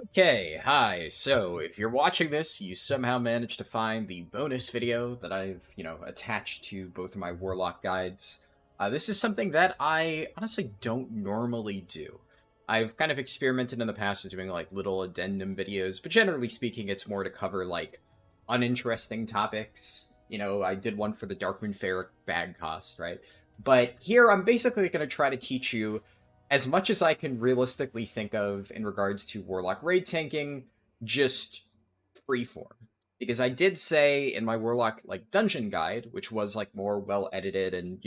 Okay, hi. So, if you're watching this, you somehow managed to find the bonus video that I've, attached to both of my Warlock guides. This is something that I honestly don't normally do. I've kind of experimented in the past with doing like little addendum videos, but generally speaking, it's more to cover like uninteresting topics. I did one for the Darkmoon Ferric bag cost, right? But here I'm basically going to try to teach you as much as I can realistically think of in regards to Warlock raid tanking, just freeform. Because I did say in my Warlock like dungeon guide, which was like more well edited, and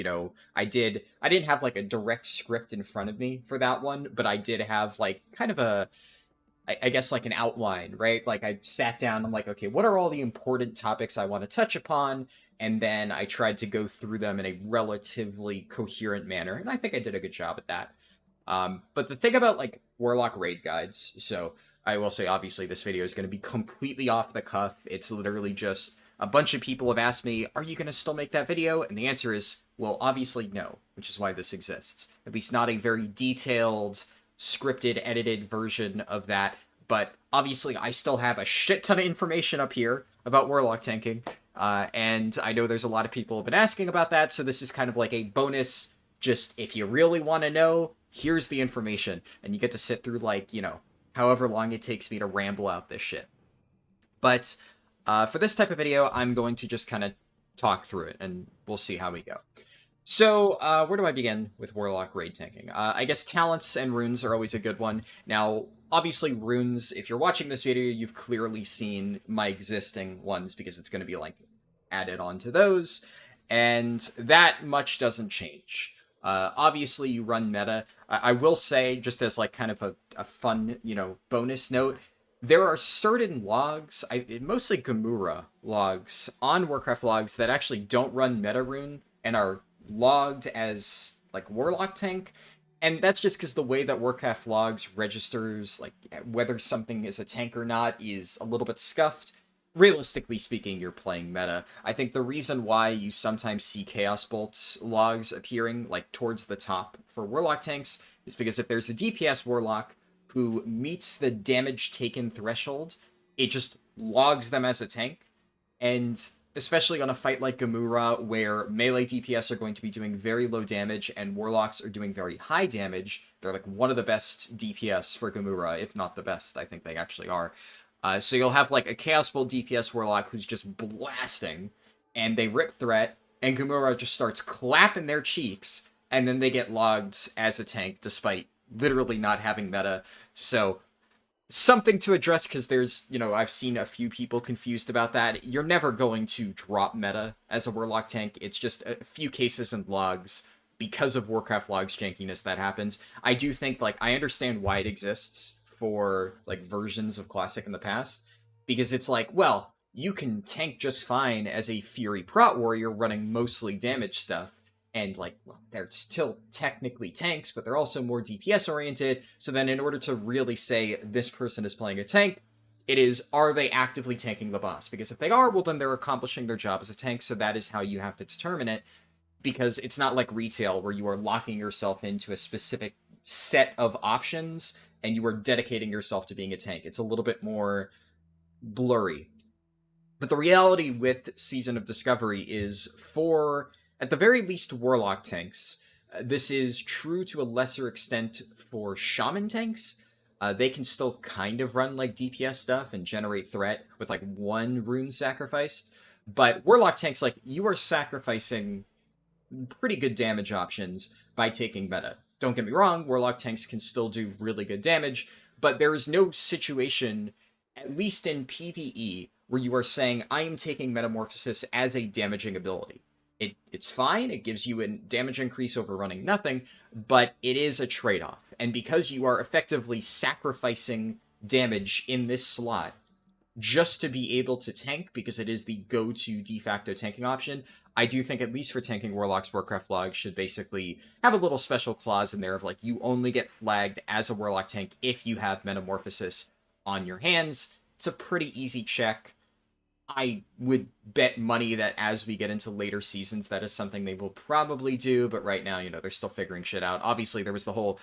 I didn't have like a direct script in front of me for that one, but I did have like kind of I guess like an outline, right? Like I sat down, I'm like, okay, what are all the important topics I want to touch upon? And then I tried to go through them in a relatively coherent manner, and I think I did a good job at that. But the thing about like Warlock raid guides, so I will say obviously this video is going to be completely off the cuff. It's literally just a bunch of people have asked me, "Are you going to still make that video?" And the answer is, well, obviously no, which is why this exists. At least not a very detailed, scripted, edited version of that. But obviously, I still have a shit ton of information up here about Warlock tanking. And I know there's a lot of people have been asking about that, so this is kind of like a bonus. Just if you really want to know, here's the information, and you get to sit through like however long it takes me to ramble out this shit. But for this type of video, I'm going to just kind of talk through it, and we'll see how we go. So, where do I begin with Warlock raid tanking? I guess talents and runes are always a good one. Now, obviously, runes, if you're watching this video, you've clearly seen my existing ones because it's going to be, like, added onto those, and that much doesn't change. Obviously, you run meta. I will say, just as, like, kind of a fun, bonus note, there are certain logs, mostly Gamura logs, on Warcraft logs that actually don't run meta rune and are logged as like Warlock tank, and that's just because the way that Warcraft logs registers like whether something is a tank or not is a little bit scuffed. Realistically speaking, you're playing meta. I think the reason why you sometimes see Chaos Bolts logs appearing like towards the top for Warlock tanks is because if there's a DPS Warlock who meets the damage taken threshold, it just logs them as a tank. And especially on a fight like Gamura, where melee DPS are going to be doing very low damage and Warlocks are doing very high damage, they're like one of the best DPS for Gamura, if not the best. I think they actually are. So you'll have like a Chaos Bolt DPS Warlock who's just blasting, and they rip threat, and Gamura just starts clapping their cheeks, and then they get logged as a tank despite literally not having meta. So something to address, because there's, I've seen a few people confused about that. You're never going to drop meta as a Warlock tank. It's just a few cases in logs because of Warcraft logs jankiness that happens. I do think, like, I understand why it exists for, like, versions of Classic in the past, because it's like, well, you can tank just fine as a Fury Prot Warrior running mostly damage stuff, and like, well, they're still technically tanks, but they're also more DPS oriented. So then in order to really say this person is playing a tank, it is, are they actively tanking the boss? Because if they are, well, then they're accomplishing their job as a tank. So that is how you have to determine it, because it's not like retail where you are locking yourself into a specific set of options and you are dedicating yourself to being a tank. It's a little bit more blurry. But the reality with Season of Discovery is, for at the very least Warlock tanks, this is true to a lesser extent for Shaman tanks. They can still kind of run like DPS stuff and generate threat with like one rune sacrificed. But Warlock tanks, like, you are sacrificing pretty good damage options by taking meta. Don't get me wrong, Warlock tanks can still do really good damage, but there is no situation, at least in PvE, where you are saying, I am taking Metamorphosis as a damaging ability. It's fine, it gives you a damage increase over running nothing, but it is a trade-off. And because you are effectively sacrificing damage in this slot just to be able to tank, because it is the go-to de facto tanking option, I do think, at least for tanking Warlocks, Warcraft logs should basically have a little special clause in there of like, you only get flagged as a Warlock tank if you have Metamorphosis on your hands. It's a pretty easy check. I would bet money that as we get into later seasons, that is something they will probably do. But right now, they're still figuring shit out. Obviously, there was the whole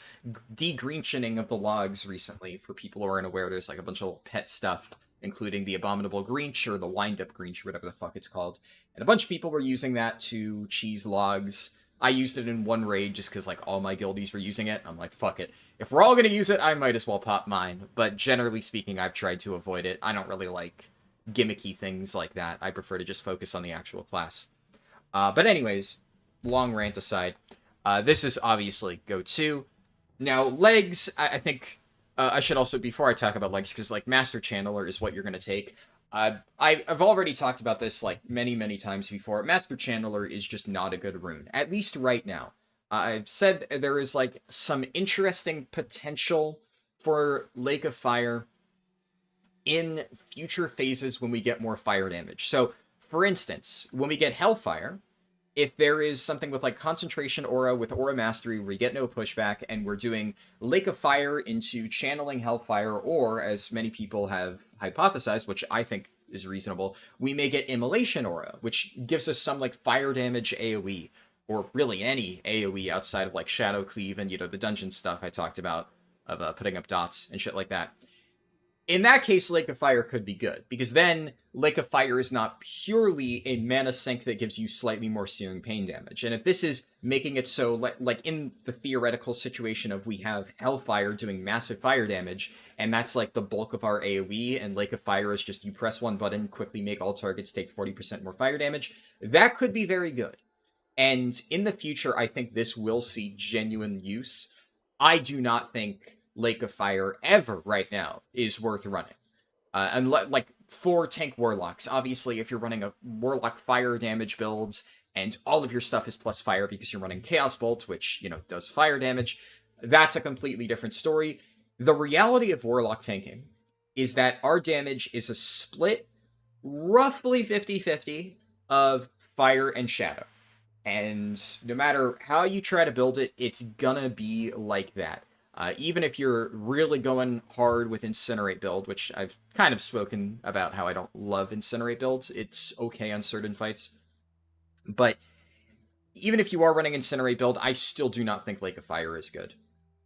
de-greentioning of the logs recently. For people who aren't aware, there's like a bunch of pet stuff, including the abominable greench or the wind-up greench, or whatever the fuck it's called. And a bunch of people were using that to cheese logs. I used it in one raid just because like all my guildies were using it. I'm like, fuck it. If we're all gonna use it, I might as well pop mine. But generally speaking, I've tried to avoid it. I don't really like gimmicky things like that. I prefer to just focus on the actual class. But anyways, long rant aside, this is obviously go to. Now, legs, I think I should also, before I talk about legs, because like Master Channeler is what you're going to take. I've already talked about this like many, many times before. Master Channeler is just not a good rune, at least right now. I've said there is like some interesting potential for Lake of Fire in future phases when we get more fire damage. So, for instance, when we get Hellfire, if there is something with like Concentration Aura with Aura Mastery where we get no pushback and we're doing Lake of Fire into channeling Hellfire, or as many people have hypothesized, which I think is reasonable, we may get Immolation Aura, which gives us some like fire damage AoE, or really any AoE outside of like Shadow Cleave and, the dungeon stuff I talked about of putting up dots and shit like that. In that case, Lake of Fire could be good, because then Lake of Fire is not purely a mana sink that gives you slightly more searing pain damage. And if this is making it so, like in the theoretical situation of we have Hellfire doing massive fire damage, and that's like the bulk of our AoE, and Lake of Fire is just you press one button, quickly make all targets take 40% more fire damage, that could be very good. And in the future, I think this will see genuine use. I do not think Lake of Fire ever right now is worth running. And like for tank warlocks, obviously, if you're running a warlock fire damage build and all of your stuff is plus fire because you're running Chaos Bolt, which does fire damage, that's a completely different story. The reality of warlock tanking is that our damage is a split, roughly 50-50 of fire and shadow. And no matter how you try to build it, it's gonna be like that. Even if you're really going hard with Incinerate build, which I've kind of spoken about how I don't love Incinerate builds, it's okay on certain fights. But even if you are running Incinerate build, I still do not think Lake of Fire is good.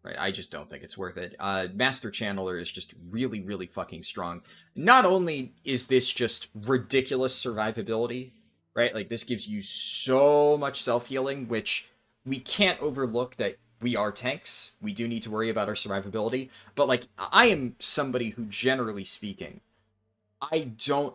Right? I just don't think it's worth it. Master Channeler is just really, really fucking strong. Not only is this just ridiculous survivability, right? Like, this gives you so much self-healing, which we can't overlook that we are tanks. We do need to worry about our survivability. But, like, I am somebody who, generally speaking, I don't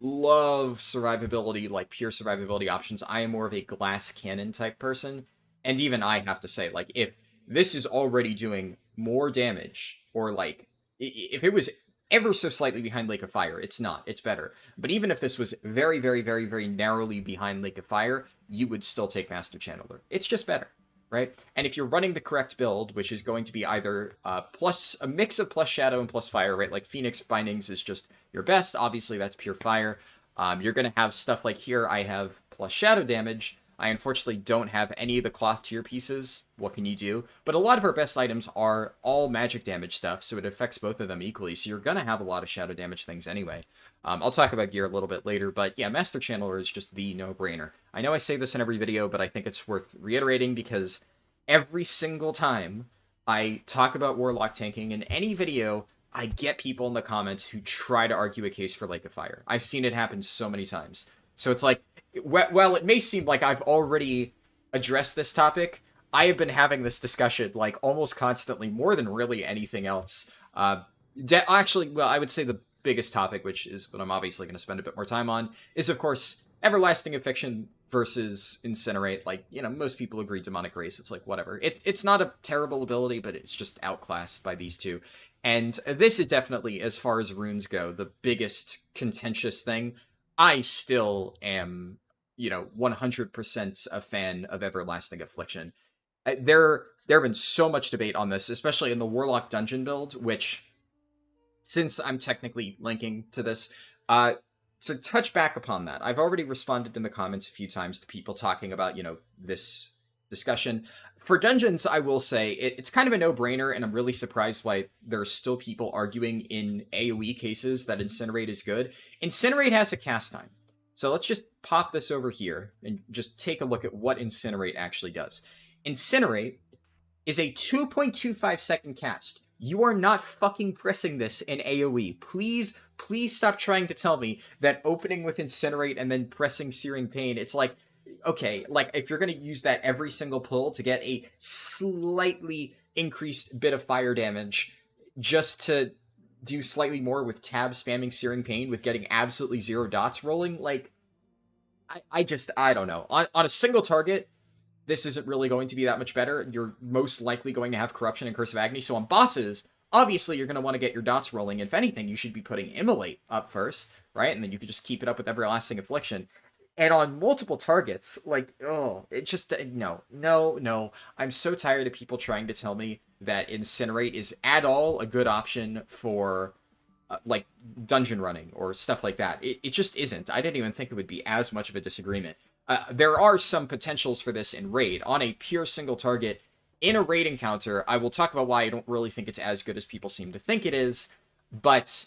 love survivability, like pure survivability options. I am more of a glass cannon type person. And even I have to say, like, if this is already doing more damage, or like, if it was ever so slightly behind Lake of Fire, it's not, it's better. But even if this was very, very, very, very narrowly behind Lake of Fire, you would still take Master Channeler. It's just better, right? And if you're running the correct build, which is going to be either plus a mix of plus Shadow and plus Fire, right? Like Phoenix Bindings is just your best. Obviously, that's pure Fire. You're going to have stuff like here, I have plus Shadow damage. I unfortunately don't have any of the cloth tier pieces. What can you do? But a lot of our best items are all magic damage stuff, so it affects both of them equally. So you're going to have a lot of shadow damage things anyway. I'll talk about gear a little bit later, but yeah, Master Channeler is just the no-brainer. I know I say this in every video, but I think it's worth reiterating because every single time I talk about Warlock tanking in any video, I get people in the comments who try to argue a case for Lake of Fire. I've seen it happen so many times. So it's like, well, it may seem like I've already addressed this topic, I have been having this discussion like almost constantly, more than really anything else. Actually, well, I would say the biggest topic, which is what I'm obviously going to spend a bit more time on, is of course Everlasting Affliction versus Incinerate. Like, most people agree Demonic Grace. It's like, whatever. It's not a terrible ability, but it's just outclassed by these two. And this is definitely, as far as runes go, the biggest contentious thing. I still am, 100% a fan of Everlasting Affliction. There have been so much debate on this, especially in the Warlock dungeon build, which, since I'm technically linking to this, to touch back upon that, I've already responded in the comments a few times to people talking about, this discussion. For dungeons, I will say it's kind of a no-brainer, and I'm really surprised why there are still people arguing in AoE cases that Incinerate is good. Incinerate has a cast time. So let's just pop this over here and just take a look at what Incinerate actually does. Incinerate is a 2.25-second cast. You are not fucking pressing this in AoE. Please stop trying to tell me that opening with Incinerate and then pressing Searing Pain, it's like, okay, like if you're going to use that every single pull to get a slightly increased bit of fire damage just to do slightly more with tab spamming Searing Pain with getting absolutely 0 dots rolling, like, I don't know. On a single target, this isn't really going to be that much better. You're most likely going to have Corruption and Curse of Agony. So on bosses, obviously you're going to want to get your dots rolling. If anything, you should be putting Immolate up first, right? And then you could just keep it up with Everlasting Affliction. And on multiple targets, like, oh, it just, no. I'm so tired of people trying to tell me that Incinerate is at all a good option for like dungeon running or stuff like that. It just isn't. I didn't even think it would be as much of a disagreement. There are some potentials for this in raid on a pure single target in a raid encounter. I will talk about why I don't really think it's as good as people seem to think it is, but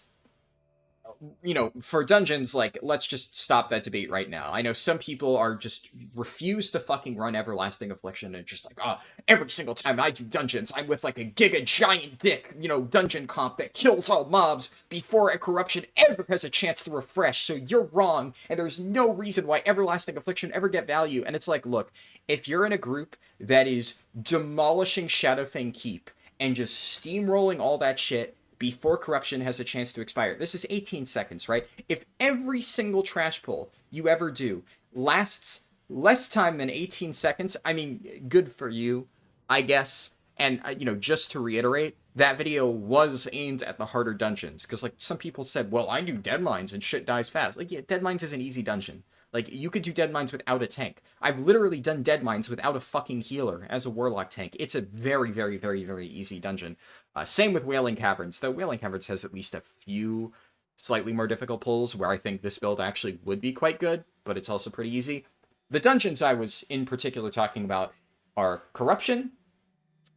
you know, for dungeons, like, let's just stop that debate right now. I know some people are just refuse to fucking run Everlasting Affliction and just like, every single time I do dungeons, I'm with like a giga giant dick, you know, dungeon comp that kills all mobs before a corruption ever has a chance to refresh. So you're wrong, and there's no reason why Everlasting Affliction ever get value. And it's like, look, if you're in a group that is demolishing Shadowfang Keep and just steamrolling all that shit before corruption has a chance to expire. This is 18 seconds, right? If every single trash pull you ever do lasts less time than 18 seconds, I mean, good for you, I guess. And, you know, just to reiterate, that video was aimed at the harder dungeons. Because, like, some people said, well, I do Deadmines and shit dies fast. Like, yeah, Deadmines is an easy dungeon. Like, you could do Deadmines without a tank. I've literally done Deadmines without a fucking healer as a Warlock tank. It's a very, very, very, very easy dungeon. Same with Wailing Caverns, though Wailing Caverns has at least a few slightly more difficult pulls where I think this build actually would be quite good, but it's also pretty easy. The dungeons I was in particular talking about are Corruption.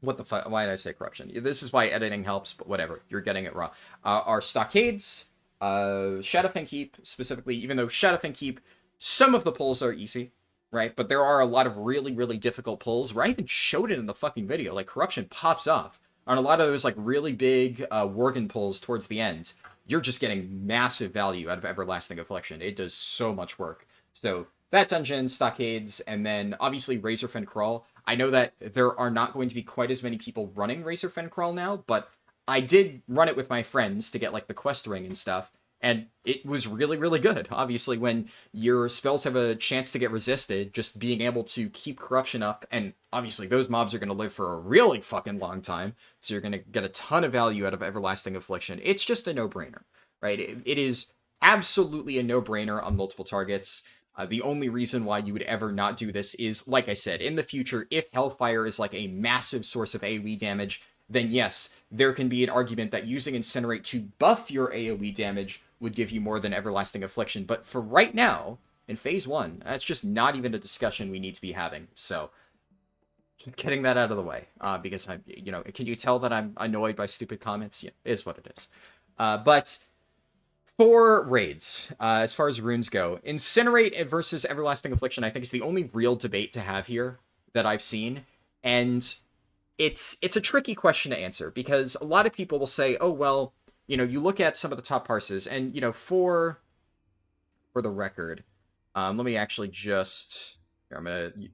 What the fuck? Why did I say Corruption? This is why editing helps, but whatever. You're getting it raw. Are Stockades, Shadowfang Keep specifically, even though Shadowfang Keep, some of the pulls are easy, right? But there are a lot of really, really difficult pulls where I even showed it in the fucking video. Like, Corruption pops off on a lot of those like really big Worgen pulls towards the end. You're just getting massive value out of Everlasting Affliction. It does so much work. So that dungeon, Stockades, and then obviously Razorfen Crawl. I know that there are not going to be quite as many people running Razorfen Crawl now, but I did run it with my friends to get like the quest ring and stuff, and it was really, really good. Obviously, when your spells have a chance to get resisted, just being able to keep corruption up, and obviously those mobs are going to live for a really fucking long time, so you're going to get a ton of value out of Everlasting Affliction. It's just a no-brainer, right? It is absolutely a no-brainer on multiple targets. The only reason why you would ever not do this is, like I said, in the future, if Hellfire is like a massive source of AoE damage, then yes, there can be an argument that using Incinerate to buff your AoE damage would give you more than Everlasting Affliction. But for right now, in Phase 1, that's just not even a discussion we need to be having. So, getting that out of the way. Because, you know, can you tell that I'm annoyed by stupid comments? Yeah, it is what it is. But for raids, as far as runes go, Incinerate versus Everlasting Affliction, I think is the only real debate to have here that I've seen. And it's a tricky question to answer because a lot of people will say, oh, well, you know, you look at some of the top parses, and, you know, for the record, let me actually just, here, you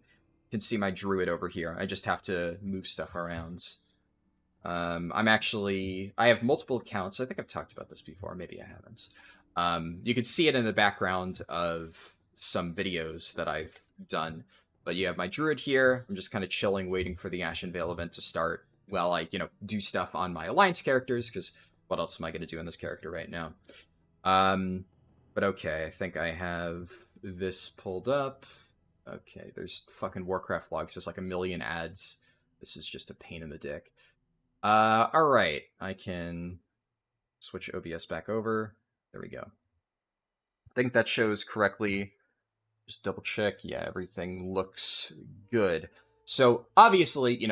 can see my druid over here. I just have to move stuff around. I have multiple accounts. I think I've talked about this before. Maybe I haven't. You can see it in the background of some videos that I've done. But you have my druid here. I'm just kind of chilling, waiting for the Ashen Veil event to start while I, you know, do stuff on my alliance characters, because what else am I going to do in this character right now? But okay, I think I have this pulled up. Okay, there's fucking Warcraft logs. There's like a million ads. This is just a pain in the dick. Alright, I can switch OBS back over. There we go. I think that shows correctly. Just double check. Yeah, everything looks good. So obviously,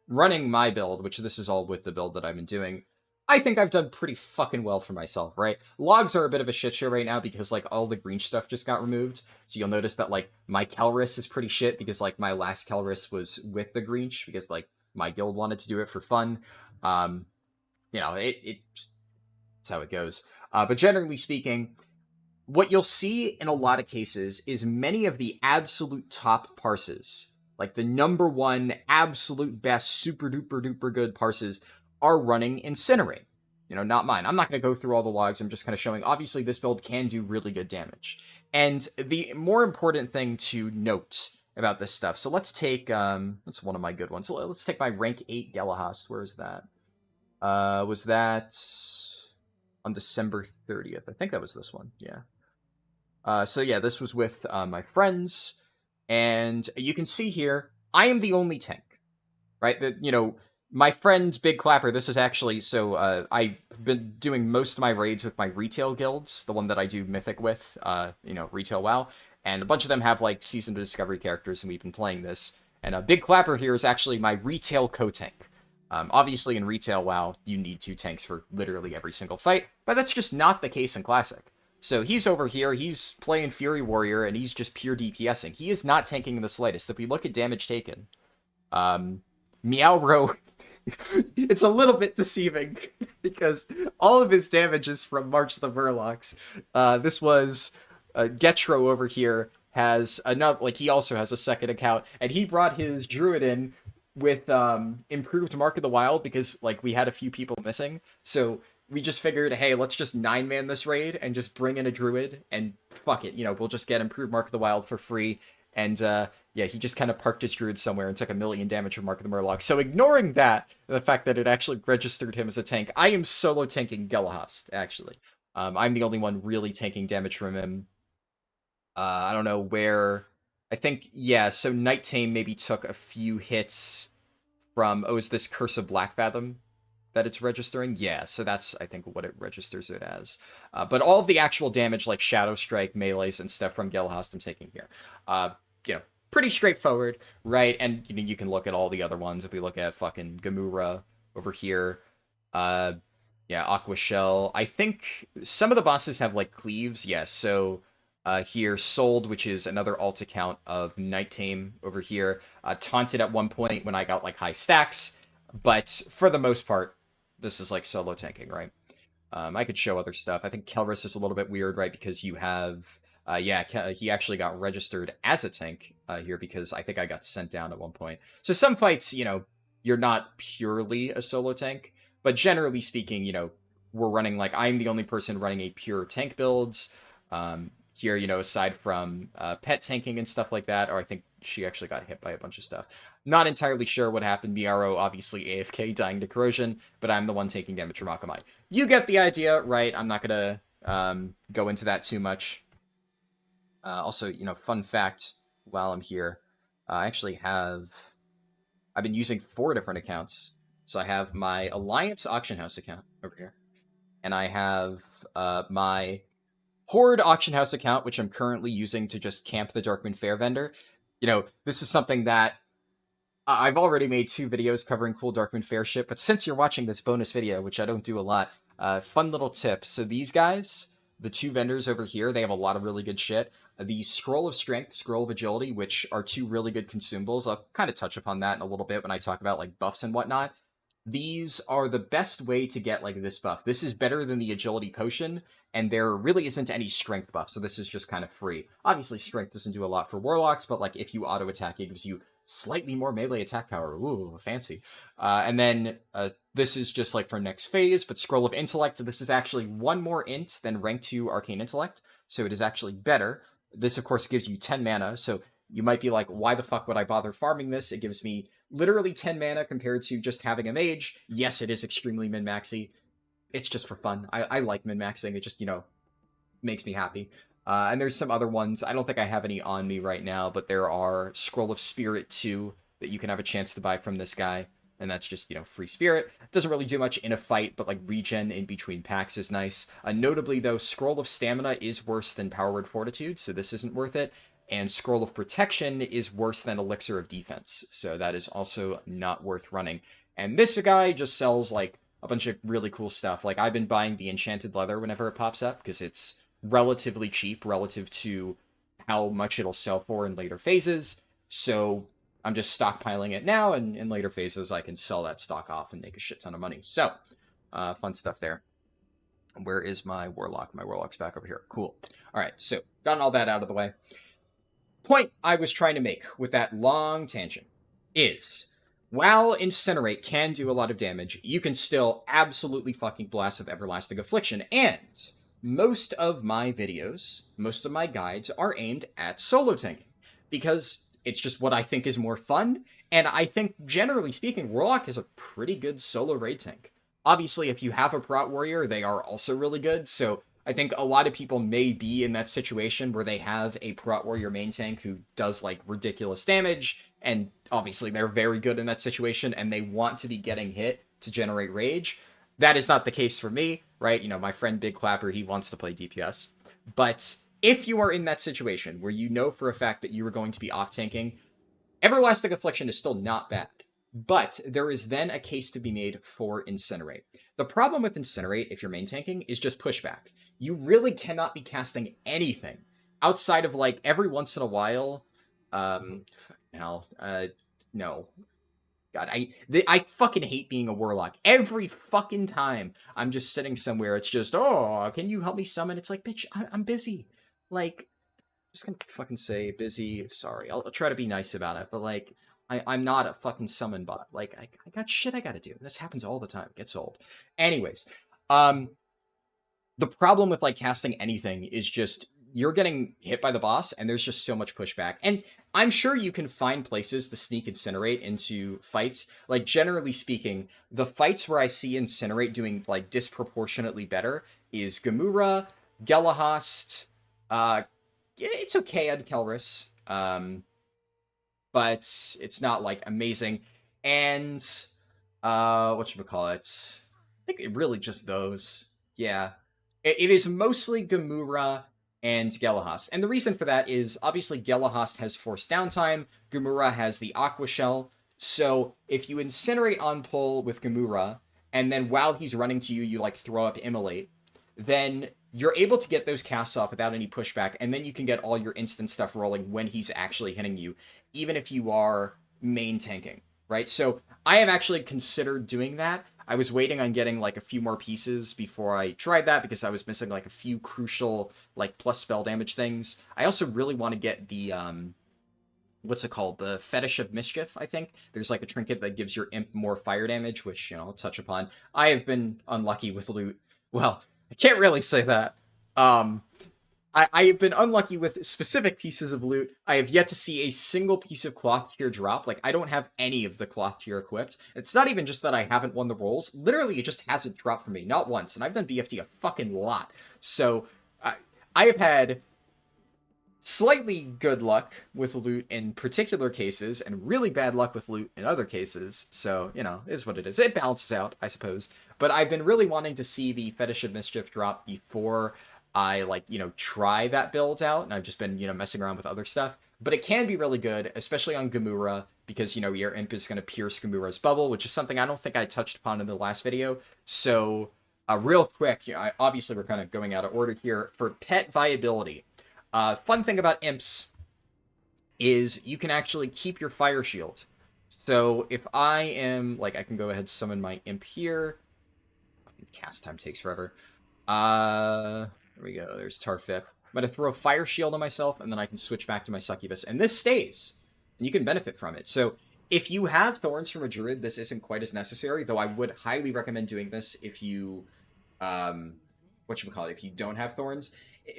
running my build, which this is all with the build that I've been doing, I think I've done pretty fucking well for myself, right? Logs are a bit of a shit show right now because like all the green stuff just got removed. So you'll notice that like my Kelris is pretty shit because like my last Kelris was with the Greench because like my guild wanted to do it for fun. Um, it just that's how it goes. But generally speaking, what you'll see in a lot of cases is many of the absolute top parses, like the number one absolute best super duper duper good parses, are running Incinerate. Not mine. I'm not going to go through all the logs. I'm just kind of showing, obviously, this build can do really good damage. And the more important thing to note about this stuff, so let's take, that's one of my good ones. So let's take my rank 8 Galahast. Where is that? Was that on December 30th? I think that was this one. Yeah. So yeah, this was with my friends, and you can see here, I am the only tank, right? My friend Big Clapper, this is actually, so I've been doing most of my raids with my retail guilds, the one that I do Mythic with, retail WoW, and a bunch of them have like Season to Discovery characters, and we've been playing this. And Big Clapper here is actually my retail co-tank. Obviously, in retail WoW, you need 2 tanks for literally every single fight, but that's just not the case in Classic. So he's over here, he's playing Fury Warrior, and he's just pure DPSing. He is not tanking in the slightest. If we look at damage taken, Meowro, it's a little bit deceiving, because all of his damage is from March the Murlocs. This was, Getro over here has another, like, he also has a second account, and he brought his Druid in with improved Mark of the Wild, because, like, we had a few people missing, so we just figured, hey, let's just 9-man this raid and just bring in a druid and fuck it, we'll just get improved Mark of the Wild for free. And yeah, he just kind of parked his druid somewhere and took 1,000,000 damage from Mark of the Murloc. So ignoring that, the fact that it actually registered him as a tank, I am solo tanking Gelahast, actually. I'm the only one really taking damage from him. I don't know where. I think, yeah, so Night Tame maybe took a few hits from, is this Curse of Black Fathom that it's registering? Yeah, so that's, I think, what it registers it as. But all of the actual damage, like Shadow Strike, melees, and stuff from Gelahast I'm taking here. You know, pretty straightforward, right? And you can look at all the other ones. If we look at fucking Gamura over here, yeah, Aqua Shell. I think some of the bosses have, like, cleaves. Yeah, so here, Sold, which is another alt account of Night Tame over here. Taunted at one point when I got, like, high stacks. But for the most part, this is like solo tanking, right? I could show other stuff. I think Kelris is a little bit weird, right? Because you have, he actually got registered as a tank here because I think I got sent down at one point. So some fights, you're not purely a solo tank, but generally speaking, we're running, like, I'm the only person running a pure tank builds. Here, aside from pet tanking and stuff like that, or I think she actually got hit by a bunch of stuff. Not entirely sure what happened. Miaro obviously AFK, dying to corrosion, but I'm the one taking damage from Akamai. You get the idea, right? I'm not gonna go into that too much. Also, fun fact, while I'm here, I actually I've been using 4 different accounts. So I have my Alliance Auction House account over here, and I have my Horde Auction House account, which I'm currently using to just camp the Darkmoon Fair vendor. This is something that I've already made 2 videos covering cool Darkmoon Fair shit, but since you're watching this bonus video, which I don't do a lot, fun little tip. So these guys, the 2 vendors over here, they have a lot of really good shit. The Scroll of Strength, Scroll of Agility, which are 2 really good consumables. I'll kind of touch upon that in a little bit when I talk about, like, buffs and whatnot. These are the best way to get, like, this buff. This is better than the Agility Potion, and there really isn't any strength buff, so this is just kind of free. Obviously, strength doesn't do a lot for Warlocks, but, like, if you auto-attack, it gives you slightly more melee attack power. Ooh, fancy. And then this is just, like, for next phase, but Scroll of Intellect, this is actually 1 more int than rank 2 Arcane Intellect, so it is actually better. This, of course, gives you 10 mana, so you might be like, why the fuck would I bother farming this? It gives me literally 10 mana compared to just having a mage. Yes, it is extremely min-maxy. It's just for fun. I like min-maxing. It just, makes me happy. And there's some other ones. I don't think I have any on me right now, but there are Scroll of Spirit 2 that you can have a chance to buy from this guy. And that's just, free spirit. Doesn't really do much in a fight, but, like, regen in between packs is nice. Notably, though, Scroll of Stamina is worse than Power Word Fortitude, so this isn't worth it. and Scroll of Protection is worse than Elixir of Defense, so that is also not worth running. And this guy just sells, like, a bunch of really cool stuff. Like, I've been buying the Enchanted Leather whenever it pops up, because it's relatively cheap relative to how much it'll sell for in later phases, so I'm just stockpiling it now, and in later phases I can sell that stock off and make a shit ton of money. So, fun stuff there. Where is my Warlock? My Warlock's back over here. Cool. Alright, so, gotten all that out of the way. Point I was trying to make with that long tangent is, while Incinerate can do a lot of damage, you can still absolutely fucking blast with Everlasting Affliction, and most of my videos, most of my guides are aimed at solo tanking, because it's just what I think is more fun, and I think, generally speaking, Warlock is a pretty good solo raid tank. Obviously, if you have a Prot Warrior, they are also really good, so I think a lot of people may be in that situation where they have a Prot Warrior main tank who does, like, ridiculous damage, and obviously they're very good in that situation, and they want to be getting hit to generate rage. That is not the case for me, right? You know, my friend Big Clapper, he wants to play DPS. But if you are in that situation where you know for a fact that you are going to be off-tanking, Everlasting Affliction is still not bad. But there is then a case to be made for Incinerate. The problem with Incinerate, if you're main tanking, is just pushback. You really cannot be casting anything outside of, like, every once in a while. No. God, I fucking hate being a Warlock. Every fucking time I'm just sitting somewhere, it's just, oh, can you help me summon? It's like, bitch, I'm busy. Like, just gonna fucking say busy. Sorry, I'll try to be nice about it, but, like, I'm not a fucking summon bot. Like, I got shit I gotta do. This happens all the time. It gets old. Anyways, the problem with, like, casting anything is just you're getting hit by the boss, and there's just so much pushback. And I'm sure you can find places to sneak Incinerate into fights. Like, generally speaking, the fights where I see Incinerate doing, like, disproportionately better is Gamura, Gelahast, it's okay on Kelris, but it's not, like, amazing. And, whatchamacallit? I think it really just those. Yeah. It is mostly Gamura and Gelahast. And the reason for that is, obviously, Gelahast has forced downtime, Gamura has the Aqua Shell, so if you Incinerate on pull with Gamura, and then while he's running to you, you, like, throw up Immolate, then you're able to get those casts off without any pushback, and then you can get all your instant stuff rolling when he's actually hitting you, even if you are main tanking, right? So I have actually considered doing that. I was waiting on getting, like, a few more pieces before I tried that, because I was missing, like, a few crucial, like, plus spell damage things. I also really want to get the, what's it called? The Fetish of Mischief, I think. There's, like, a trinket that gives your imp more fire damage, which, you know, I'll touch upon. I have been unlucky with loot. Well, I can't really say that. I have been unlucky with specific pieces of loot. I have yet to see a single piece of cloth tier drop. Like, I don't have any of the cloth tier equipped. It's not even just that I haven't won the rolls. Literally, it just hasn't dropped for me. Not once. And I've done BFD a fucking lot. So, I have had slightly good luck with loot in particular cases, and really bad luck with loot in other cases. So, you know, is what it is. It balances out, I suppose. But I've been really wanting to see the Fetish of Mischief drop before I, like, you know, try that build out, and I've just been, you know, messing around with other stuff. But it can be really good, especially on Gamura, because, you know, your imp is going to pierce Gamura's bubble, which is something I don't think I touched upon in the last video. So, real quick, you know, obviously we're kind of going out of order here. For pet viability, fun thing about imps is you can actually keep your fire shield. So if I am, like, I can go ahead and summon my imp here. Cast time takes forever. There we go. There's Tarfip. I'm going to throw a fire shield on myself, and then I can switch back to my succubus. And this stays, and you can benefit from it. So if you have thorns from a druid, this isn't quite as necessary, though I would highly recommend doing this if you, if you don't have thorns.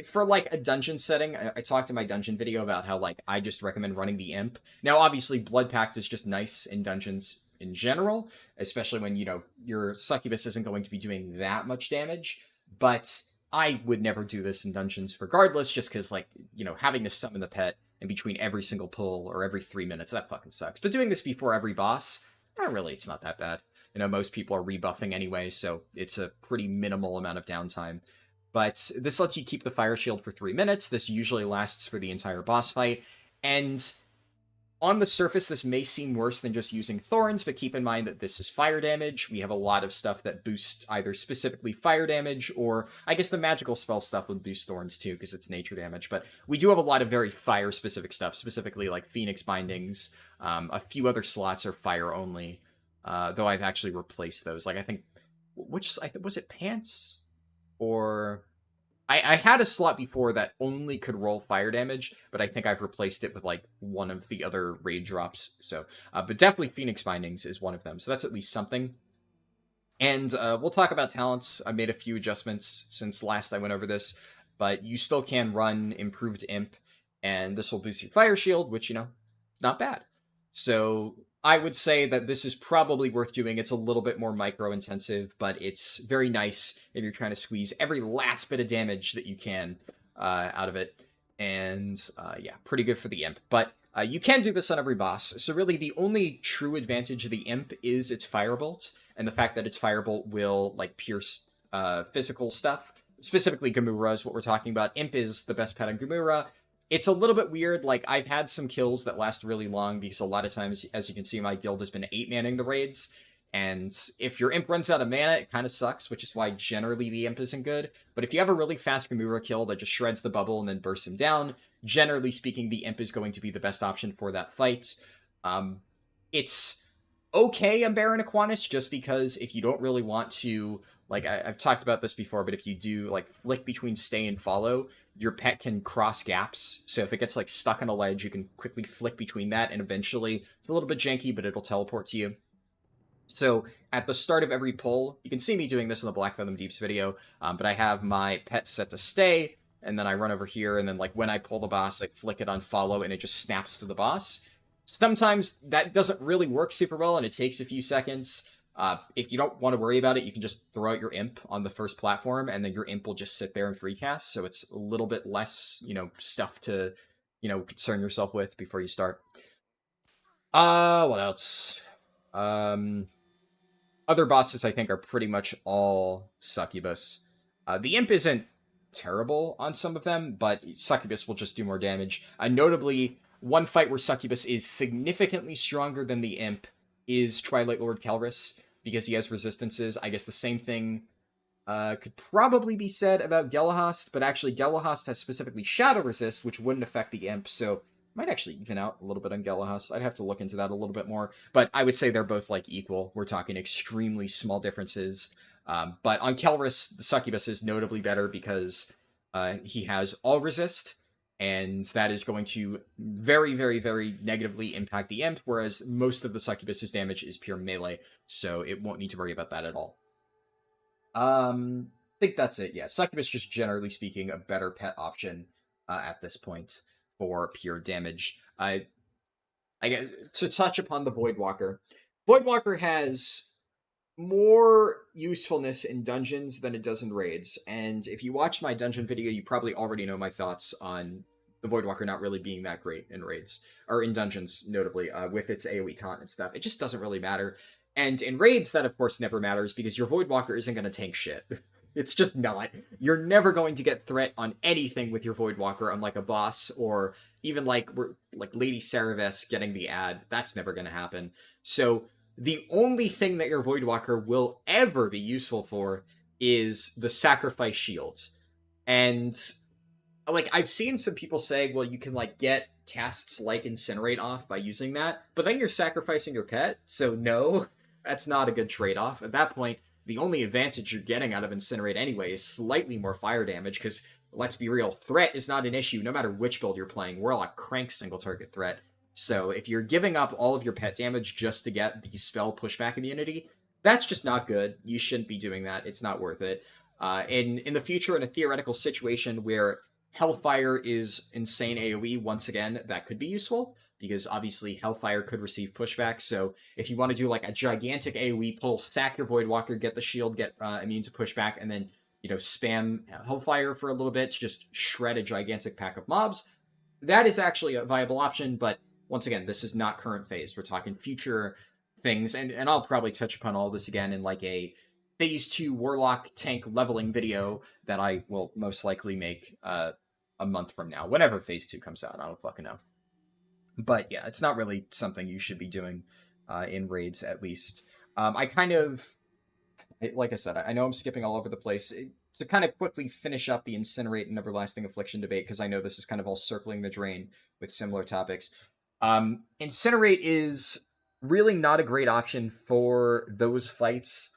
For, like, a dungeon setting, I talked in my dungeon video about how, like, I just recommend running the imp. Now, obviously, Blood Pact is just nice in dungeons in general, especially when, you know, your succubus isn't going to be doing that much damage, but I would never do this in dungeons regardless, just because, like, you know, having to summon the pet in between every single pull or every 3 minutes, that fucking sucks. But doing this before every boss, really, it's not that bad. You know, most people are rebuffing anyway, so it's a pretty minimal amount of downtime. But this lets you keep the fire shield for 3 minutes. This usually lasts for the entire boss fight. And on the surface, this may seem worse than just using thorns, but keep in mind that this is fire damage. We have a lot of stuff that boosts either specifically fire damage, or I guess the magical spell stuff would boost thorns too, because it's nature damage. But we do have a lot of very fire-specific stuff, specifically like Phoenix Bindings. A few other slots are fire only, though I've actually replaced those. Like, I think, was it Pants? Or I had a slot before that only could roll fire damage, but I think I've replaced it with like one of the other raid drops. So, but definitely Phoenix Bindings is one of them. So that's at least something. And we'll talk about talents. I made a few adjustments since last I went over this, but you still can run Improved Imp, and this will boost your fire shield, which, not bad. So I would say that this is probably worth doing. It's a little bit more micro intensive, but it's very nice if you're trying to squeeze every last bit of damage that you can out of it. And yeah, pretty good for the imp. But you can do this on every boss. So really the only true advantage of the imp is its firebolt, and the fact that its firebolt will like pierce physical stuff. Specifically Gamura is what we're talking about. Imp is the best pet on Gamura. It's a little bit weird. Like, I've had some kills that last really long because a lot of times, as you can see, my guild has been 8-manning the raids. And if your imp runs out of mana, it kind of sucks, which is why generally the imp isn't good. But if you have a really fast Gamura kill that just shreds the bubble and then bursts him down, generally speaking, the imp is going to be the best option for that fight. It's okay on Baron Aquinas, just because if you don't really want to, like, I've talked about this before, but if you do, like, flick between stay and follow, your pet can cross gaps. So if it gets, like, stuck on a ledge, you can quickly flick between that, and eventually, it's a little bit janky, but it'll teleport to you. So at the start of every pull, you can see me doing this in the Black Fathom Deeps video, but I have my pet set to stay, and then I run over here, and then, like, when I pull the boss, I flick it on follow, and it just snaps to the boss. Sometimes that doesn't really work super well, and it takes a few seconds. If you don't want to worry about it, you can just throw out your imp on the first platform, and then your imp will just sit there and free cast, so it's a little bit less, stuff to, concern yourself with before you start. What else? Other bosses, I think, are pretty much all Succubus. The imp isn't terrible on some of them, but Succubus will just do more damage. Notably, one fight where Succubus is significantly stronger than the imp is Twilight Lord Kelris, because he has resistances. I guess the same thing could probably be said about Gelahast, but actually Gelahast has specifically Shadow Resist, which wouldn't affect the imp, so might actually even out a little bit on Gelahast. I'd have to look into that a little bit more, but I would say they're both, like, equal. We're talking extremely small differences. But on Kelris, the Succubus is notably better because he has all resist, and that is going to very, very, very negatively impact the imp, whereas most of the Succubus's damage is pure melee, so it won't need to worry about that at all. I think that's it. Yeah, Succubus, just generally speaking, a better pet option at this point for pure damage. I get to touch upon the Voidwalker. Voidwalker has more usefulness in dungeons than it does in raids, and if you watch my dungeon video, you probably already know my thoughts on the Voidwalker not really being that great in raids, or in dungeons, notably, with its AoE taunt and stuff. It just doesn't really matter. And in raids, that of course never matters, because your Voidwalker isn't going to tank shit. It's just not. You're never going to get threat on anything with your Voidwalker, unlike a boss, or even like Lady Saraves getting the ad. That's never going to happen. So the only thing that your Voidwalker will ever be useful for is the Sacrifice Shield. And, like, I've seen some people say, well, you can, like, get casts like Incinerate off by using that, but then you're sacrificing your pet, so no, that's not a good trade-off. At that point, the only advantage you're getting out of Incinerate anyway is slightly more fire damage, because, let's be real, threat is not an issue no matter which build you're playing. We're all a crank single-target threat. So if you're giving up all of your pet damage just to get the spell pushback immunity, that's just not good. You shouldn't be doing that. It's not worth it. In the future, in a theoretical situation where Hellfire is insane AoE, once again, that could be useful, because obviously Hellfire could receive pushback. So if you want to do like a gigantic AoE pull, sack your Voidwalker, get the shield, get immune to pushback, and then, spam Hellfire for a little bit to just shred a gigantic pack of mobs, that is actually a viable option. But once again, this is not current phase. We're talking future things, and I'll probably touch upon all this again in like a phase 2 Warlock tank leveling video that I will most likely make a month from now, whenever phase 2 comes out. I don't fucking know. But yeah, it's not really something you should be doing in raids, at least. I kind of, like I said, I know I'm skipping all over the place. To kind of quickly finish up the Incinerate and Everlasting Affliction debate, because I know this is kind of all circling the drain with similar topics. Incinerate is really not a great option for those fights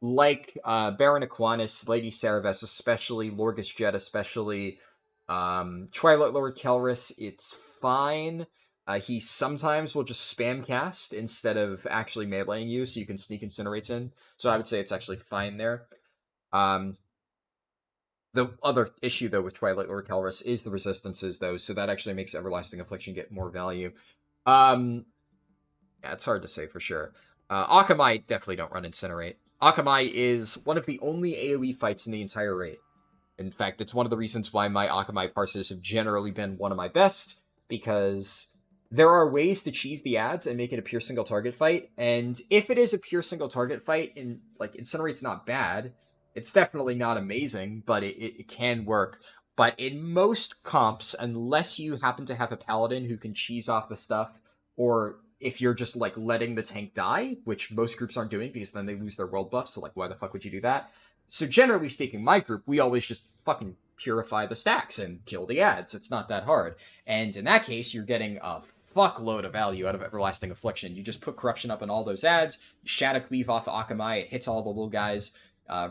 like Baron Aquinas, Lady Cereves, especially Lorgus Jet, especially Twilight Lord Kelris. It's fine. He sometimes will just spam cast instead of actually meleeing you, so you can sneak Incinerates in. So I would say it's actually fine there. Um, the other issue though with Twilight Lord Kelris is the resistances though, so that actually makes Everlasting Affliction get more value. Yeah, it's hard to say for sure. Akamai definitely don't run Incinerate. Akamai is one of the only AoE fights in the entire raid. In fact, it's one of the reasons why my Akamai parses have generally been one of my best, because there are ways to cheese the ads and make it a pure single target fight, and if it is a pure single target fight, and like Incinerate's not bad, it's definitely not amazing, but it can work. But in most comps, unless you happen to have a paladin who can cheese off the stuff, or if you're just like letting the tank die, which most groups aren't doing because then they lose their world buff, so like why the fuck would you do that? So generally speaking, my group, we always just fucking purify the stacks and kill the ads. It's not that hard. And in that case, you're getting a fuckload of value out of Everlasting Affliction. You just put corruption up on all those ads, you shadow cleave off Akamai, it hits all the little guys,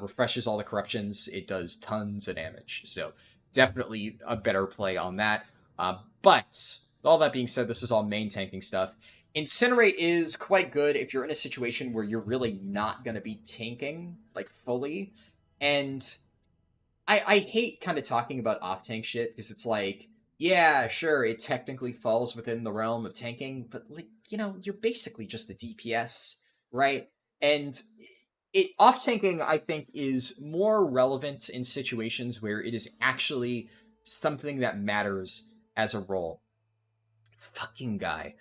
refreshes all the corruptions, it does tons of damage. So definitely a better play on that. But all that being said, this is all main tanking stuff. Incinerate is quite good if you're in a situation where you're really not going to be tanking like fully. And I hate kind of talking about off tank shit because it's like, yeah, sure, it technically falls within the realm of tanking, but like, you're basically just a DPS, right? And it off tanking, I think, is more relevant in situations where it is actually something that matters as a role. Fucking guy.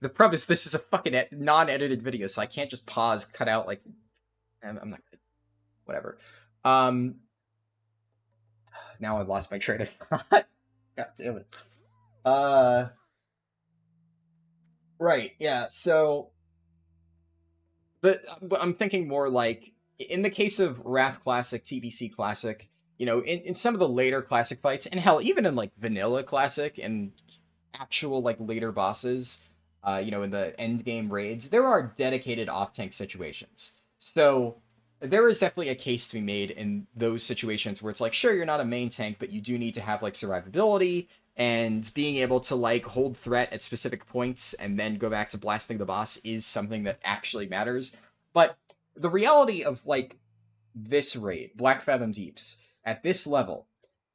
The problem is this is a fucking non-edited video, so I can't just pause, cut out, like, I'm not, whatever. Now I've lost my train of thought. God damn it. Right, yeah, so, I'm thinking more like, in the case of Wrath Classic, TBC Classic, in some of the later Classic fights, and hell, even in, like, Vanilla Classic, and actual, like, later bosses, in the end game raids, there are dedicated off-tank situations. So there is definitely a case to be made in those situations where it's like, sure, you're not a main tank, but you do need to have, like, survivability and being able to, like, hold threat at specific points and then go back to blasting the boss is something that actually matters. But the reality of, like, this raid, Black Fathom Deeps, at this level,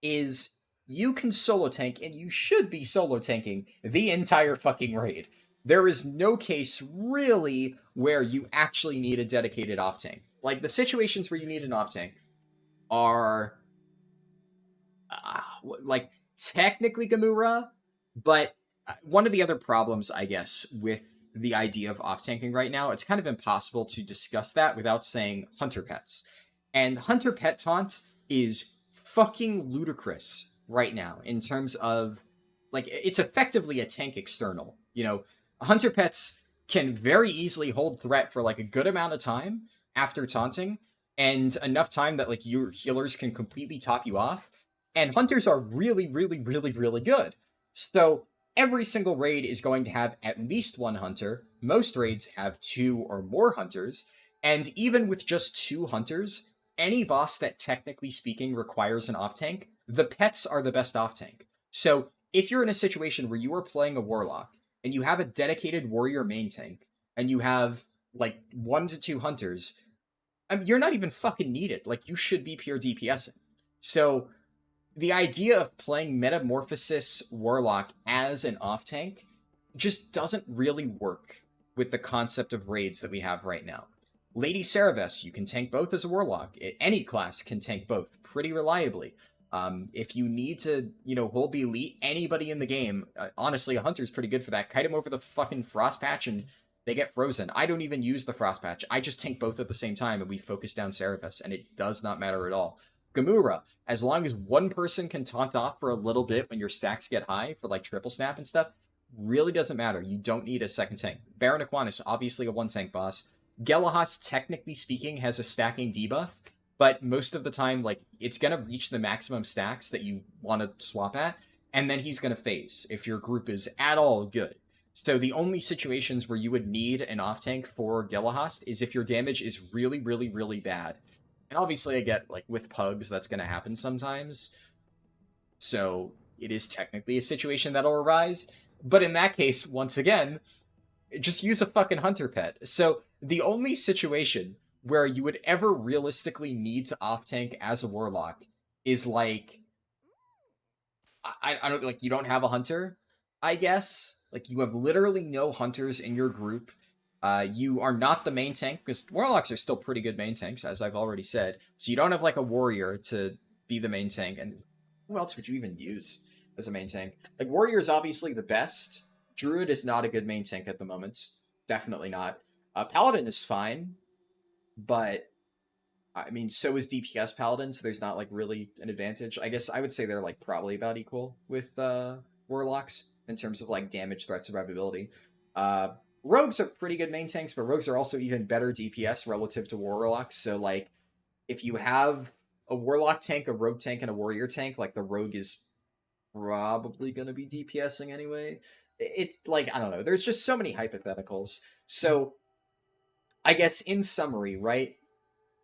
is you can solo tank, and you should be solo tanking the entire fucking raid. There is no case, really, where you actually need a dedicated off tank. Like, the situations where you need an off tank are, like, technically Gamura, but one of the other problems, I guess, with the idea of off tanking right now, it's kind of impossible to discuss that without saying hunter pets. And hunter pet taunt is fucking ludicrous right now in terms of, like, it's effectively a tank external. Hunter pets can very easily hold threat for like a good amount of time after taunting, and enough time that like your healers can completely top you off. And hunters are really, really, really, really good. So every single raid is going to have at least one hunter. Most raids have two or more hunters. And even with just two hunters, any boss that technically speaking requires an off tank, the pets are the best off tank. So if you're in a situation where you are playing a warlock and you have a dedicated warrior main tank and you have like 1 to 2 hunters, you're not even fucking needed. Like, you should be pure DPSing. So the idea of playing Metamorphosis Warlock as an off tank just doesn't really work with the concept of raids that we have right now. Lady Cereves, you can tank both as a Warlock. Any class can tank both pretty reliably. If you need to, hold the elite, anybody in the game, honestly, a Hunter's pretty good for that. Kite him over the fucking Frost Patch and They get frozen. I don't even use the frost patch. I just tank both at the same time and we focus down Cerebus, and it does not matter at all. Gamura, as long as one person can taunt off for a little bit when your stacks get high for like triple snap and stuff, really doesn't matter. You don't need a second tank. Baron Aquinas, obviously a one tank boss. Gelahas, technically speaking, has a stacking debuff, but most of the time, like, it's gonna reach the maximum stacks that you want to swap at, and then he's gonna phase if your group is at all good. So the only situations where you would need an off tank for Gelahast is if your damage is really, really, really bad. And obviously I get, like, with pugs, that's gonna happen sometimes. So it is technically a situation that'll arise. But in that case, once again, just use a fucking hunter pet. So the only situation where you would ever realistically need to off tank as a warlock is like, I don't, like, you don't have a hunter, I guess. Like, you have literally no hunters in your group. You are not the main tank, because warlocks are still pretty good main tanks, as I've already said. So you don't have like a warrior to be the main tank. And who else would you even use as a main tank? Like, warrior is obviously the best. Druid is not a good main tank at the moment. Definitely not. Paladin is fine, but I mean, so is DPS Paladin, so there's not like really an advantage. I guess I would say they're like probably about equal with warlocks in terms of like damage, threat, survivability. Rogues are pretty good main tanks, but rogues are also even better DPS relative to warlocks. So like, if you have a warlock tank, a rogue tank, and a warrior tank, like the rogue is probably going to be DPSing anyway. It's like, I don't know. There's just so many hypotheticals. So I guess in summary, right?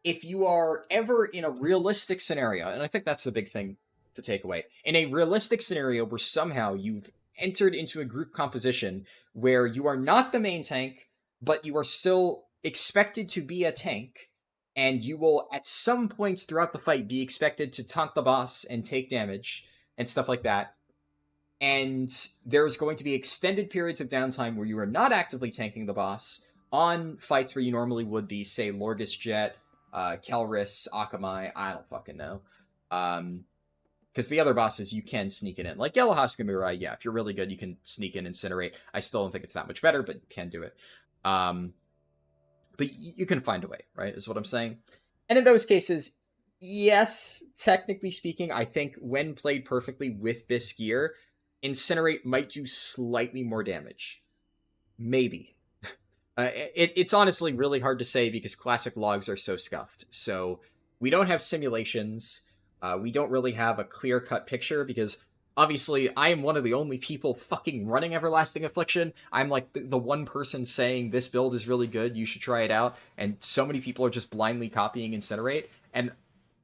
If you are ever in a realistic scenario, and I think that's the big thing to take away, in a realistic scenario where somehow you've entered into a group composition where you are not the main tank, but you are still expected to be a tank, and you will at some points throughout the fight be expected to taunt the boss and take damage and stuff like that. And there's going to be extended periods of downtime where you are not actively tanking the boss on fights where you normally would be, say, Lorgus Jet, Kelris, Akamai, I don't fucking know. Because the other bosses, you can sneak it in. Like Gelahas Gamura, yeah, if you're really good, you can sneak in Incinerate. I still don't think it's that much better, but you can do it. But you can find a way, right, is what I'm saying. And in those cases, yes, technically speaking, I think when played perfectly with Bisque gear, Incinerate might do slightly more damage. Maybe. It's honestly really hard to say because classic logs are so scuffed. So we don't have simulations. We don't really have a clear-cut picture because obviously I am one of the only people fucking running Everlasting Affliction. I'm like the one person saying this build is really good, you should try it out. And so many people are just blindly copying Incinerate. And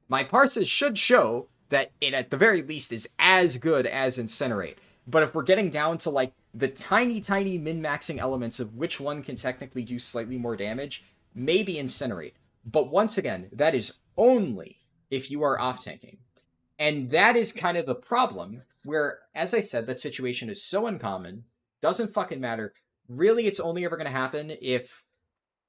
my parses should show that it at the very least is as good as Incinerate. But if we're getting down to like the tiny, tiny min-maxing elements of which one can technically do slightly more damage, maybe Incinerate. But once again, that is only if you are off-tanking. And that is kind of the problem, where, as I said, that situation is so uncommon, doesn't fucking matter. Really, it's only ever going to happen if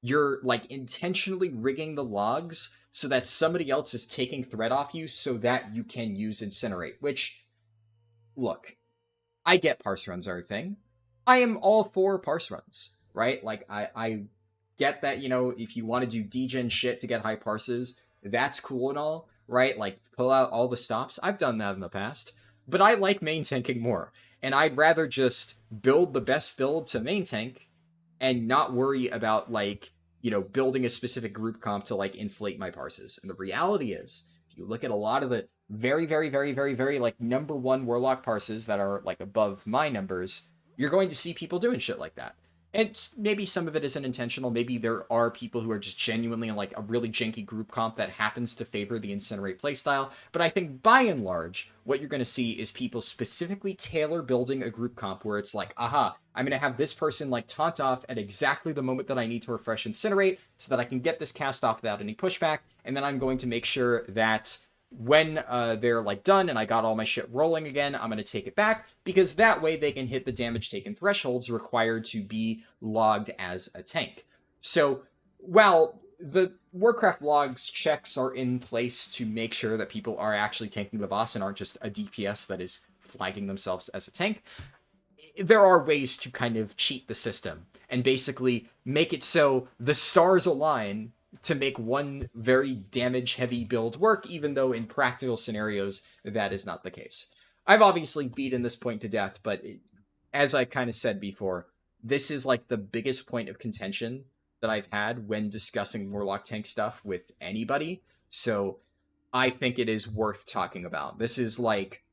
you're, like, intentionally rigging the logs so that somebody else is taking threat off you so that you can use Incinerate, which, look, I get parse runs are a thing. I am all for parse runs, right? Like, I get that, you know, if you want to do degen shit to get high parses, that's cool and all, right? Like, pull out all the stops. I've done that in the past. But I like main tanking more. And I'd rather just build the best build to main tank and not worry about, like, you know, building a specific group comp to, like, inflate my parses. And the reality is, if you look at a lot of the very, very, very, very, very, like, number one Warlock parses that are, like, above my numbers, you're going to see people doing shit like that. And maybe some of it isn't intentional. Maybe there are people who are just genuinely in, like, a really janky group comp that happens to favor the Incinerate playstyle. But I think, by and large, what you're going to see is people specifically tailor building a group comp where it's like, aha, I'm going to have this person, like, taunt off at exactly the moment that I need to refresh Incinerate so that I can get this cast off without any pushback. And then I'm going to make sure that when they're, like, done and I got all my shit rolling again, I'm going to take it back, because that way they can hit the damage taken thresholds required to be logged as a tank. So while the Warcraft logs checks are in place to make sure that people are actually tanking the boss and aren't just a DPS that is flagging themselves as a tank, there are ways to kind of cheat the system. and basically make it so the stars align to make one very damage heavy build work, even though in practical scenarios that is not the case. I've obviously beaten this point to death, but as I kind of said before, this is like the biggest point of contention that I've had when discussing Warlock tank stuff with anybody. So I think it is worth talking about. This is like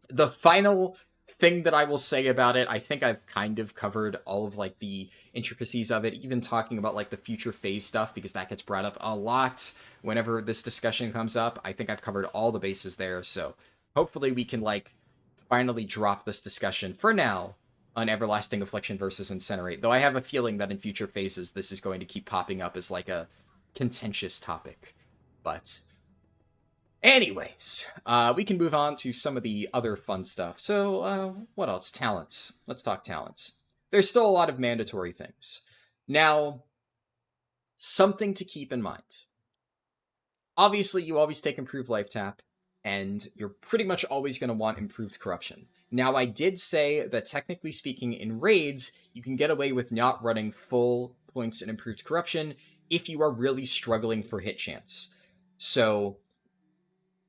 the final thing that I will say about it. I think I've kind of covered all of like the intricacies of it, even talking about like the future phase stuff, because that gets brought up a lot whenever this discussion comes up. I think I've covered all the bases there. So hopefully we can like finally drop this discussion for now on Everlasting Affliction versus Incinerate, though I have a feeling that in future phases this is going to keep popping up as like a contentious topic. But anyways, we can move on to some of the other fun stuff. So, what else? Talents. Let's talk talents. There's still a lot of mandatory things. Now, something to keep in mind. Obviously, you always take Improved Life Tap, and you're pretty much always going to want Improved Corruption. Now, I did say that technically speaking, in raids, you can get away with not running full points in Improved Corruption if you are really struggling for hit chance. So,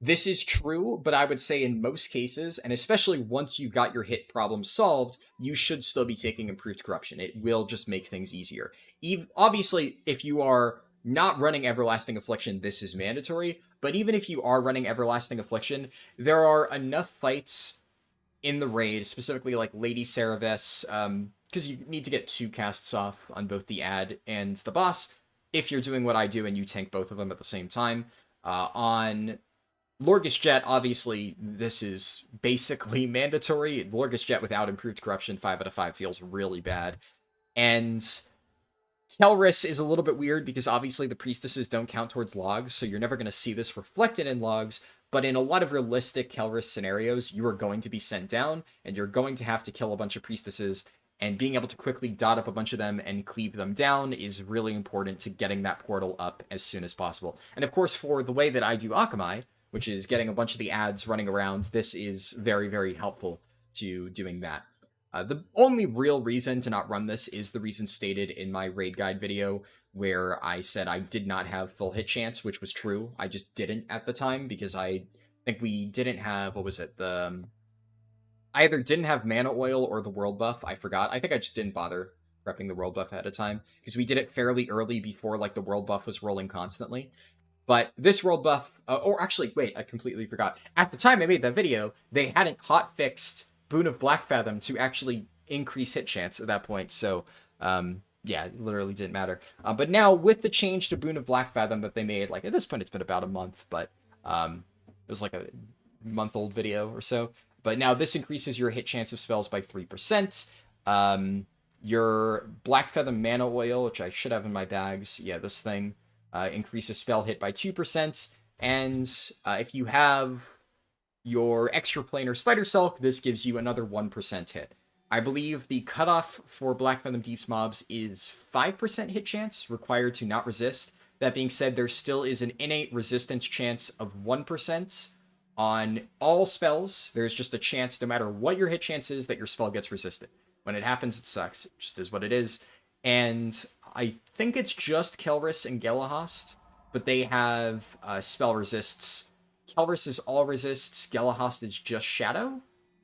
this is true, but I would say in most cases, and especially once you've got your hit problem solved, you should still be taking Improved Corruption. It will just make things easier. Obviously, if you are not running Everlasting Affliction, this is mandatory, but even if you are running Everlasting Affliction, there are enough fights in the raid, specifically like Lady Cerevis, because you need to get 2 casts off on both the ad and the boss, if you're doing what I do and you tank both of them at the same time. On Lorgus Jet, obviously, this is basically mandatory. Lorgus Jet without Improved Corruption, 5 out of 5 feels really bad. And Kelris is a little bit weird because obviously the priestesses don't count towards logs, so you're never going to see this reflected in logs, but in a lot of realistic Kelris scenarios, you are going to be sent down, and you're going to have to kill a bunch of priestesses, and being able to quickly dot up a bunch of them and cleave them down is really important to getting that portal up as soon as possible. And of course, for the way that I do Akamai, which is getting a bunch of the ads running around, this is very, very helpful to doing that. The only real reason to not run this is the reason stated in my raid guide video, where I said I did not have full hit chance, which was true. I just didn't at the time, because I think we didn't have, what was it, I either didn't have mana oil or the world buff, I forgot. I think I just didn't bother prepping the world buff ahead of time, because we did it fairly early before like the world buff was rolling constantly. But this world buff, or actually, wait, I completely forgot. At the time I made that video, they hadn't hot-fixed Boon of Blackfathom to actually increase hit chance at that point, so, yeah, it literally didn't matter. But now, with the change to Boon of Blackfathom that they made, like, at this point it's been about a month, but, it was like a month-old video or so. But now this increases your hit chance of spells by 3%. Your Blackfathom Mana Oil, which I should have in my bags, yeah, this thing, increases spell hit by 2%, and if you have your extraplanar Spider Sulk, this gives you another 1% hit. I believe the cutoff for Blackfathom Deeps mobs is 5% hit chance, required to not resist. That being said, there still is an innate resistance chance of 1% on all spells. There's just a chance, no matter what your hit chance is, that your spell gets resisted. When it happens, it sucks. It just is what it is. And I think it's just Kelris and Gelahast, but they have spell resists. Kelris is all resists, Gelahast is just Shadow,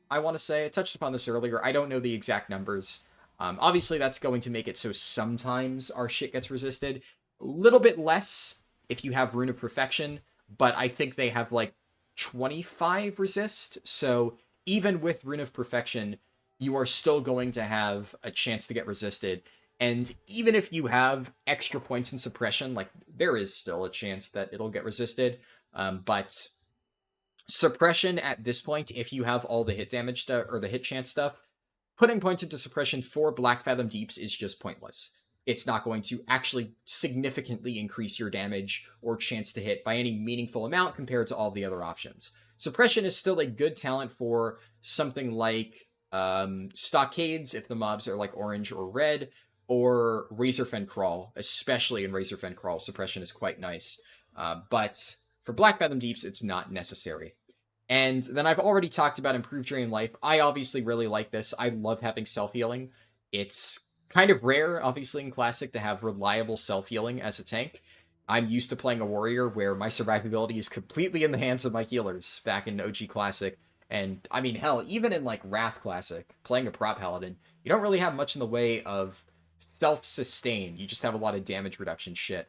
I want to say. I touched upon this earlier. I don't know the exact numbers. Obviously, that's going to make it so sometimes our shit gets resisted. A little bit less if you have Rune of Perfection, but I think they have like 25 resist, so even with Rune of Perfection, you are still going to have a chance to get resisted. And even if you have extra points in suppression, like, there is still a chance that it'll get resisted. But suppression at this point, if you have all the hit damage stuff or the hit chance stuff, putting points into suppression for Blackfathom Deeps is just pointless. It's not going to actually significantly increase your damage or chance to hit by any meaningful amount compared to all the other options. Suppression is still a good talent for something like Stockades, if the mobs are like orange or red, or Razorfen Crawl, especially in Razorfen Crawl, suppression is quite nice. But for Blackfathom Deeps, it's not necessary. And then I've already talked about Improved Drain Life. I obviously really like this. I love having self-healing. It's kind of rare, obviously, in Classic to have reliable self-healing as a tank. I'm used to playing a warrior where my survivability is completely in the hands of my healers back in OG Classic. And I mean, hell, even in like Wrath Classic, playing a prop paladin, you don't really have much in the way of self-sustain. You just have a lot of damage reduction shit,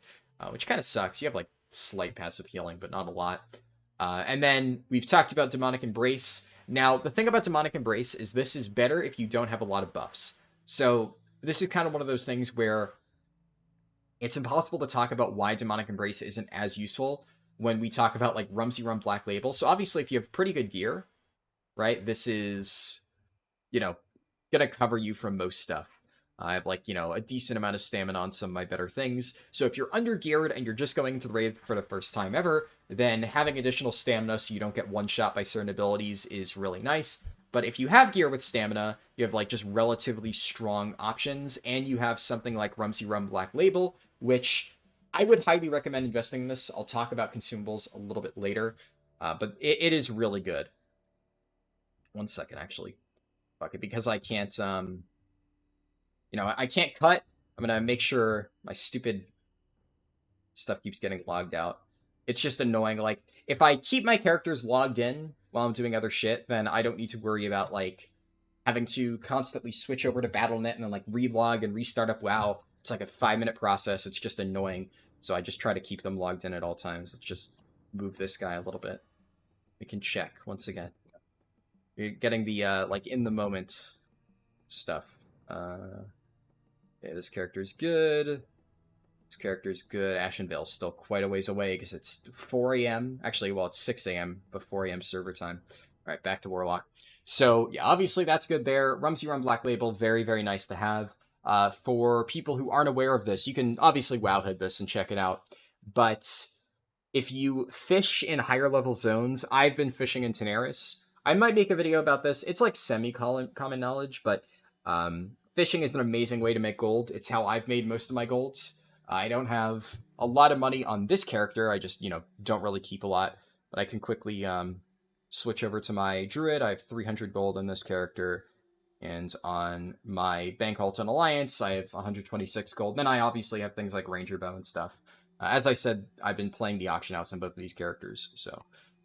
which kind of sucks. You have like slight passive healing, but not a lot. And then we've talked about Demonic Embrace. Now, the thing about Demonic Embrace is this is better if you don't have a lot of buffs. So this is kind of one of those things where it's impossible to talk about why Demonic Embrace isn't as useful when we talk about like Rumsey Rum Black Label. So obviously, if you have pretty good gear, right, this is, gonna cover you from most stuff. I have like, a decent amount of stamina on some of my better things. So if you're under geared and you're just going into the raid for the first time ever, then having additional stamina so you don't get one shot by certain abilities is really nice. But if you have gear with stamina, you have like just relatively strong options, and you have something like Rumsey Rum Black Label, which I would highly recommend investing in this. I'll talk about consumables a little bit later, but it is really good. One second, actually. Fuck it, because I can't, I can't cut. I'm gonna make sure my stupid stuff keeps getting logged out. It's just annoying. Like, if I keep my characters logged in while I'm doing other shit, then I don't need to worry about, like, having to constantly switch over to Battle.net and then, like, relog and restart up WoW. It's like a 5-minute process. It's just annoying. So I just try to keep them logged in at all times. Let's just move this guy a little bit. We can check once again. You're getting the, like, in the moment stuff. Okay, this character's good. This character's good. Ashenvale's still quite a ways away because it's 4 a.m. Actually, well, it's 6 a.m. but 4 a.m. server time. All right, back to Warlock. So, yeah, obviously that's good there. Rumsey Rum Black Label, very, very nice to have. For people who aren't aware of this, you can obviously wowhead this and check it out. But if you fish in higher level zones, I've been fishing in Tenaris. I might make a video about this. It's like semi-common knowledge, but fishing is an amazing way to make gold. It's how I've made most of my golds. I don't have a lot of money on this character. I just, don't really keep a lot. But I can quickly switch over to my Druid. I have 300 gold on this character. And on my Bank Alton Alliance, I have 126 gold. Then I obviously have things like Ranger Bow and stuff. As I said, I've been playing the Auction House on both of these characters. So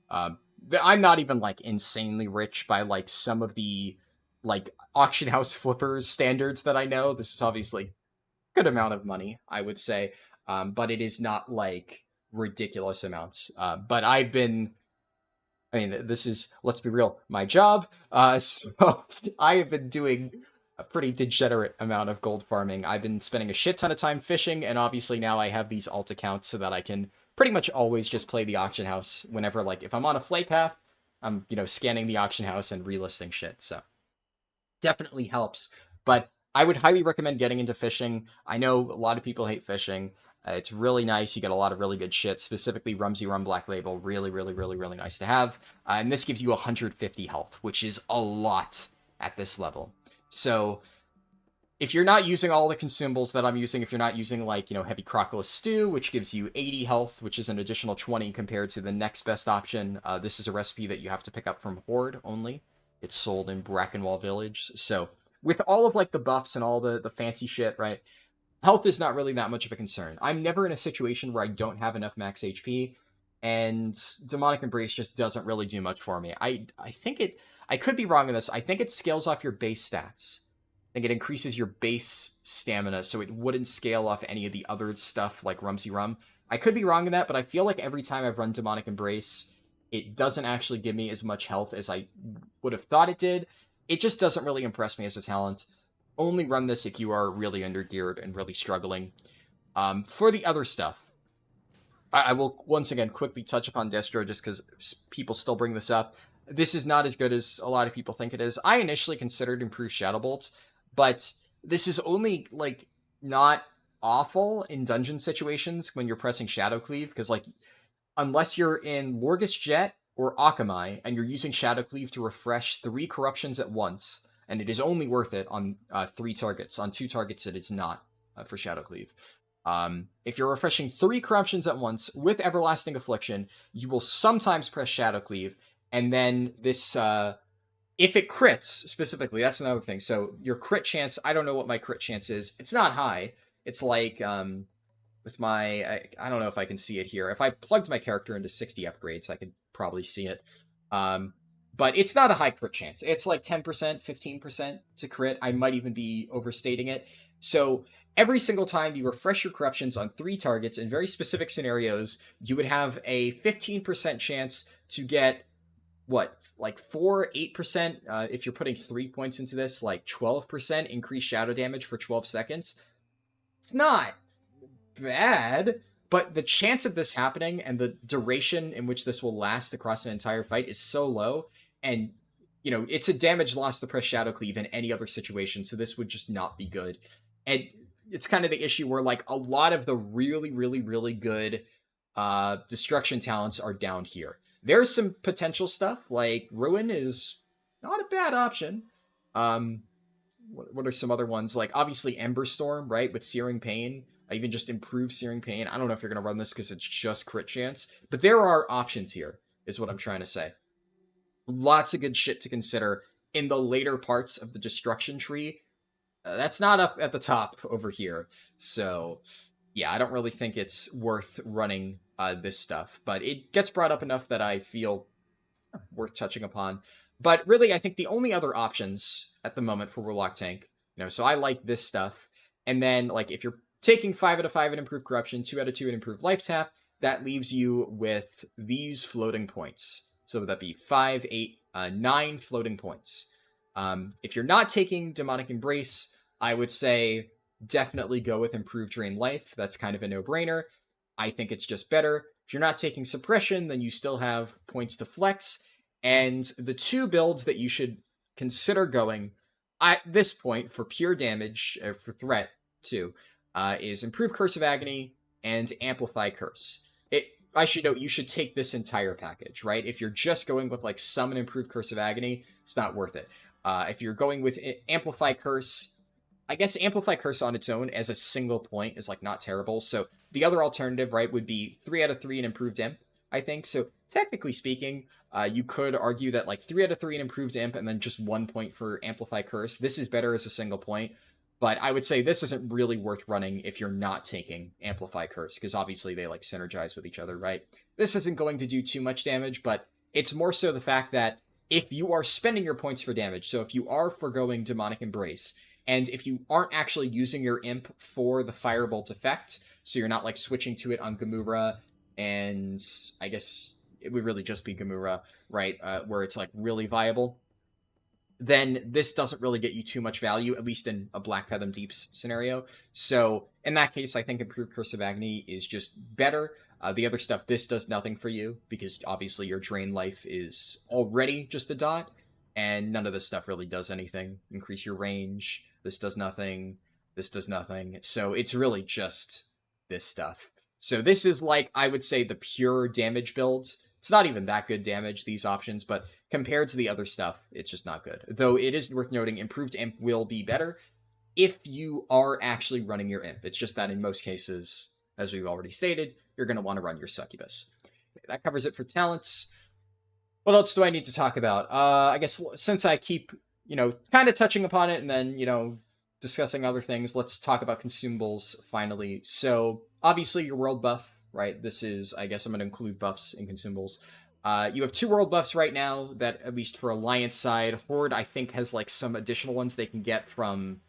I'm not even, like, insanely rich by, like, some of the, like, Auction House flippers standards that I know. This is obviously good amount of money, I would say, but it is not like ridiculous amounts. But this is, let's be real, my job. So I have been doing a pretty degenerate amount of gold farming. I've been spending a shit ton of time fishing, and obviously now I have these alt accounts so that I can pretty much always just play the auction house whenever, like, if I'm on a flight path, I'm, scanning the auction house and relisting shit. So definitely helps. But I would highly recommend getting into fishing. I know a lot of people hate fishing. It's really nice. You get a lot of really good shit, specifically Rumsey Rum Black Label. Really, really, really, really nice to have. And this gives you 150 health, which is a lot at this level. So if you're not using all the consumables that I'm using, if you're not using, like, Heavy Crocodile Stew, which gives you 80 health, which is an additional 20 compared to the next best option, this is a recipe that you have to pick up from Horde only. It's sold in Brackenwall Village. So with all of, like, the buffs and all the fancy shit, right, health is not really that much of a concern. I'm never in a situation where I don't have enough max HP, and Demonic Embrace just doesn't really do much for me. I think I could be wrong on this. I think it scales off your base stats. I think it increases your base stamina, so it wouldn't scale off any of the other stuff like Rumsey Rum. I could be wrong in that, but I feel like every time I've run Demonic Embrace, it doesn't actually give me as much health as I would have thought it did. It just doesn't really impress me as a talent. Only run this if you are really undergeared and really struggling. For the other stuff, I will once again quickly touch upon Destro just because people still bring this up. This is not as good as a lot of people think it is. I initially considered improved Shadow Bolt, but this is only, like, not awful in dungeon situations when you're pressing Shadow Cleave, because, like, unless you're in Lorgus Jet or Akamai and you're using Shadow Cleave to refresh 3 corruptions at once, and it is only worth it on 3 targets. On 2 targets, it is not for Shadow Cleave. If you're refreshing 3 corruptions at once with Everlasting Affliction, you will sometimes press Shadow Cleave, and then this if it crits specifically, that's another thing. So your crit chance, I don't know what my crit chance is. It's not high. It's like with my I don't know if I can see it here. If I plugged my character into 60 upgrades, I could probably see it. Um, but it's not a high crit chance. It's like 10%, 15% to crit. I might even be overstating it. So every single time you refresh your corruptions on 3 targets in very specific scenarios, you would have a 15% chance to get what, like 8%, if you're putting 3 points into this, like 12% increased shadow damage for 12 seconds. It's not bad, but the chance of this happening and the duration in which this will last across an entire fight is so low. And, it's a damage loss to press Shadow Cleave in any other situation, so this would just not be good. And it's kind of the issue where, like, a lot of the really, really, really good destruction talents are down here. There's some potential stuff, like Ruin is not a bad option. What are some other ones? Like, obviously Ember Storm, right, with Searing Pain. Even just improve Searing Pain. I don't know if you're going to run this because it's just crit chance, but there are options here, is what I'm trying to say. Lots of good shit to consider in the later parts of the destruction tree. That's not up at the top over here. So, yeah, I don't really think it's worth running this stuff, but it gets brought up enough that I feel worth touching upon. But really, I think the only other options at the moment for Warlock Tank, so I like this stuff. And then, like, if you're taking 5 out of 5 in Improved Corruption, 2 out of 2 in Improved Life Tap, that leaves you with these floating points. So that'd be 5, 8, 9 floating points. If you're not taking Demonic Embrace, I would say definitely go with Improved Drain Life. That's kind of a no-brainer. I think it's just better. If you're not taking Suppression, then you still have points to flex. And the 2 builds that you should consider going at this point for pure damage, for threat too, is Improve Curse of Agony and Amplify Curse. I should note, you should take this entire package, right? If you're just going with like Summon Improved Curse of Agony, it's not worth it. If you're going with Amplify Curse, I guess Amplify Curse on its own as a single point is like not terrible. So the other alternative, right, would be 3 out of 3 in Improved Imp, I think. So technically speaking, you could argue that like 3 out of 3 in Improved Imp and then just 1 point for Amplify Curse. This is better as a single point. But I would say this isn't really worth running if you're not taking Amplify Curse, because obviously they like synergize with each other, right? This isn't going to do too much damage, but it's more so the fact that if you are spending your points for damage, so if you are foregoing Demonic Embrace, and if you aren't actually using your Imp for the Firebolt effect, so you're not like switching to it on Gamura, and I guess it would really just be Gamura, right, where it's like really viable, then this doesn't really get you too much value, at least in a Black Fathom Deeps scenario. So in that case, I think Improved Curse of Agony is just better. The other stuff, this does nothing for you, because obviously your Drain Life is already just a dot, and none of this stuff really does anything. Increase your range, this does nothing, this does nothing. So it's really just this stuff. So this is like, I would say, the pure damage builds. It's not even that good damage, these options, but compared to the other stuff, it's just not good. Though it is worth noting, Improved Imp will be better if you are actually running your Imp. It's just that in most cases, as we've already stated, you're going to want to run your Succubus. Okay, that covers it for talents. What else do I need to talk about? I guess since I keep, kind of touching upon it and then, discussing other things, let's talk about consumables finally. So, obviously, your world buff, right? This is, I guess I'm going to include buffs in consumables. You have 2 world buffs right now that, at least for Alliance side, Horde, I think, has like some additional ones they can get from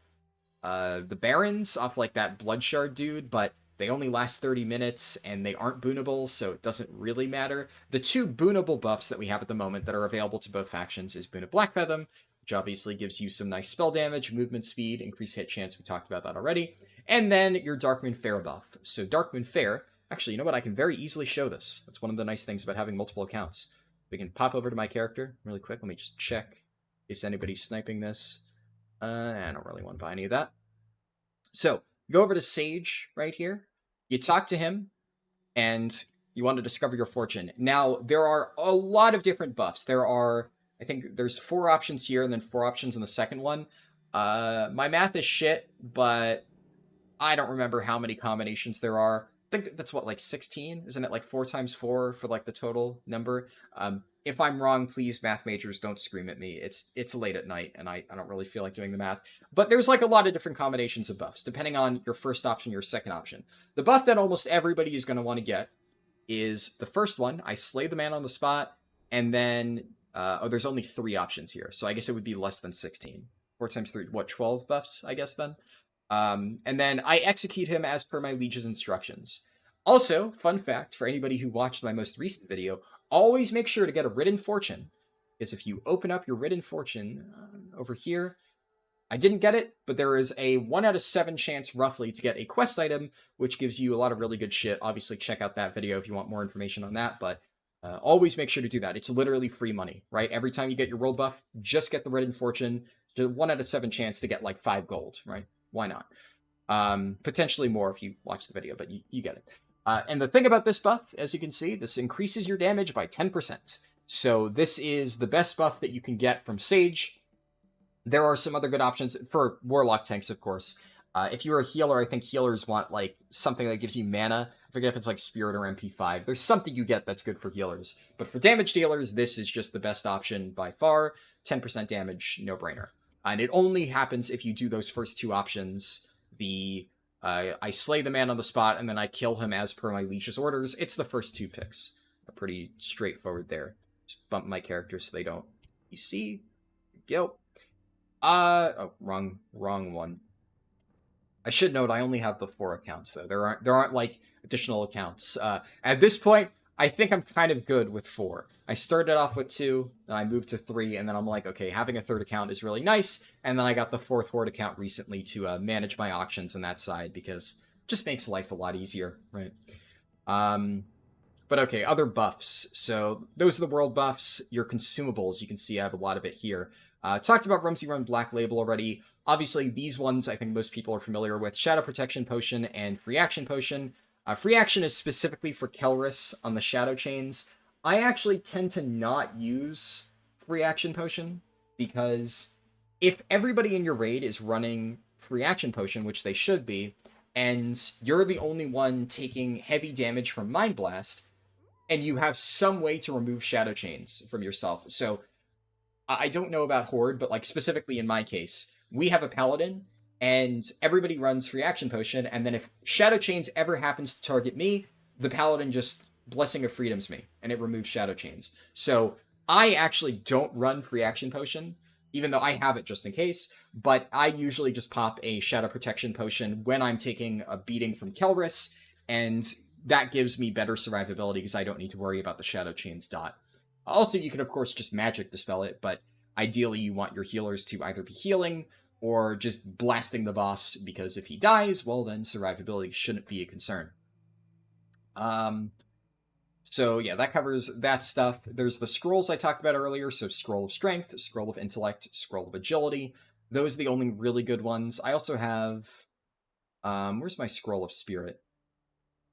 the Barons off like that Bloodshard dude, but they only last 30 minutes and they aren't boonable, so it doesn't really matter. The 2 boonable buffs that we have at the moment that are available to both factions is Boon of Black Fathom, which obviously gives you some nice spell damage, movement speed, increased hit chance, we talked about that already, and then your Darkmoon Fair buff. So Darkmoon Fair, actually, you know what, I can very easily show this. That's one of the nice things about having multiple accounts. We can pop over to my character really quick. Let me just check in case anybody's sniping this. I don't really want to buy any of that. So, go over to Sage right here. You talk to him, and you want to discover your fortune. Now, there are a lot of different buffs. I think there's 4 options here, and then 4 options in the second one. My math is shit, but I don't remember how many combinations there are. I think that's what, like 16? Isn't it like 4 times 4 for like the total number? If I'm wrong, please, math majors, don't scream at me. It's late at night, and I don't really feel like doing the math. But there's like a lot of different combinations of buffs, depending on your first option, your second option. The buff that almost everybody is going to want to get is the first one. I slay the man on the spot, and then there's only 3 options here, so I guess it would be less than 16. 4 times 3, what, 12 buffs, I guess, then? And then I execute him as per my liege's instructions. Also, fun fact for anybody who watched my most recent video, always make sure to get a Ridden Fortune, because if you open up your Ridden Fortune over here, I didn't get it, but there is a 1 out of 7 chance, roughly, to get a quest item, which gives you a lot of really good shit. Obviously, check out that video if you want more information on that, but always make sure to do that. It's literally free money, right? Every time you get your world buff, just get the Ridden Fortune. There's a 1 out of 7 chance to get like 5 gold, right? Why not? Potentially more if you watch the video, but you get it. And the thing about this buff, as you can see, this increases your damage by 10%. So this is the best buff that you can get from Sage. There are some other good options for Warlock tanks, of course. If you're a healer, I think healers want like something that gives you mana. I forget if it's like Spirit or MP5. There's something you get that's good for healers. But for damage dealers, this is just the best option by far. 10% damage, no brainer. And it only happens if you do those first 2 options. I slay the man on the spot, and then I kill him as per my leech's orders. It's the first 2 picks. They're pretty straightforward there. Just bump my characters so they don't. You see? Go. Oh, wrong one. I should note I only have the 4 accounts though. There aren't like additional accounts. At this point, I think I'm kind of good with 4. I started off with 2, then I moved to 3, and then I'm like, okay, having a 3rd account is really nice. And then I got the 4th Horde account recently to manage my auctions on that side because it just makes life a lot easier, right? But okay, other buffs. So those are the world buffs. Your consumables, you can see I have a lot of it here. Talked about Rumsey Run Black Label already. Obviously, these ones I think most people are familiar with. Shadow Protection Potion and Free Action Potion. Free Action is specifically for Kelris on the Shadow Chains. I actually tend to not use Free Action Potion because if everybody in your raid is running Free Action Potion, which they should be, and you're the only one taking heavy damage from Mind Blast, and you have some way to remove Shadow Chains from yourself. So I don't know about Horde, but like specifically in my case, we have a Paladin, and everybody runs Free Action Potion, and then if Shadow Chains ever happens to target me, the Paladin just Blessing of Freedoms me, and it removes Shadow Chains. So I actually don't run Free Action Potion, even though I have it just in case, but I usually just pop a Shadow Protection Potion when I'm taking a beating from Kelris, and that gives me better survivability because I don't need to worry about the Shadow Chains dot. Also, you can, of course, just magic dispel it, but ideally you want your healers to either be healing or just blasting the boss, because if he dies, well, then survivability shouldn't be a concern. So yeah, that covers that stuff. There's the scrolls I talked about earlier, so Scroll of Strength, Scroll of Intellect, Scroll of Agility. Those are the only really good ones. I also have... where's my Scroll of Spirit?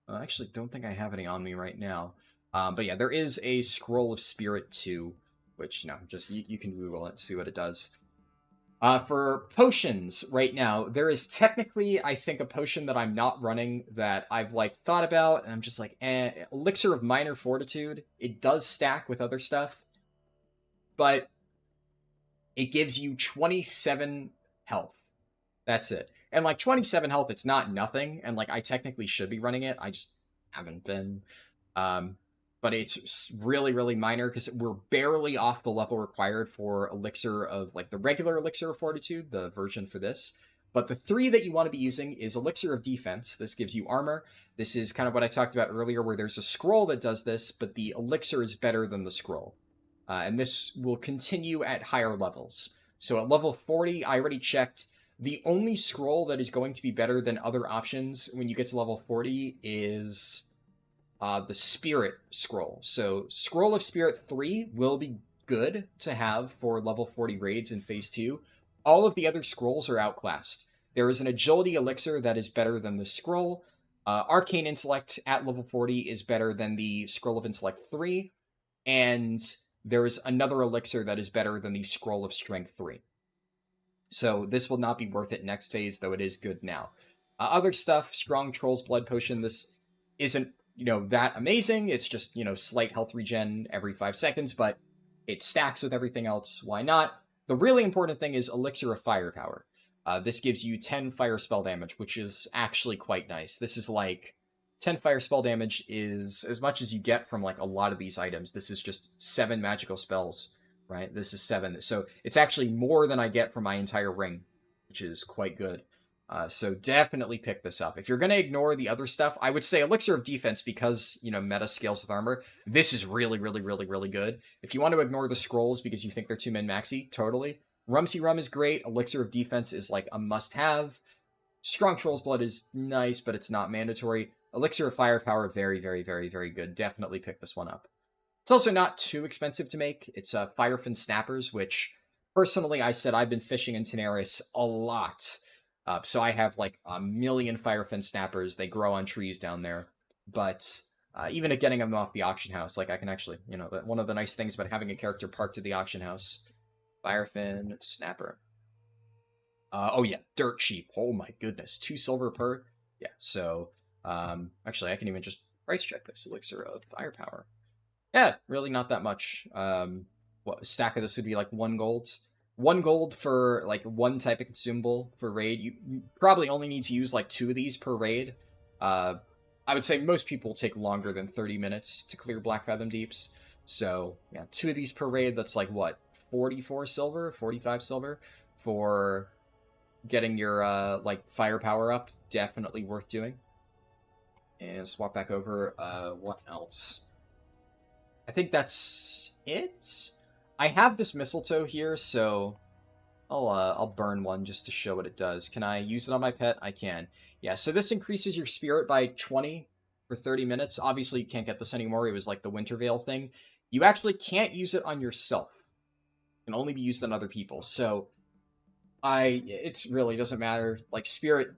I actually don't think I have any on me right now. But yeah, there is a Scroll of Spirit too, which, no, just you can Google it, see what it does. For potions right now, there is technically, I think, a potion that I'm not running that I've like thought about, and I'm just like, Elixir of Minor Fortitude. It does stack with other stuff, but it gives you 27 health. That's it. And like 27 health, it's not nothing, and like I technically should be running it. I just haven't been. But it's really, really minor because we're barely off the level required for Elixir of, like, the regular Elixir of Fortitude, the version for this. But the 3 that you want to be using is Elixir of Defense. This gives you armor. This is kind of what I talked about earlier, where there's a scroll that does this, but the Elixir is better than the scroll. And this will continue at higher levels. So at level 40, I already checked. The only scroll that is going to be better than other options when you get to level 40 is... the Spirit Scroll. So Scroll of Spirit 3 will be good to have for level 40 raids in Phase 2. All of the other scrolls are outclassed. There is an Agility Elixir that is better than the scroll. Arcane Intellect at level 40 is better than the Scroll of Intellect 3. And there is another Elixir that is better than the Scroll of Strength 3. So this will not be worth it next phase, though it is good now. Other stuff, Strong Troll's Blood Potion. This isn't that amazing. It's just, slight health regen every 5 seconds, but it stacks with everything else. Why not? The really important thing is Elixir of Firepower. This gives you 10 fire spell damage, which is actually quite nice. This is like 10 fire spell damage is as much as you get from like a lot of these items. This is just 7 magical spells, right? This is 7. So it's actually more than I get from my entire ring, which is quite good. So definitely pick this up. If you're going to ignore the other stuff, I would say Elixir of Defense because, meta scales with armor. This is really, really, really, really good. If you want to ignore the scrolls because you think they're too min-maxy, totally. Rumsey Rum is great. Elixir of Defense is like a must-have. Strong Troll's Blood is nice, but it's not mandatory. Elixir of Firepower, very, very, very, very good. Definitely pick this one up. It's also not too expensive to make. It's Firefin Snappers, which personally I said I've been fishing in Tenaris a lot. So I have like a million Firefin Snappers. They grow on trees down there. But even at getting them off the auction house, like I can actually, one of the nice things about having a character parked at the auction house. Firefin Snapper. Oh yeah, dirt cheap. Oh my goodness, 2 silver per. Yeah, so actually I can even just price check this. Elixir of Firepower. Yeah, really not that much. What a stack of this would be like 1 gold. 1 gold for like 1 type of consumable for raid. You probably only need to use like 2 of these per raid. I would say most people take longer than 30 minutes to clear Black Fathom Deeps. So yeah, 2 of these per raid. That's like what, 44 silver, 45 silver for getting your like firepower up. Definitely worth doing. And swap back over. What else? I think that's it. I have this mistletoe here, so I'll burn one just to show what it does. Can I use it on my pet? I can. Yeah, so this increases your spirit by 20 for 30 minutes. Obviously, you can't get this anymore. It was like the Winter Veil thing. You actually can't use it on yourself. It can only be used on other people. So it really doesn't matter. Like, spirit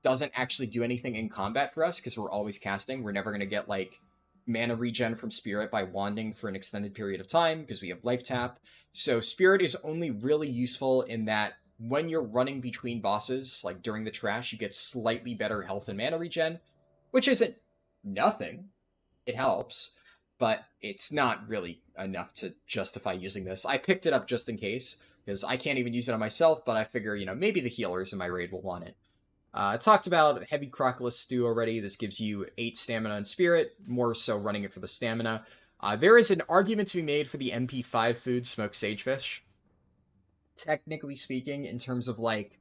doesn't actually do anything in combat for us because we're always casting. We're never going to get like mana regen from spirit by wanding for an extended period of time because we have life tap. So spirit is only really useful in that when you're running between bosses, like during the trash, you get slightly better health and mana regen, which isn't nothing. It helps, but it's not really enough to justify using this. I picked it up just in case because I can't even use it on myself, but I figure, maybe the healers in my raid will want it. I talked about Heavy Crocodile Stew already. This gives you 8 stamina and spirit, more so running it for the stamina. There is an argument to be made for the MP5 food, Smoked Sagefish. Technically speaking, in terms of like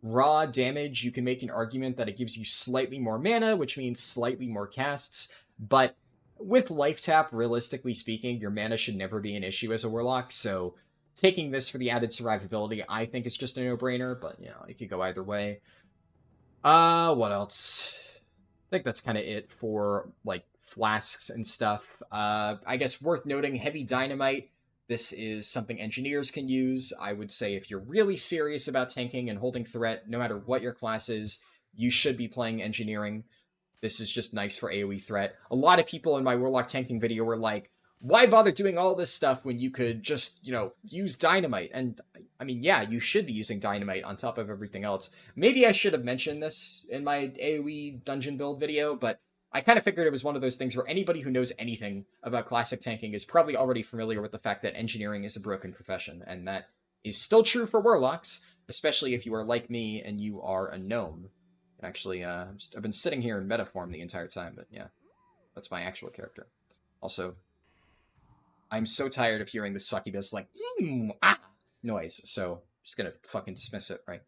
raw damage, you can make an argument that it gives you slightly more mana, which means slightly more casts, but with life tap, realistically speaking, your mana should never be an issue as a warlock, so taking this for the added survivability, I think is just a no-brainer, but, it could go either way. What else? I think that's kind of it for, like, flasks and stuff. I guess worth noting, Heavy Dynamite. This is something engineers can use. I would say if you're really serious about tanking and holding threat, no matter what your class is, you should be playing engineering. This is just nice for AoE threat. A lot of people in my Warlock tanking video were like, why bother doing all this stuff when you could just, use Dynamite? And, I mean, yeah, you should be using Dynamite on top of everything else. Maybe I should have mentioned this in my AoE dungeon build video, but I kind of figured it was one of those things where anybody who knows anything about classic tanking is probably already familiar with the fact that engineering is a broken profession, and that is still true for Warlocks, especially if you are like me and you are a gnome. Actually, I've been sitting here in meta form the entire time, but yeah, that's my actual character. Also, I'm so tired of hearing the succubus like noise, so I'm just gonna fucking dismiss it, right?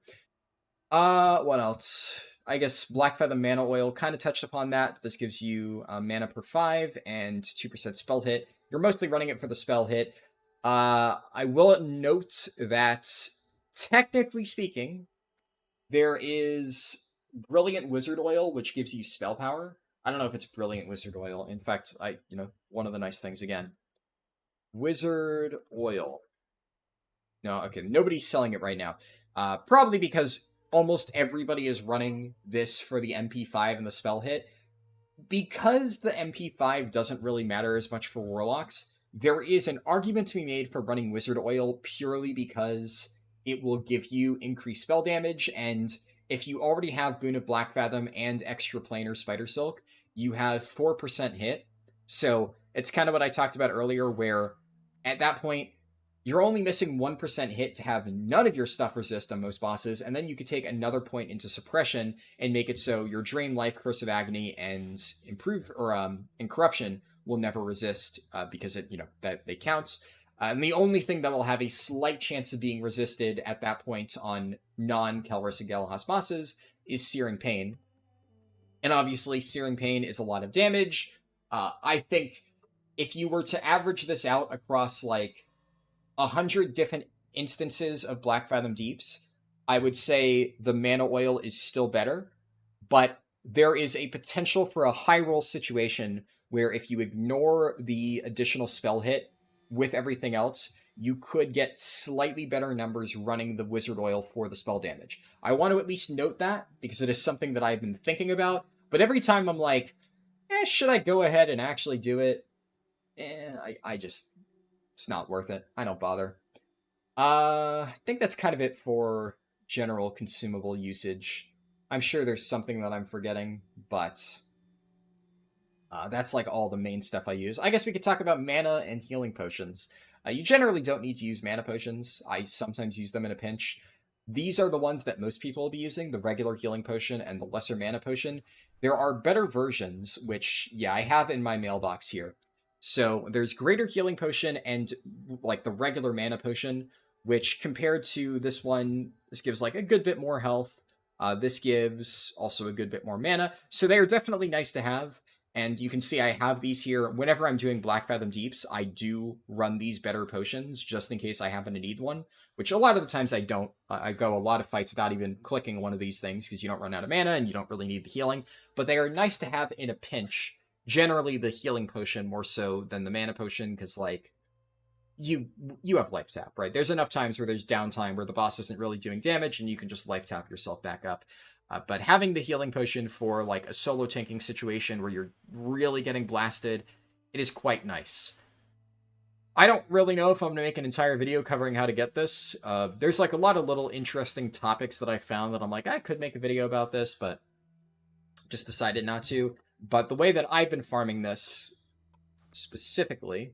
What else? I guess Black Feather Mana Oil kind of touched upon that. This gives you mana per 5 and 2% spell hit. You're mostly running it for the spell hit. I will note that, technically speaking, there is Brilliant Wizard Oil, which gives you spell power. I don't know if it's Brilliant Wizard Oil. In fact, one of the nice things again. Wizard Oil. No, okay, nobody's selling it right now. Probably because almost everybody is running this for the MP5 and the spell hit. Because the MP5 doesn't really matter as much for Warlocks, there is an argument to be made for running Wizard Oil purely because it will give you increased spell damage, and if you already have Boon of Black Fathom and Extra Planar Spider Silk, you have 4% hit. So it's kind of what I talked about earlier, where at that point, you're only missing 1% hit to have none of your stuff resist on most bosses, and then you could take another point into suppression and make it so your Drain Life, Curse of Agony, and Improve or and Corruption will never resist because it that they count. And the only thing that will have a slight chance of being resisted at that point on non-Kelris and Galahas bosses is Searing Pain, and obviously Searing Pain is a lot of damage. I think if you were to average this out across like 100 different instances of Black Fathom Deeps, I would say the Mana Oil is still better, but there is a potential for a high roll situation where if you ignore the additional spell hit with everything else, you could get slightly better numbers running the Wizard Oil for the spell damage. I want to at least note that because it is something that I've been thinking about, but every time I'm like, should I go ahead and actually do it? I just, it's not worth it. I don't bother. I think that's kind of it for general consumable usage. I'm sure there's something that I'm forgetting, but that's like all the main stuff I use. I guess we could talk about mana and healing potions. You generally don't need to use mana potions. I sometimes use them in a pinch. These are the ones that most people will be using, the regular healing potion and the lesser mana potion. There are better versions, which, yeah, I have in my mailbox here. So there's greater healing potion and like the regular mana potion, which compared to this one, this gives like a good bit more health. This gives also a good bit more mana. So they are definitely nice to have. And you can see I have these here. Whenever I'm doing Black Fathom Deeps, I do run these better potions just in case I happen to need one, which a lot of the times I don't. I go a lot of fights without even clicking one of these things because you don't run out of mana and you don't really need the healing. But they are nice to have in a pinch. Generally, the healing potion more so than the mana potion because, like, you have life tap, right? There's enough times where there's downtime where the boss isn't really doing damage and you can just life tap yourself back up. But having the healing potion for like a solo tanking situation where you're really getting blasted, it is quite nice. I don't really know if I'm going to make an entire video covering how to get this. There's like a lot of little interesting topics that I found that I'm like, I could make a video about this, but just decided not to. But the way that I've been farming this specifically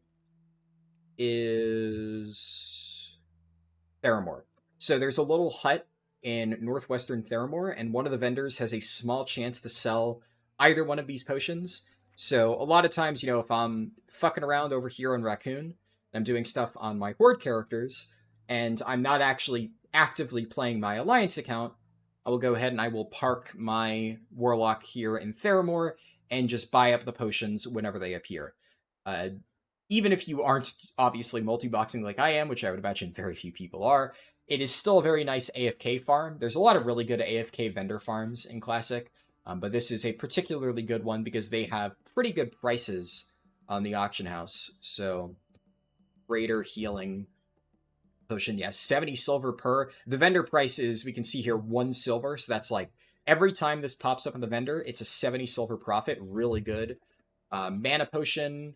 is Theramore. So there's a little hut in northwestern Theramore, and one of the vendors has a small chance to sell either one of these potions. So a lot of times, if I'm fucking around over here on Raccoon, I'm doing stuff on my Horde characters, and I'm not actually actively playing my Alliance account, I will go ahead and I will park my Warlock here in Theramore and just buy up the potions whenever they appear. Uh, Even if you aren't obviously multi-boxing like I am, which I would imagine very few people are, it is still a very nice AFK farm. There's a lot of really good AFK vendor farms in Classic, but this is a particularly good one because they have pretty good prices on the auction house. So, greater healing potion, yes, 70 silver per. The vendor price is, we can see here, 1 silver, so that's like, every time this pops up in the vendor, it's a 70 silver profit, really good. Mana potion,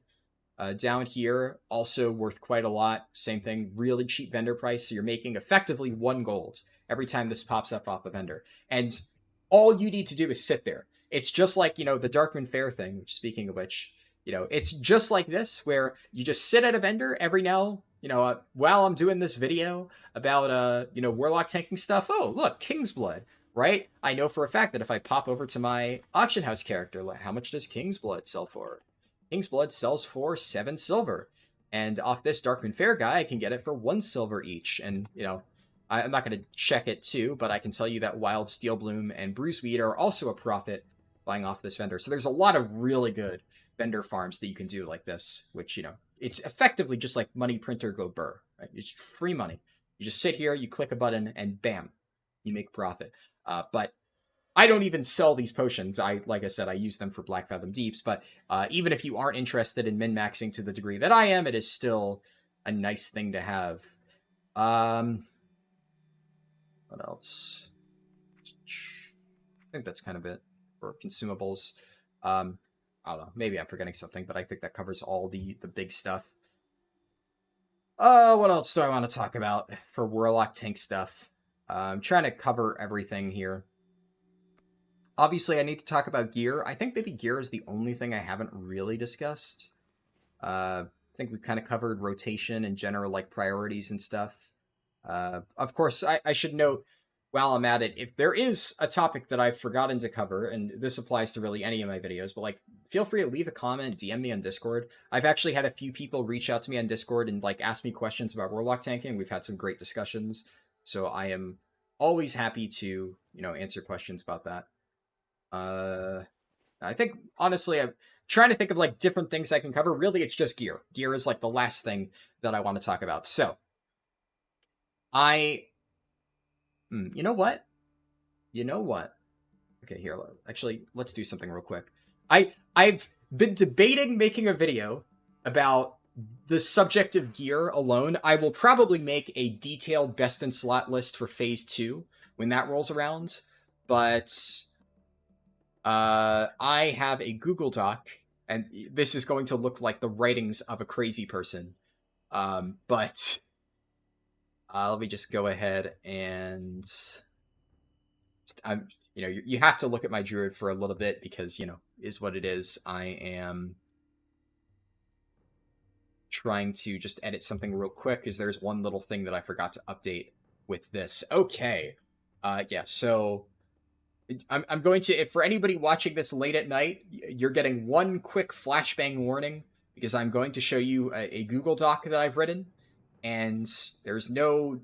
down here, also worth quite a lot. Same thing, really cheap vendor price. So you're making effectively 1 gold every time this pops up off the vendor. And all you need to do is sit there. It's just like, the Darkman Fair thing, which, speaking of which, it's just like this, where you just sit at a vendor every now, while I'm doing this video about, Warlock tanking stuff. Oh, look, King's Blood, right? I know for a fact that if I pop over to my auction house character, how much does King's Blood sell for? King's Blood sells for 7 silver. And off this Darkman Fair guy, I can get it for 1 silver each. And, I'm not going to check it too, but I can tell you that Wild Steel Bloom and Bruiseweed are also a profit buying off this vendor. So there's a lot of really good vendor farms that you can do like this, which, it's effectively just like Money Printer Go Burr, right? It's free money. You just sit here, you click a button, and bam, you make profit. But I don't even sell these potions. Like I said, I use them for Black Fathom Deeps, but even if you aren't interested in min-maxing to the degree that I am, it is still a nice thing to have. What else? I think that's kind of it for consumables. I don't know. Maybe I'm forgetting something, but I think that covers all the big stuff. What else do I want to talk about for Warlock tank stuff? I'm trying to cover everything here. Obviously, I need to talk about gear. I think maybe gear is the only thing I haven't really discussed. I think we kind of covered rotation and general like priorities and stuff. Of course, I should note while I'm at it, if there is a topic that I've forgotten to cover, and this applies to really any of my videos, but like feel free to leave a comment, DM me on Discord. I've actually had a few people reach out to me on Discord and like ask me questions about Warlock tanking. We've had some great discussions, so I am always happy to answer questions about that. I think honestly, I'm trying to think of like different things I can cover. Really, it's just gear. Gear is like the last thing that I want to talk about. So, I, you know what? You know what? Okay, here. Actually, let's do something real quick. I've been debating making a video about the subject of gear alone. I will probably make a detailed best in slot list for phase 2 when that rolls around. But I have a Google Doc, and this is going to look like the writings of a crazy person. But let me just go ahead and you have to look at my Druid for a little bit because is what it is. I am trying to just edit something real quick because there's one little thing that I forgot to update with this. Okay, yeah. So I'm going to, if for anybody watching this late at night, you're getting one quick flashbang warning because I'm going to show you a Google Doc that I've written, and there's no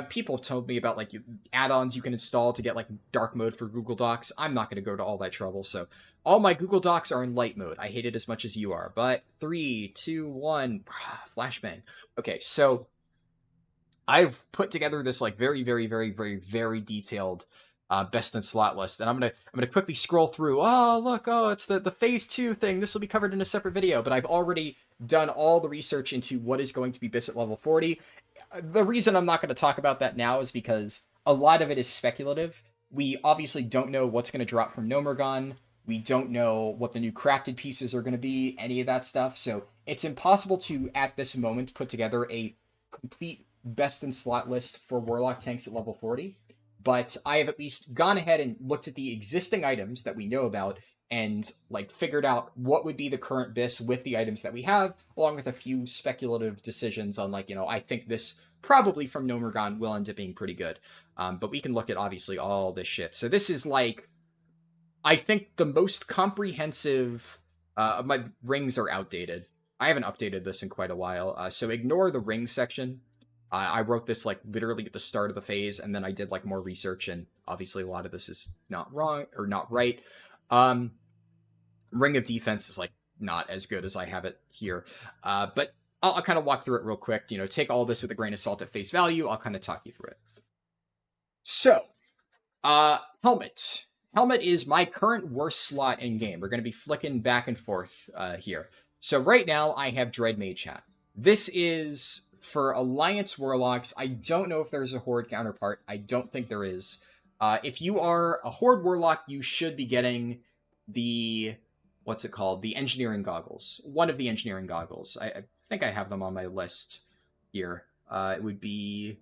people have told me about like add-ons you can install to get like dark mode for Google Docs. I'm not going to go to all that trouble, so all my Google Docs are in light mode. I hate it as much as you are, but 3, 2, 1, flashbang. Okay, so I've put together this like very, very, very, very, very detailed best in slot list, and I'm gonna quickly scroll through. Oh look, it's the phase 2 thing. This will be covered in a separate video, but I've already done all the research into what is going to be bis at level 40. The reason I'm not going to talk about that now is because a lot of it is speculative. We obviously don't know what's going to drop from Nomergon. We don't know what the new crafted pieces are going to be, any of that stuff. So it's impossible to, at this moment, put together a complete best in slot list for Warlock tanks at level 40. But I have at least gone ahead and looked at the existing items that we know about and like figured out what would be the current bis with the items that we have, along with a few speculative decisions on like, I think this probably from Nomergon will end up being pretty good. But we can look at obviously all this shit. So this is like, I think the most comprehensive, my rings are outdated. I haven't updated this in quite a while. So ignore the ring section. I wrote this like literally at the start of the phase, and then I did like more research, and obviously a lot of this is not wrong or not right. Ring of Defense is like not as good as I have it here, but I'll kind of walk through it real quick. Take all this with a grain of salt at face value. I'll kind of talk you through it. So, helmet. Helmet is my current worst slot in game. We're going to be flicking back and forth here. So right now I have Dread Mage Hat. This is for Alliance Warlocks. I don't know if there's a Horde counterpart. I don't think there is. If you are a Horde Warlock, you should be getting the, what's it called? The Engineering Goggles. One of the Engineering Goggles. I think I have them on my list here. It would be,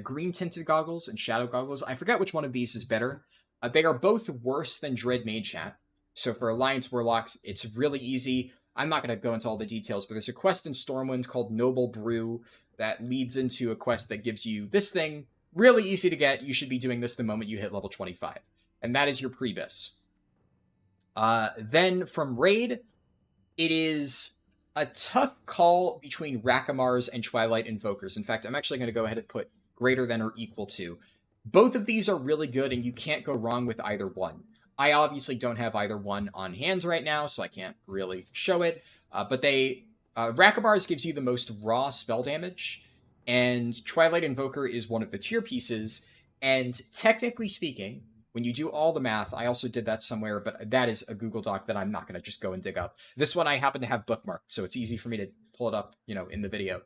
green tinted goggles and shadow goggles. I forget which one of these is better. They are both worse than Dread Mage Hat. So for Alliance Warlocks, it's really easy. I'm not going to go into all the details, but there's a quest in Stormwind called Noble Brew that leads into a quest that gives you this thing. Really easy to get. You should be doing this the moment you hit level 25. And that is your pre-bis. Then from Raid, it is a tough call between Rakamars and Twilight Invokers. In fact, I'm actually going to go ahead and put greater than or equal to. Both of these are really good, and you can't go wrong with either one. I obviously don't have either one on hand right now, so I can't really show it. But Rakamars gives you the most raw spell damage, and Twilight Invoker is one of the tier pieces. And technically speaking, when you do all the math, I also did that somewhere, but that is a Google Doc that I'm not going to just go and dig up. This one I happen to have bookmarked, so it's easy for me to pull it up, in the video.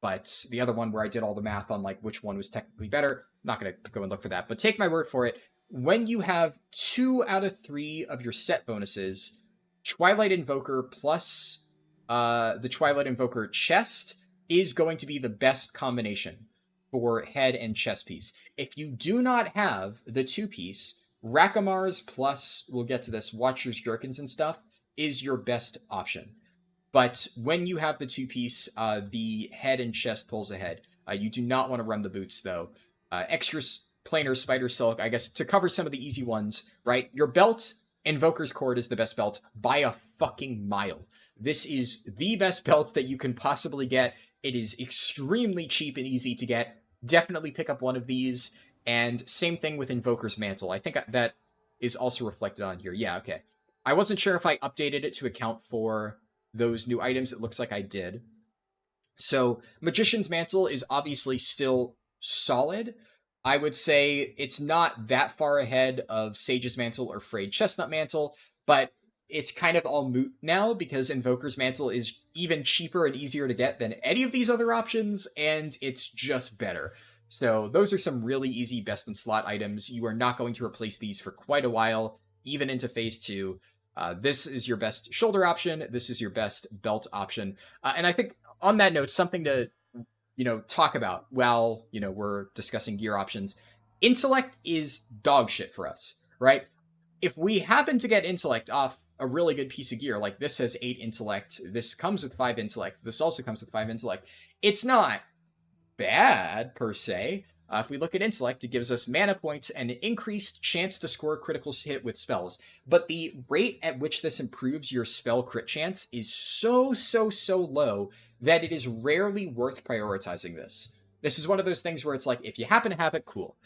But the other one where I did all the math on like which one was technically better, not going to go and look for that. But take my word for it. When you have 2 out of 3 of your set bonuses, Twilight Invoker plus the Twilight Invoker chest is going to be the best combination for head and chest piece. If you do not have the 2-piece, Rakamars plus, we'll get to this, Watcher's Gherkins and stuff, is your best option. But when you have the two-piece, the head and chest pulls ahead. You do not want to run the boots, though. Extra planar spider silk, I guess, to cover some of the easy ones, right? Your belt, Invoker's Cord, is the best belt by a fucking mile. This is the best belt that you can possibly get. It is extremely cheap and easy to get. Definitely pick up one of these. And same thing with Invoker's Mantle. I think that is also reflected on here. Yeah, okay. I wasn't sure if I updated it to account for those new items. It looks like I did. So Magician's Mantle is obviously still solid. I would say it's not that far ahead of Sage's Mantle or Frayed Chestnut Mantle, but it's kind of all moot now because Invoker's Mantle is even cheaper and easier to get than any of these other options, and it's just better. So those are some really easy best in slot items. You are not going to replace these for quite a while, even into phase 2. This is your best shoulder option. This is your best belt option. And I think on that note, something to, talk about while, we're discussing gear options. Intellect is dog shit for us, right? If we happen to get intellect off a really good piece of gear, like this has 8 intellect, this comes with 5 intellect, this also comes with 5 intellect, it's not bad per se. If we look at intellect, it gives us mana points and an increased chance to score a critical hit with spells. But the rate at which this improves your spell crit chance is so low that it is rarely worth prioritizing this. This is one of those things where it's like, if you happen to have it, cool.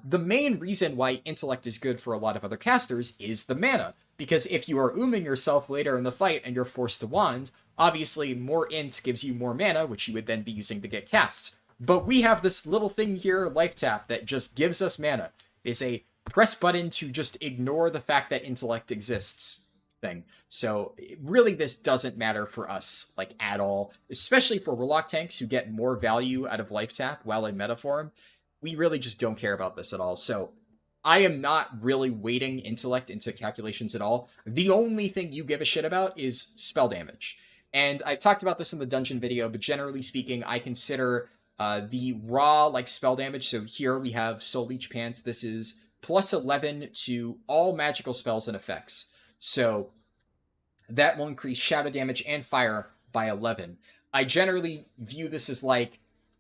The main reason why intellect is good for a lot of other casters is the mana. Because if you are ooming yourself later in the fight and you're forced to wand, obviously more int gives you more mana, which you would then be using to get casts. But we have this little thing here, Life Tap, that just gives us mana. It's a press button to just ignore the fact that intellect exists thing. So really this doesn't matter for us, like, at all. Especially for Warlock tanks who get more value out of Life Tap while in meta form. We really just don't care about this at all. So I am not really weighting intellect into calculations at all. The only thing you give a shit about is spell damage. And I talked about this in the dungeon video, but generally speaking, I consider the raw, spell damage. So here we have Soul Leech Pants. This is plus 11 to all magical spells and effects. So that will increase shadow damage and fire by 11. I generally view this as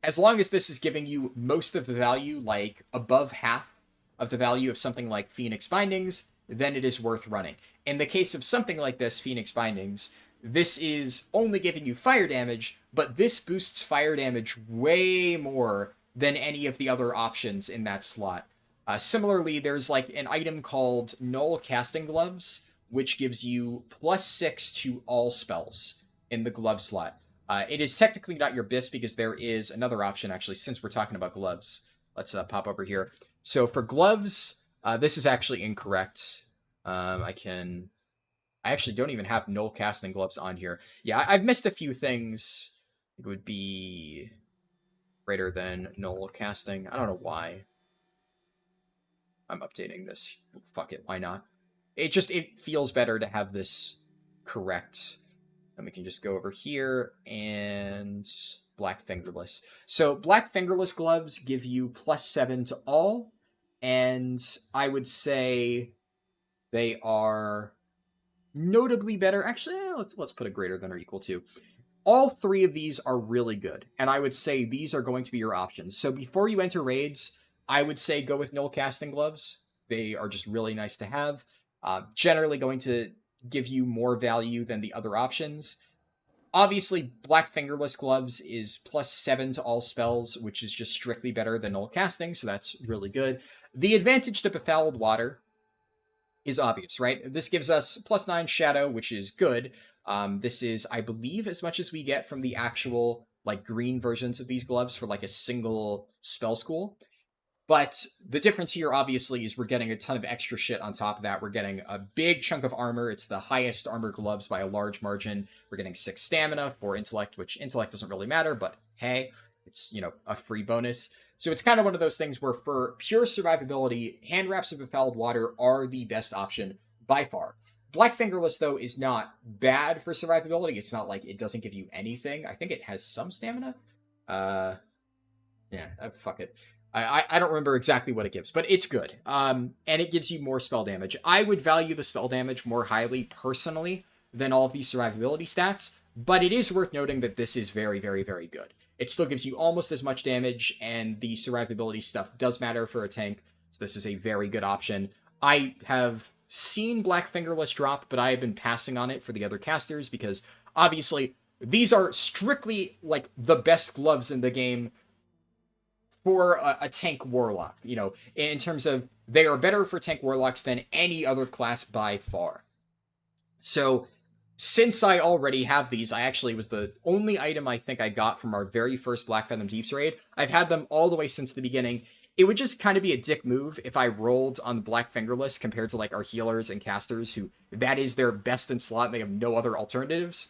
as long as this is giving you most of the value, above half of the value of something like Phoenix Bindings, then it is worth running. In the case of something like this, Phoenix Bindings, this is only giving you fire damage, but this boosts fire damage way more than any of the other options in that slot. Similarly, there's an item called Null Casting Gloves, which gives you plus 6 to all spells in the glove slot. It is technically not your BIS because there is another option, actually, since we're talking about gloves. Let's pop over here. So for gloves, this is actually incorrect. I actually don't even have Null Casting Gloves on here. Yeah, I've missed a few things. It would be greater than Null Casting. I don't know why. I'm updating this. Fuck it, why not? It feels better to have this correct. And we can just go over here and Black Fingerless. So Black Fingerless gloves give you plus 7 to all. And I would say they are notably better. Actually, let's put a greater than or equal to. All 3 of these are really good, and I would say these are going to be your options. So before you enter raids, I would say go with Null Casting Gloves. They are just really nice to have. Generally going to give you more value than the other options. Obviously, Black Fingerless Gloves is plus 7 to all spells, which is just strictly better than Null Casting, so that's really good. The advantage to Befouled Water is obvious, right? This gives us plus 9 Shadow, which is good. This is, I believe, as much as we get from the actual, green versions of these gloves for, a single spell school. But the difference here, obviously, is we're getting a ton of extra shit on top of that. We're getting a big chunk of armor. It's the highest armor gloves by a large margin. We're getting 6 stamina for intellect, which intellect doesn't really matter, but hey, it's, a free bonus. So it's kind of one of those things where for pure survivability, Hand Wraps of Befouled Water are the best option by far. Black Fingerless, though, is not bad for survivability. It's not like it doesn't give you anything. I think it has some stamina. Yeah, fuck it. I don't remember exactly what it gives, but it's good. And it gives you more spell damage. I would value the spell damage more highly personally than all of these survivability stats, but it is worth noting that this is very, very, very good. It still gives you almost as much damage, and the survivability stuff does matter for a tank, so this is a very good option. I have seen Black Fingerless drop, but I have been passing on it for the other casters because obviously these are strictly like the best gloves in the game for a tank warlock, you know, in terms of they are better for tank warlocks than any other class by far. So since I already have these, I actually was the only item I think I got from our very first Black Fathom Deeps raid. I've had them all the way since the beginning. It would just kind of be a dick move if I rolled on the Black Fingerless compared to like our healers and casters who that is their best in slot and they have no other alternatives.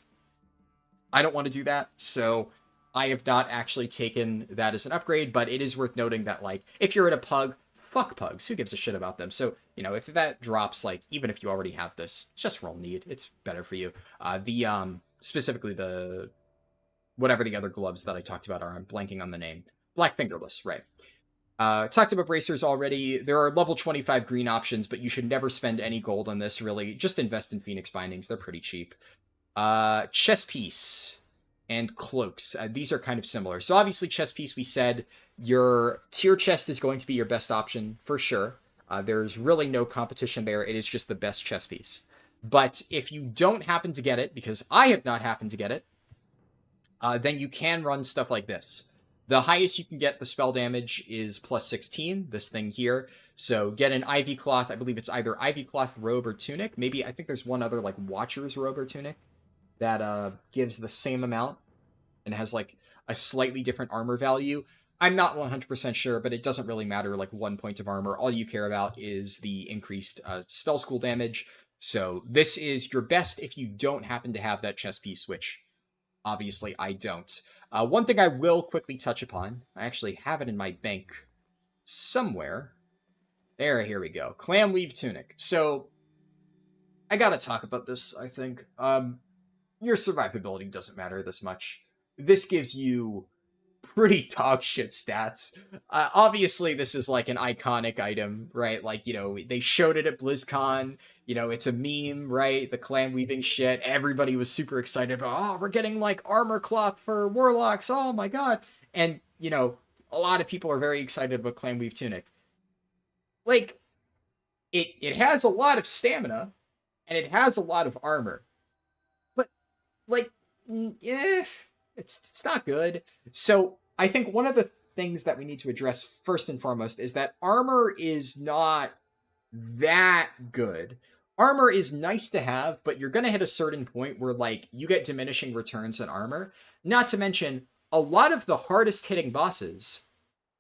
I don't want to do that, so I have not actually taken that as an upgrade, but it is worth noting that, like, if you're in a pug, fuck pugs. Who gives a shit about them? So, you know, if that drops, like, even if you already have this, just roll need. It's better for you. Specifically the, whatever the other gloves that I talked about are, I'm blanking on the name. Black Fingerless, right. Talked about bracers already. There are level 25 green options, but you should never spend any gold on this, really. Just invest in Phoenix Bindings. They're pretty cheap. Chest piece and cloaks. These are kind of similar. So obviously chest piece, we said your tier chest is going to be your best option for sure. There's really no competition there. It is just the best chest piece. But if you don't happen to get it, because I have not happened to get it, then you can run stuff like this. The highest you can get the spell damage is plus 16, this thing here. So get an Ivy Cloth. I believe it's either Ivy Cloth robe or tunic. Maybe, I think there's one other like Watcher's robe or tunic that gives the same amount and has like a slightly different armor value. I'm not 100% sure, but it doesn't really matter like 1 point of armor. All you care about is the increased spell school damage. So this is your best if you don't happen to have that chest piece, which obviously I don't. One thing I will quickly touch upon, I actually have it in my bank somewhere. Here we go. Clam Weave Tunic. So I gotta talk about this, I think. Your survivability doesn't matter this much. This gives you pretty dog shit stats. Obviously, this is like an iconic item, right? Like, you know, they showed it at BlizzCon. You know, it's a meme, right? The clan weaving shit. Everybody was super excited about, oh, we're getting like armor cloth for warlocks. Oh my god. And, you know, a lot of people are very excited about clan weave tunic. Like, it has a lot of stamina and it has a lot of armor. But like, yeah, it's not good. So I think one of the things that we need to address first and foremost is that armor is not that good. Armor is nice to have, but you're going to hit a certain point where like you get diminishing returns on armor. Not to mention a lot of the hardest hitting bosses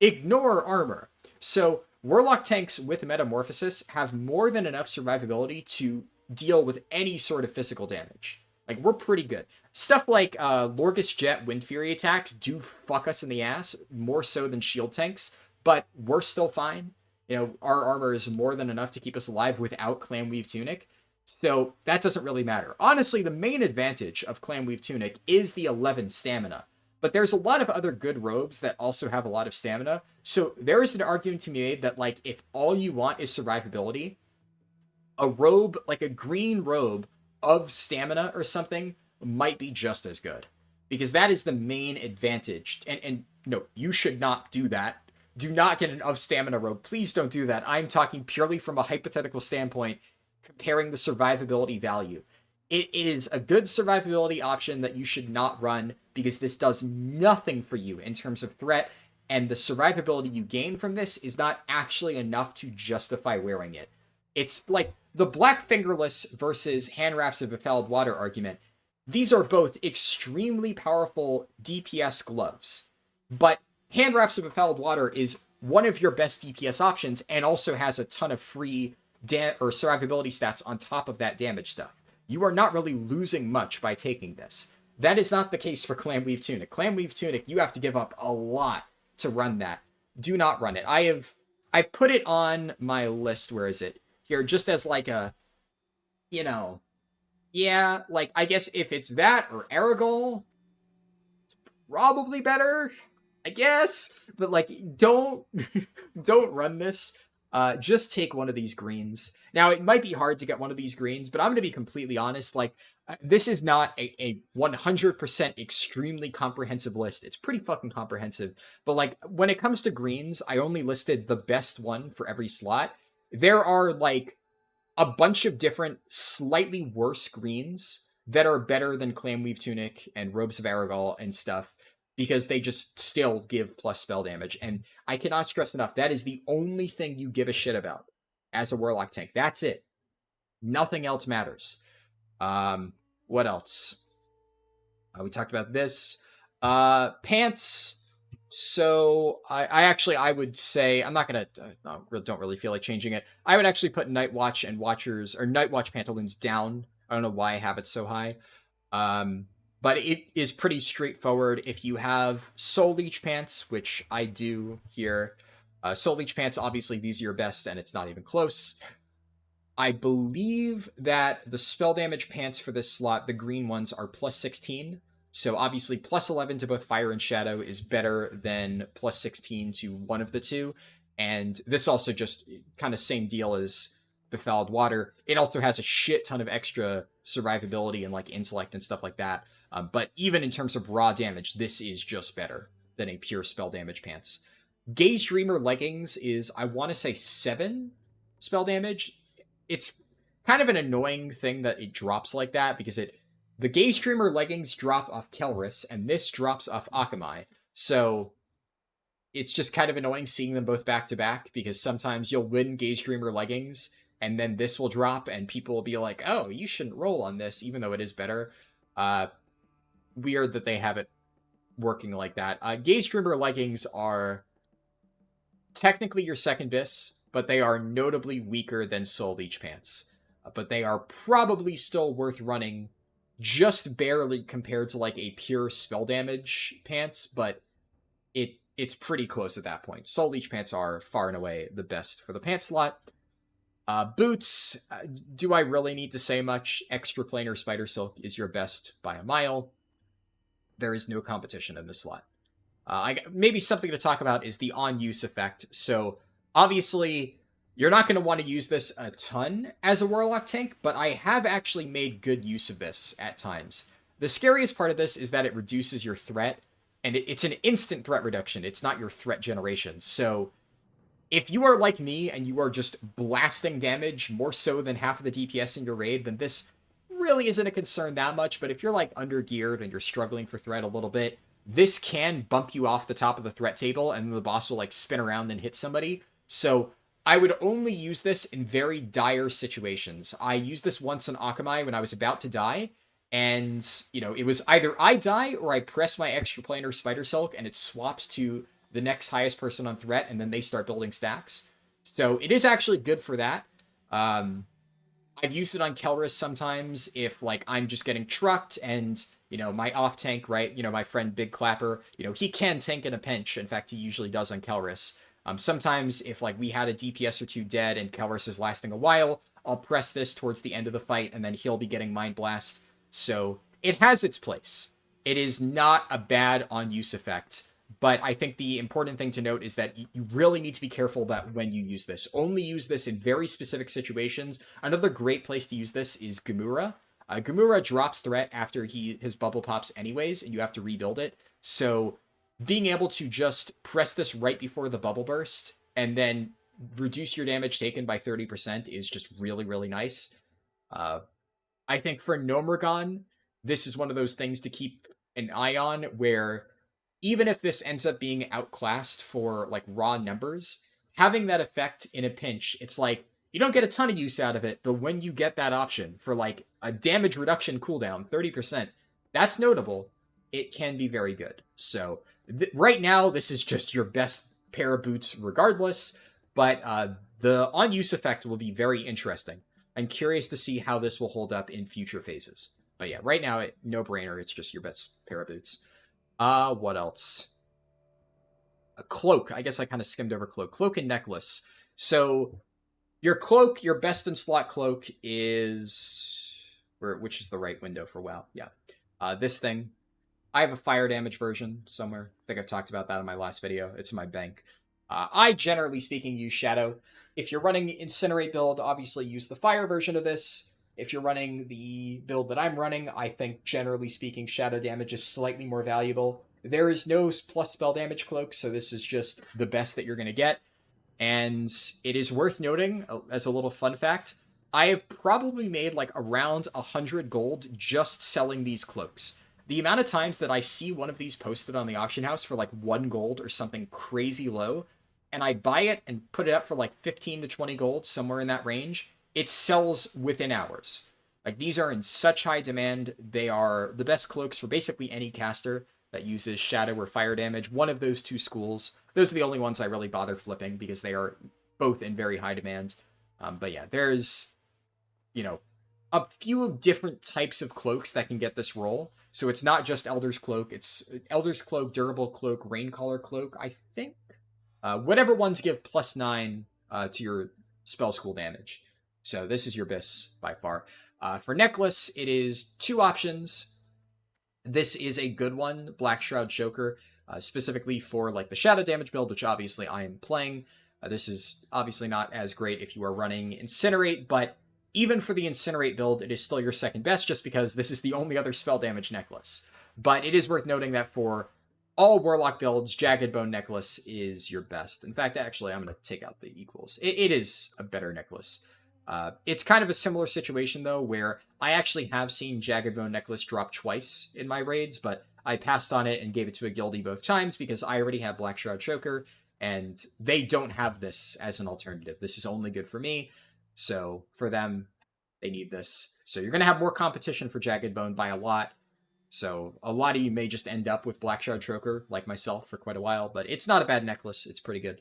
ignore armor. So warlock tanks with metamorphosis have more than enough survivability to deal with any sort of physical damage. Like, we're pretty good. Stuff like Lorgus Jet Wind Fury attacks do fuck us in the ass, more so than shield tanks, but we're still fine. You know, our armor is more than enough to keep us alive without Clan Weave Tunic, so that doesn't really matter. Honestly, the main advantage of Clan Weave Tunic is the 11 stamina, but there's a lot of other good robes that also have a lot of stamina, so there is an argument to be made that, like, if all you want is survivability, a robe, like a green robe, of stamina or something might be just as good, because that is the main advantage. And no, you should not do that. Do not get an of stamina robe. Please don't do that. I'm talking purely from a hypothetical standpoint, comparing the survivability value. It is a good survivability option that you should not run, because this does nothing for you in terms of threat, and the survivability you gain from this is not actually enough to justify wearing it. It's like the Black Fingerless versus Hand Wraps of Befouled Water argument. These are both extremely powerful DPS gloves, but Hand Wraps of Befouled Water is one of your best DPS options and also has a ton of free or survivability stats on top of that damage stuff. You are not really losing much by taking this. That is not the case for Clan Weave Tunic. Clan Weave Tunic, you have to give up a lot to run that. Do not run it. I put it on my list. Where is it? Here, just as like a, you know, yeah, like, I guess if it's that or Aragol, it's probably better. I guess, but like, don't don't run this. Just take one of these greens. Now, it might be hard to get one of these greens, but I'm going to be completely honest. Like, this is not a 100% extremely comprehensive list. It's pretty fucking comprehensive. But like, when it comes to greens, I only listed the best one for every slot. There are like a bunch of different, slightly worse greens that are better than Clamweave Tunic and Robes of Aragal and stuff because they just still give plus spell damage. And I cannot stress enough, that is the only thing you give a shit about as a Warlock tank. That's it. Nothing else matters. What else? We talked about this. Pants. So I would say I'm not gonna don't really feel like changing it. I would actually put Night Watch and Watchers or Night Watch pantaloons down. I don't know why I have it so high. But it is pretty straightforward. If you have Soul Leech pants, which I do here, Soul Leech pants, obviously these are your best, and it's not even close. I believe that the spell damage pants for this slot, the green ones, are plus 16. So obviously plus 11 to both Fire and Shadow is better than plus 16 to one of the two. And this also just kind of same deal as Befouled Water. It also has a shit ton of extra survivability and like intellect and stuff like that. But even in terms of raw damage, this is just better than a pure spell damage pants. Gaze Dreamer leggings is, I want to say, 7 spell damage. It's kind of an annoying thing that it drops like that because the Gaze Dreamer leggings drop off Kelris and this drops off Akamai. So it's just kind of annoying seeing them both back to back because sometimes you'll win Gaze Dreamer leggings and then this will drop and people will be like, oh, you shouldn't roll on this, even though it is better. Weird that they have it working like that. Gaze Dreamer leggings are technically your second best, but they are notably weaker than Soul Leech pants. But they are probably still worth running just barely compared to like a pure spell damage pants, but it's pretty close at that point. Soul Leech pants are far and away the best for the pants slot. Boots, do I really need to say much? Extra Planar Spider Silk is your best by a mile. There is no competition in this slot. Maybe something to talk about is the on-use effect. So obviously, you're not going to want to use this a ton as a Warlock tank, but I have actually made good use of this at times. The scariest part of this is that it reduces your threat, and it's an instant threat reduction. It's not your threat generation. So if you are like me and you are just blasting damage more so than half of the DPS in your raid, then this really isn't a concern that much. But if you're like under-geared and you're struggling for threat a little bit, this can bump you off the top of the threat table and the boss will like spin around and hit somebody. So I would only use this in very dire situations. I used this once on Akamai when I was about to die. And, you know, it was either I die or I press my extra planar Spider Silk and it swaps to the next highest person on threat and then they start building stacks. So it is actually good for that. I've used it on Kelris sometimes if like I'm just getting trucked and, you know, my off tank, right? You know, my friend Big Clapper, you know, he can tank in a pinch. In fact, he usually does on Kelris. Sometimes if like we had a DPS or two dead and Kelris is lasting a while, I'll press this towards the end of the fight and then he'll be getting Mind Blast. So it has its place. It is not a bad on-use effect, but I think the important thing to note is that you really need to be careful about when you use this. Only use this in very specific situations. Another great place to use this is Gamura. Gamura drops threat after his bubble pops anyways, and you have to rebuild it. So being able to just press this right before the bubble burst and then reduce your damage taken by 30% is just really, really nice. I think for Nomergon, this is one of those things to keep an eye on where even if this ends up being outclassed for like raw numbers, having that effect in a pinch, it's like you don't get a ton of use out of it, but when you get that option for like a damage reduction cooldown, 30%, that's notable. It can be very good. So right now, this is just your best pair of boots regardless, but the on-use effect will be very interesting. I'm curious to see how this will hold up in future phases. But yeah, right now, no brainer. It's just your best pair of boots. What else? A cloak. I guess I kind of skimmed over cloak. Cloak and necklace. So your cloak, your best in slot cloak is which is the right window for WoW. Yeah. This thing. I have a fire damage version somewhere. I think I've talked about that in my last video. It's in my bank. I, generally speaking, use Shadow. If you're running Incinerate build, obviously use the fire version of this. If you're running the build that I'm running, I think, generally speaking, Shadow damage is slightly more valuable. There is no plus spell damage cloak, so this is just the best that you're going to get. And it is worth noting, as a little fun fact, I have probably made like around 100 gold just selling these cloaks. The amount of times that I see one of these posted on the auction house for like 1 gold or something crazy low, and I buy it and put it up for like 15 to 20 gold, somewhere in that range, it sells within hours. Like, these are in such high demand. They are the best cloaks for basically any caster that uses shadow or fire damage. One of those two schools. Those are the only ones I really bother flipping because they are both in very high demand. But yeah, there's, you know, a few different types of cloaks that can get this role. So it's not just Elder's Cloak. It's Elder's Cloak, Durable Cloak, Raincaller Cloak, I think. Whatever ones give +9 to your spell school damage. So this is your best by far. For Necklace, it is 2 options. This is a good one, Black Shroud Choker, specifically for like the shadow damage build, which obviously I am playing. This is obviously not as great if you are running Incinerate, but even for the Incinerate build, it is still your second best just because this is the only other spell damage necklace. But it is worth noting that for all Warlock builds, Jagged Bone Necklace is your best. In fact, actually, I'm going to take out the equals. It is a better necklace. It's kind of a similar situation, though, where I actually have seen Jagged Bone Necklace drop twice in my raids, but I passed on it and gave it to a guildie both times because I already have Black Shroud Choker, and they don't have this as an alternative. This is only good for me, so for them, they need this. So you're going to have more competition for Jagged Bone by a lot. So a lot of you may just end up with Black Shroud Choker, like myself, for quite a while, but it's not a bad necklace. It's pretty good.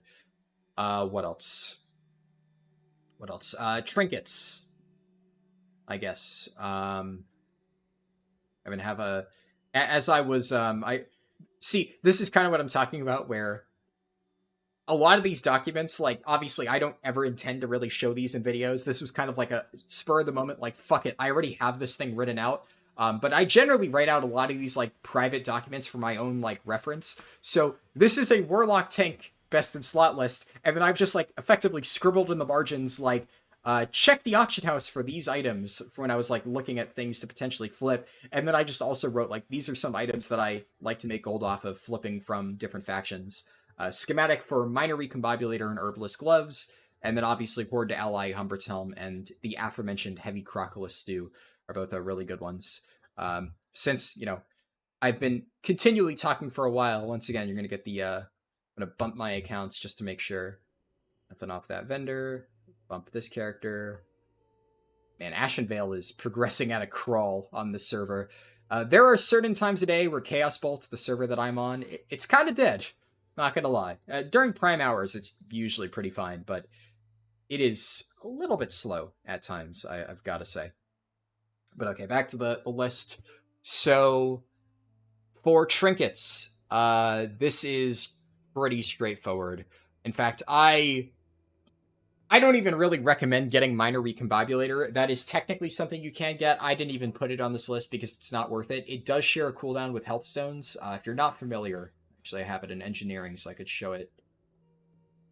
What else? What else? Trinkets, I guess. I'm gonna have as I was, I see, this is kind of what I'm talking about, where a lot of these documents, like, obviously I don't ever intend to really show these in videos. This was kind of like a spur of the moment, like, fuck it, I already have this thing written out. But I generally write out a lot of these, like, private documents for my own, like, reference. So this is a Warlock tank best in slot list, and then I've just, like, effectively scribbled in the margins, like, check the auction house for these items for when I was, like, looking at things to potentially flip. And then I just also wrote, like, these are some items that I like to make gold off of flipping from different factions. Schematic for Minor Recombobulator and Herbalist Gloves, and then obviously Horde to Ally Humbert's Helm and the aforementioned Heavy Crocolus Stew are both really good ones. Since, I've been continually talking for a while, once again, you're going to get the, I'm going to bump my accounts just to make sure. Nothing off that vendor. Bump this character. Man, Ashenvale is progressing at a crawl on this server. There are certain times a day where Chaos Bolt, the server that I'm on, it's kind of dead. Not gonna lie. During prime hours, it's usually pretty fine, but it is a little bit slow at times, I've got to say. But okay, back to the list. So, for trinkets, this is pretty straightforward. In fact, I don't even really recommend getting Minor Recombobulator. That is technically something you can get. I didn't even put it on this list because it's not worth it. It does share a cooldown with Health Stones. If you're not familiar, actually I have it in Engineering so I could show it.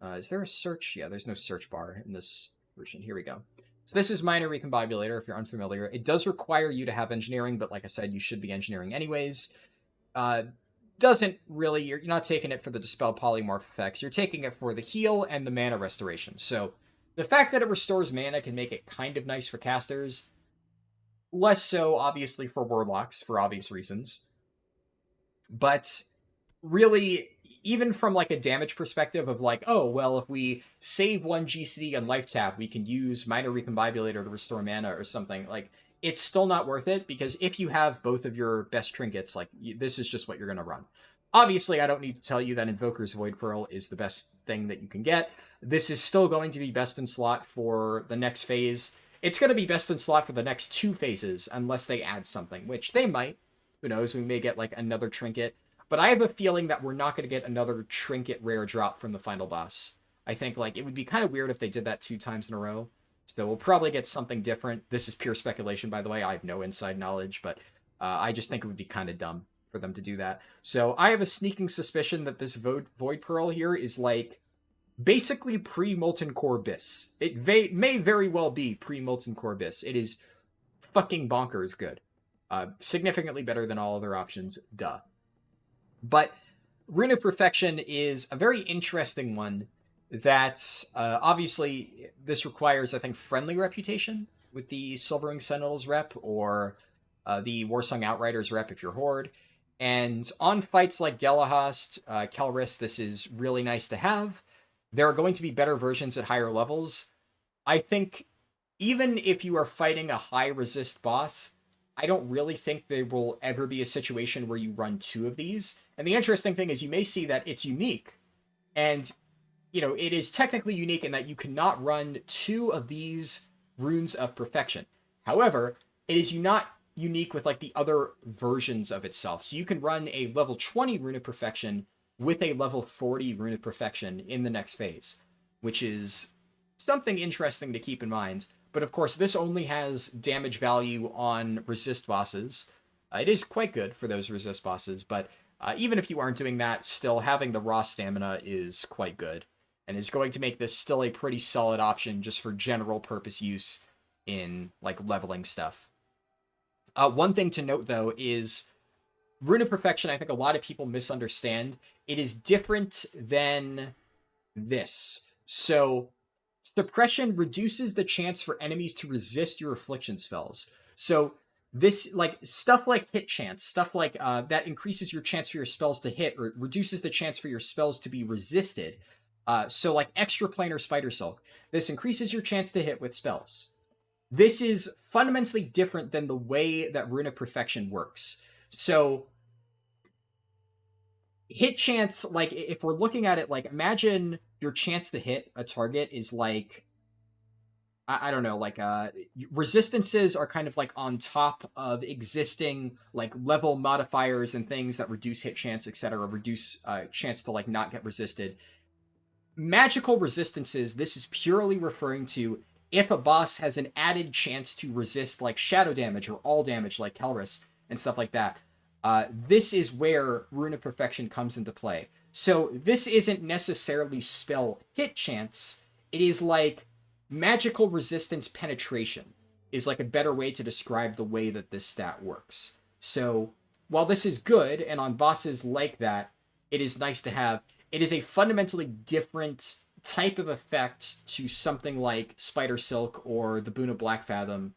Is there a search? Yeah, there's no search bar in this version. Here we go. So this is Minor Recombobulator, if you're unfamiliar. It does require you to have Engineering, but like I said, you should be Engineering anyways. Doesn't really, you're not taking it for the Dispel Polymorph effects. You're taking it for the heal and the mana restoration. So the fact that it restores mana can make it kind of nice for casters. Less so, obviously, for Warlocks, for obvious reasons. But really, even from like a damage perspective of like, oh, well, if we save 1 GCD on life tap, we can use Minor Recombobulator to restore mana or something. Like, it's still not worth it because if you have both of your best trinkets, like, this is just what you're going to run. Obviously, I don't need to tell you that Invoker's Void Pearl is the best thing that you can get. This is still going to be best in slot for the next phase. It's going to be best in slot for the next 2 phases unless they add something, which they might. Who knows? We may get like another trinket. But I have a feeling that we're not going to get another trinket rare drop from the final boss. I think like it would be kind of weird if they did that 2 times in a row. So we'll probably get something different. This is pure speculation, by the way. I have no inside knowledge, but I just think it would be kind of dumb. for them to do that. So I have a sneaking suspicion that this Void Pearl here is like basically pre-Molten Core Abyss. It may very well be pre-Molten Core Abyss. It is fucking bonkers good. Significantly better than all other options, duh. But Rune of Perfection is a very interesting one that obviously this requires, I think, friendly reputation with the Silverwing Sentinels rep or the Warsong Outriders rep if you're Horde. And on fights like Gelahast, Kelris, this is really nice to have. There are going to be better versions at higher levels. I think even if you are fighting a high resist boss, I don't really think there will ever be a situation where you run two of these. And the interesting thing is you may see that it's unique. And, you know, it is technically unique in that you cannot run two of these runes of perfection. However, it is not unique with like the other versions of itself. So you can run a level 20 rune of perfection with a level 40 rune of perfection in the next phase, which is something interesting to keep in mind. But of course, this only has damage value on resist bosses. It is quite good for those resist bosses, but even if you aren't doing that, still having the raw stamina is quite good, and is going to make this still a pretty solid option just for general purpose use in like leveling stuff. One thing to note though is Rune of Perfection, I think a lot of people misunderstand. It is different than this. So suppression reduces the chance for enemies to resist your affliction spells. So this, like, stuff like hit chance, stuff like that increases your chance for your spells to hit or reduces the chance for your spells to be resisted. So like extra planar Spider Silk, this increases your chance to hit with spells. This is fundamentally different than the way that Rune of Perfection works. So hit chance, like if we're looking at it, like imagine your chance to hit a target is like, I don't know, like resistances are kind of like on top of existing like level modifiers and things that reduce hit chance, etc., reduce chance to like not get resisted. Magical resistances, this is purely referring to if a boss has an added chance to resist like shadow damage or all damage like Kelris and stuff like that. This is where Rune of Perfection comes into play. So this isn't necessarily spell hit chance. It is like magical resistance penetration is like a better way to describe the way that this stat works. So while this is good, and on bosses like that, it is nice to have, it is a fundamentally different type of effect to something like Spider Silk or the Boon of Black Fathom,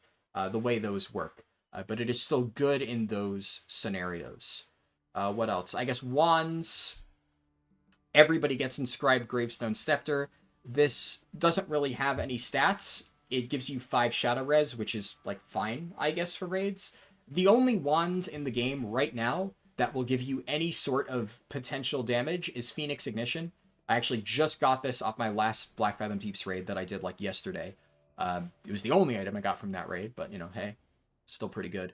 the way those work. But it is still good in those scenarios. What else? I guess wands. Everybody gets inscribed Gravestone Scepter. This doesn't really have any stats. It gives you 5 shadow res, which is like fine, I guess, for raids. The only wand in the game right now that will give you any sort of potential damage is Phoenix Ignition. I actually just got this off my last Black Fathom Deeps raid that I did like yesterday. It was the only item I got from that raid, but you know, hey, still pretty good.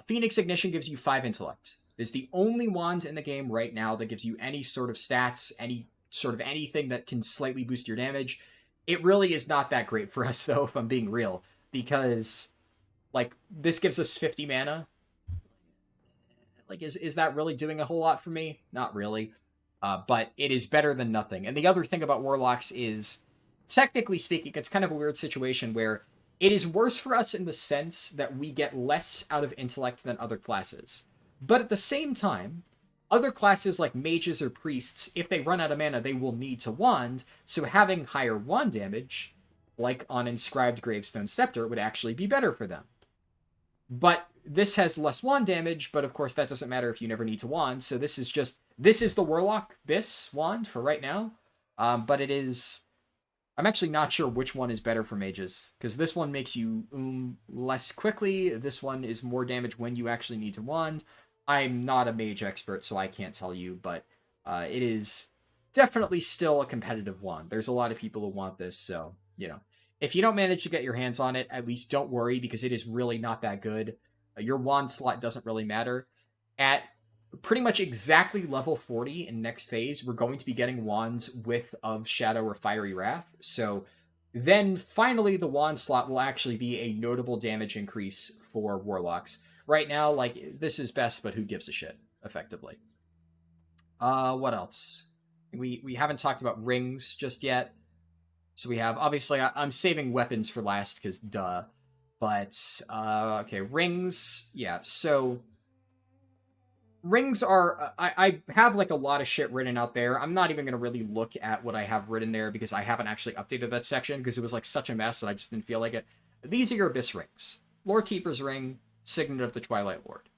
Phoenix Ignition gives you 5 intellect. It's the only wand in the game right now that gives you any sort of stats, any sort of anything that can slightly boost your damage. It really is not that great for us though, if I'm being real, because like this gives us 50 mana. Like, is that really doing a whole lot for me? Not really. But it is better than nothing. And the other thing about Warlocks is, technically speaking, it's kind of a weird situation where it is worse for us in the sense that we get less out of intellect than other classes. But at the same time, other classes like mages or priests, if they run out of mana, they will need to wand, so having higher wand damage, like on Inscribed Gravestone Scepter, would actually be better for them. But this has less wand damage, but of course that doesn't matter if you never need to wand, so this is the Warlock Bis wand for right now. But it is... I'm actually not sure which one is better for mages, because this one makes you less quickly, this one is more damage when you actually need to wand. I'm not a mage expert, so I can't tell you, but it is definitely still a competitive wand. There's a lot of people who want this, so, you know. If you don't manage to get your hands on it, at least don't worry, because it is really not that good. Your wand slot doesn't really matter. At pretty much exactly level 40 in next phase, we're going to be getting wands with of Shadow or Fiery Wrath. So then finally the wand slot will actually be a notable damage increase for Warlocks. Right now, like, this is best, but who gives a shit? effectively. What else? We haven't talked about rings just yet. So we have, obviously, I'm saving weapons for last because duh. But, okay, rings. Yeah, so rings are, I have like a lot of shit written out there. I'm not even going to really look at what I have written there because I haven't actually updated that section because it was like such a mess that I just didn't feel like it. These are your Abyss rings. Lore Keeper's Ring, Signet of the Twilight Lord.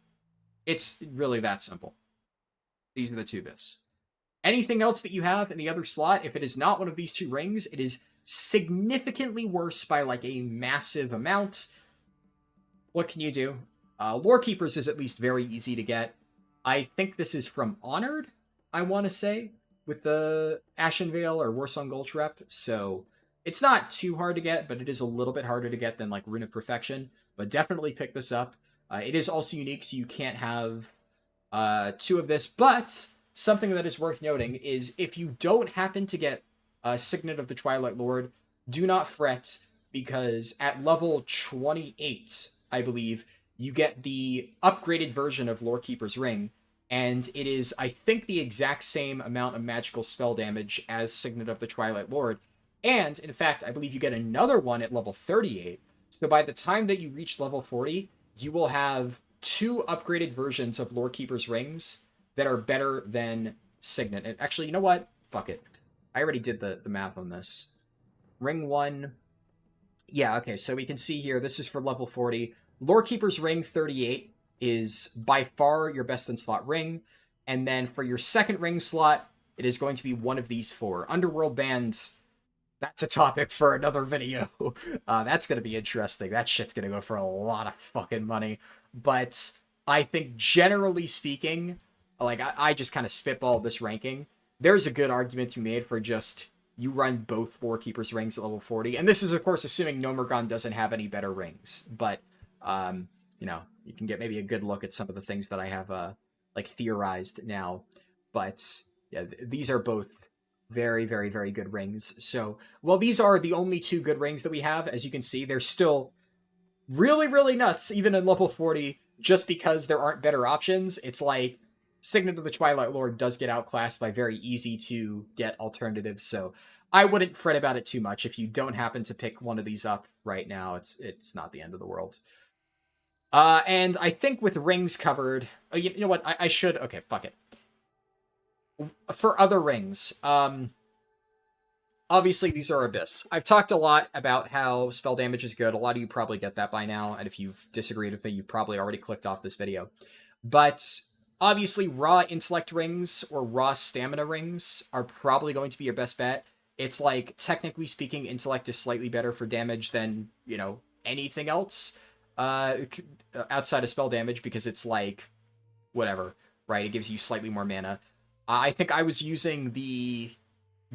It's really that simple. These are the two Abyss. Anything else that you have in the other slot, if it is not one of these two rings, it is significantly worse by like a massive amount. What can you do? Lore Keepers is at least very easy to get. I think this is from Honored, I want to say, with the Ashen Veil or Warsong Gulch rep. So it's not too hard to get, but it is a little bit harder to get than like Rune of Perfection. But definitely pick this up. It is also unique, so you can't have two of this. But something that is worth noting is if you don't happen to get Signet of the Twilight Lord, do not fret, because at level 28, I believe, you get the upgraded version of Lorekeeper's Ring, and it is, I think, the exact same amount of magical spell damage as Signet of the Twilight Lord. And, in fact, I believe you get another one at level 38. So by the time that you reach level 40, you will have two upgraded versions of Lorekeeper's Rings that are better than Signet. And actually, you know what? Fuck it. I already did the math on this. Ring 1. Yeah, okay, so we can see here, this is for level 40. Lorekeeper's Ring 38 is by far your best in slot ring. And then for your second ring slot, it is going to be one of these four. Underworld Bands, that's a topic for another video. That's going to be interesting. That shit's going to go for a lot of fucking money. But I think generally speaking, like I just kind of spitballed this ranking. There's a good argument to be made for just you run both Lorekeeper's rings at level 40. And this is, of course, assuming Nomergon doesn't have any better rings. But, you know, you can get maybe a good look at some of the things that I have, like, theorized now. But, yeah, these are both very, very, very good rings. So, well, these are the only two good rings that we have. As you can see, they're still really, really nuts, even in level 40, just because there aren't better options. It's like Signet of the Twilight Lord does get outclassed by very easy to get alternatives, so I wouldn't fret about it too much. If you don't happen to pick one of these up right now, it's not the end of the world. And I think with rings covered, you know what? I should. Okay, fuck it. For other rings, obviously these are Abyss. I've talked a lot about how spell damage is good. A lot of you probably get that by now, and if you've disagreed with me, you probably already clicked off this video. But obviously, raw intellect rings or raw stamina rings are probably going to be your best bet. It's like, technically speaking, intellect is slightly better for damage than, you know, anything else outside of spell damage, because it's like, whatever, right? It gives you slightly more mana. I think I was using the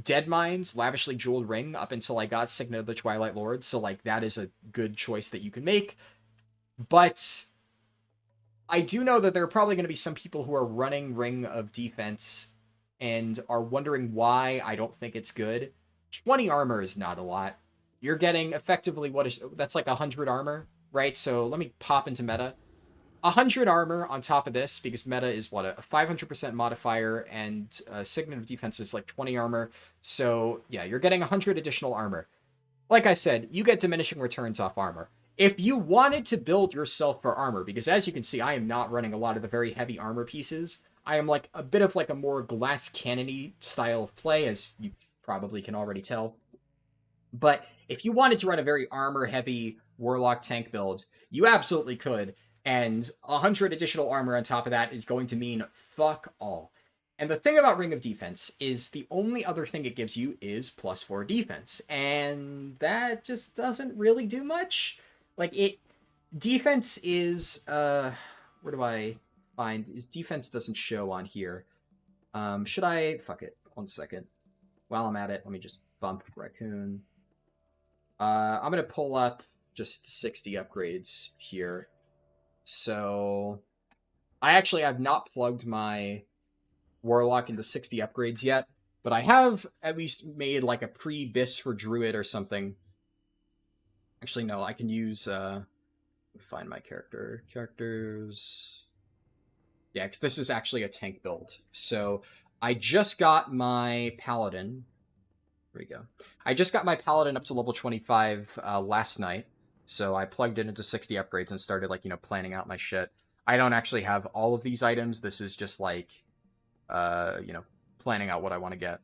Deadmind's Lavishly Jeweled Ring up until I got Signet of the Twilight Lord, so, like, that is a good choice that you can make. But I do know that there are probably going to be some people who are running Ring of Defense and are wondering why I don't think it's good. 20 armor is not a lot. You're getting effectively that's like 100 armor, right? So let me pop into meta. 100 armor on top of this, because meta is what, a 500% modifier, and Signet of Defense is like 20 armor. So yeah, you're getting 100 additional armor. Like I said, you get diminishing returns off armor. If you wanted to build yourself for armor, because as you can see, I am not running a lot of the very heavy armor pieces. I am like a bit of like a more glass cannon-y style of play, as you probably can already tell. But if you wanted to run a very armor-heavy Warlock tank build, you absolutely could. And 100 additional armor on top of that is going to mean fuck all. And the thing about Ring of Defense is the only other thing it gives you is +4 defense. And that just doesn't really do much. Like, defense is, where do I find, defense doesn't show on here. Should I, fuck it, 1 second. While I'm at it, let me just bump Raccoon. I'm gonna pull up just 60 upgrades here. So, I actually have not plugged my Warlock into 60 upgrades yet, but I have at least made like a pre-bis for Druid or something. Actually, no, I can use, find my characters. Yeah, because this is actually a tank build. So I just got my paladin. There we go. I just got my paladin up to level 25 last night. So I plugged it into 60 upgrades and started like, planning out my shit. I don't actually have all of these items. This is just like, you know, planning out what I want to get.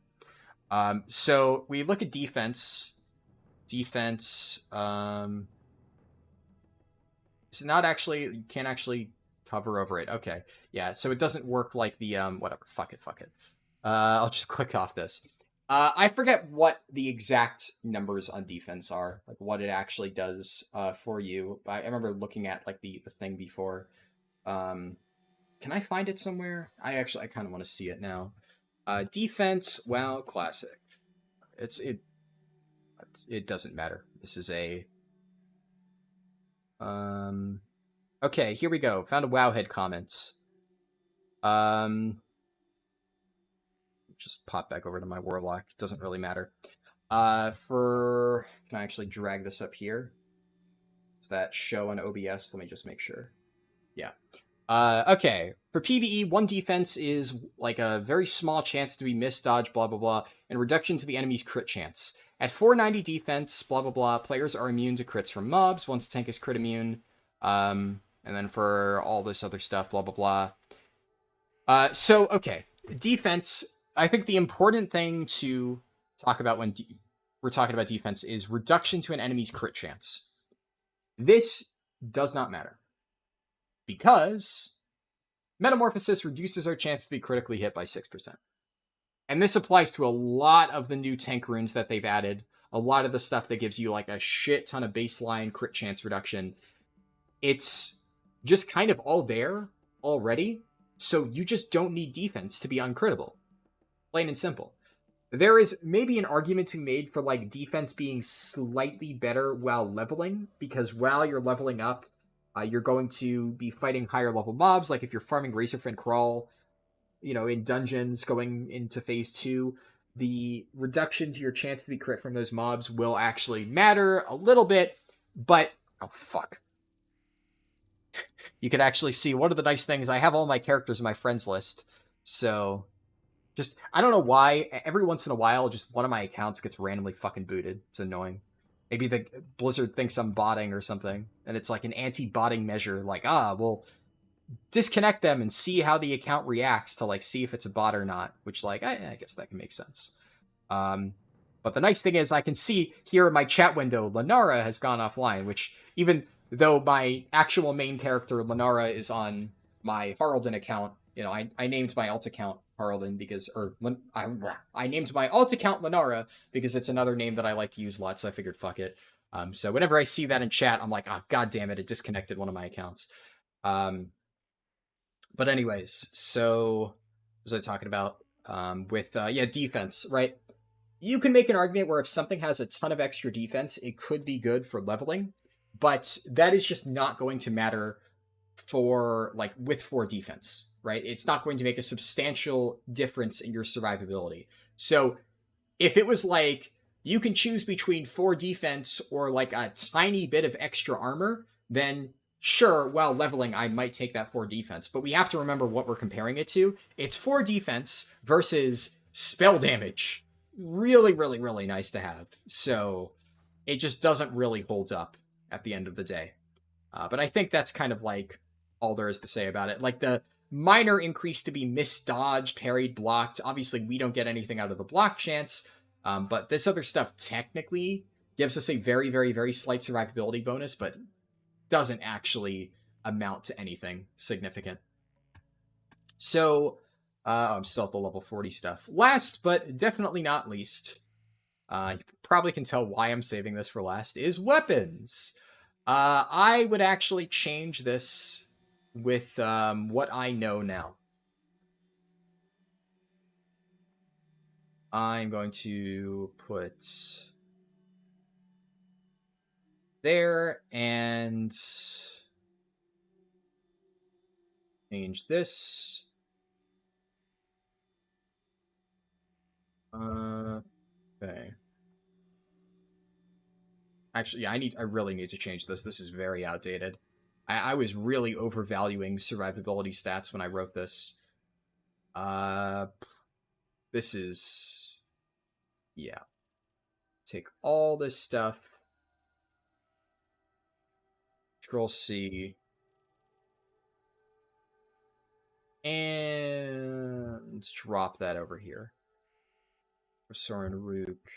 So we look at defense. Defense, it's not actually, you can't actually cover over it. Okay. Yeah, so it doesn't work like the, whatever. Fuck it, fuck it. I'll just click off this. I forget what the exact numbers on defense are, like what it actually does for you. I remember looking at like the thing before. Can I find it somewhere? I kind of want to see it now. Defense, WoW Classic. It it doesn't matter. This is a okay, here we go. Found a Wowhead comments. Just pop back over to my Warlock. Doesn't really matter. Can I actually drag this up here? Does that show on OBS? Let me just make sure. Yeah. Okay. For PvE, 1 defense is like a very small chance to be missed, dodge, blah, blah, blah, and reduction to the enemy's crit chance. At 490 defense, blah, blah, blah, players are immune to crits from mobs once tank is crit immune. And then for all this other stuff, blah, blah, blah. So, okay. Defense, I think the important thing to talk about when we're talking about defense is reduction to an enemy's crit chance. This does not matter. Because Metamorphosis reduces our chance to be critically hit by 6%. And this applies to a lot of the new tank runes that they've added. A lot of the stuff that gives you like a shit ton of baseline crit chance reduction. It's just kind of all there already. So you just don't need defense to be uncrittable. Plain and simple. There is maybe an argument to be made for like defense being slightly better while leveling. Because while you're leveling up, you're going to be fighting higher level mobs. Like if you're farming Razorfin Crawl, in dungeons going into phase 2, the reduction to your chance to be crit from those mobs will actually matter a little bit. But, oh fuck. You can actually see one of the nice things. I have all my characters in my friends list. So, just, I don't know why. Every once in a while, just one of my accounts gets randomly fucking booted. It's annoying. Maybe the Blizzard thinks I'm botting or something. And it's like an anti-botting measure. Like, well, disconnect them and see how the account reacts to like see if it's a bot or not. Which, like, I guess that can make sense. But the nice thing is I can see here in my chat window, Lenara has gone offline. Which, even though my actual main character, Lenara, is on my Haraldin account, I named my alt account Haraldin because, I named my alt account Lenara because it's another name that I like to use a lot, so I figured fuck it. So whenever I see that in chat, I'm like, oh, god damn it disconnected one of my accounts. But anyways, so what was I talking about? Defense, right? You can make an argument where if something has a ton of extra defense, it could be good for leveling, but that is just not going to matter for like with 4 defense, right? It's not going to make a substantial difference in your survivability. So if it was like you can choose between 4 defense or like a tiny bit of extra armor, then sure, while leveling, I might take that 4 defense. But we have to remember what we're comparing it to. It's 4 defense versus spell damage. Really, really, really nice to have. So it just doesn't really hold up at the end of the day. But I think that's kind of like all there is to say about it. Like the minor increase to be misdodged, parried, blocked. Obviously, we don't get anything out of the block chance. But this other stuff technically gives us a very, very, very slight survivability bonus, but doesn't actually amount to anything significant. So, I'm still at the level 40 stuff. Last, but definitely not least, you probably can tell why I'm saving this for last, is weapons. I would actually change this with what I know now. I'm going to put there and change this. Okay. Actually, yeah, I really need to change this. This is very outdated. I was really overvaluing survivability stats when I wrote this. This is... yeah. Take all this stuff. Control-C. And drop that over here. Soren Rook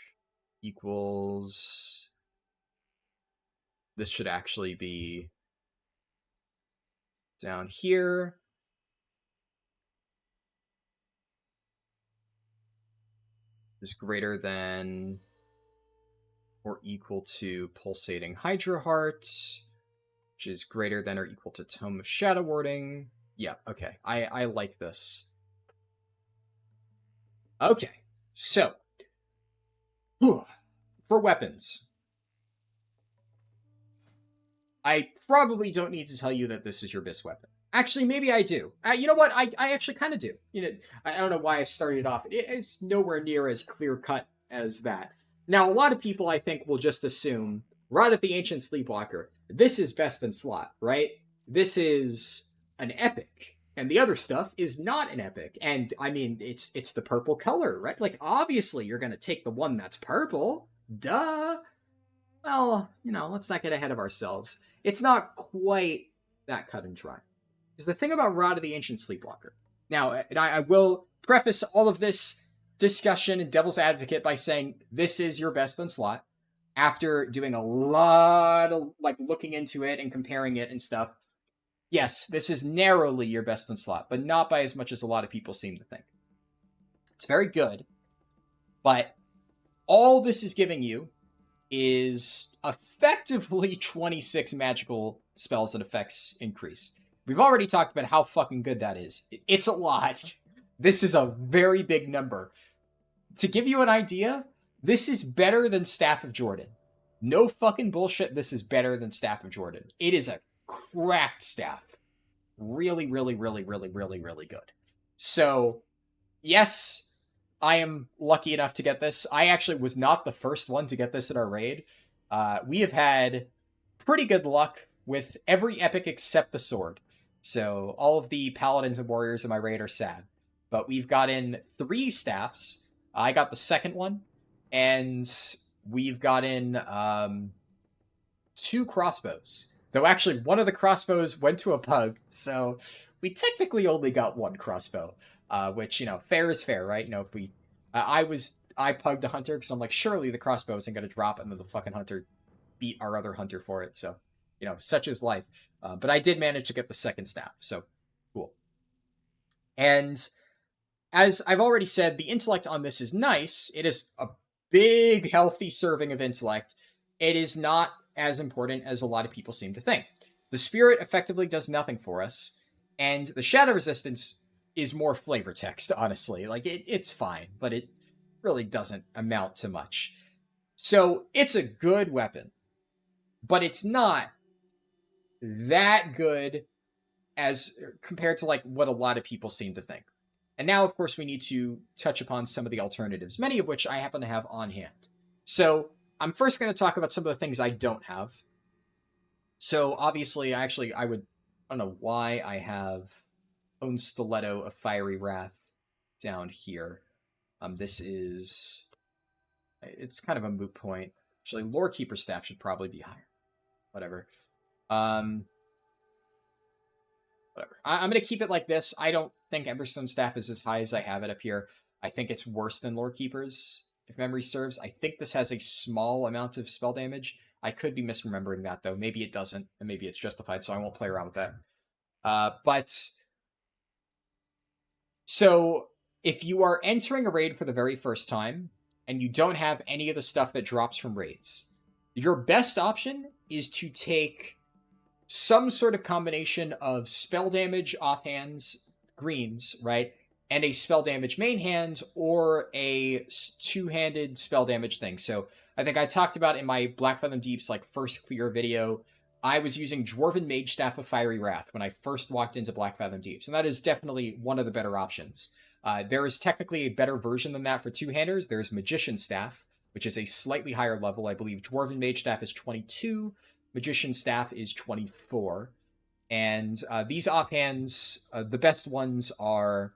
equals... this should actually be down here. Is greater than or equal to pulsating Hydra Heart, which is greater than or equal to Tome of Shadow Warding. Yeah, okay. I like this. Okay, so for weapons, I probably don't need to tell you that this is your best weapon. Actually, maybe I do. You know what? I actually kind of do. You know, I don't know why I started off. It is nowhere near as clear cut as that. Now, a lot of people, I think, will just assume Rod of the Ancient Sleepwalker. This is best in slot, right? This is an epic, and the other stuff is not an epic. And I mean, it's the purple color, right? Like, obviously, you're gonna take the one that's purple. Duh. Well, you know, let's not get ahead of ourselves. It's not quite that cut and dry. Because the thing about Rod of the Ancient Sleepwalker. Now, and I will preface all of this discussion and devil's advocate by saying this is your best in slot. After doing a lot of like looking into it and comparing it and stuff, yes, this is narrowly your best in slot, but not by as much as a lot of people seem to think. It's very good, but all this is giving you is effectively 26 magical spells and effects increase. We've already talked about how fucking good that is. It's a lot. This is a very big number. To give you an idea, this is better than Staff of Jordan. No fucking bullshit, this is better than Staff of Jordan. It is a cracked staff. Really, really, really, really, really, really good. So, yes, I am lucky enough to get this. I actually was not the first one to get this in our raid. We have had pretty good luck with every epic except the sword. So all of the paladins and warriors in my raid are sad. But we've gotten 3 staffs. I got the second one. And we've gotten 2 crossbows. Though actually one of the crossbows went to a pug. So we technically only got 1 crossbow. Which, you know, fair is fair, right? You know, if we... I pugged a hunter because I'm like, surely the crossbow isn't going to drop, and then the fucking hunter beat our other hunter for it. So, you know, such is life. But I did manage to get the second staff, so cool. And as I've already said, the intellect on this is nice. It is a big, healthy serving of intellect. It is not as important as a lot of people seem to think. The spirit effectively does nothing for us, and the shadow resistance is more flavor text, honestly. Like, it's fine, but it really doesn't amount to much. So, it's a good weapon, but it's not that good as compared to, like, what a lot of people seem to think. And now, of course, we need to touch upon some of the alternatives, many of which I happen to have on hand. So, I'm first going to talk about some of the things I don't have. So, obviously, I don't know why I have Own Stiletto of Fiery Wrath down here. This is... it's kind of a moot point. Actually, Lorekeeper Staff should probably be higher. Whatever. Whatever. I'm going to keep it like this. I don't think Emberstone Staff is as high as I have it up here. I think it's worse than Lorekeeper's, if memory serves. I think this has a small amount of spell damage. I could be misremembering that, though. Maybe it doesn't, and maybe it's justified, so I won't play around with that. So, if you are entering a raid for the very first time, and you don't have any of the stuff that drops from raids, your best option is to take some sort of combination of spell damage offhands, greens, right, and a spell damage main hand, or a two-handed spell damage thing. So, I think I talked about in my Blackfathom Deep's, like, first clear video, I was using Dwarven Mage Staff of Fiery Wrath when I first walked into Blackfathom Deeps, and that is definitely one of the better options. There is technically a better version than that for two-handers. There's Magician Staff, which is a slightly higher level. I believe Dwarven Mage Staff is 22, Magician Staff is 24. And these offhands, the best ones are,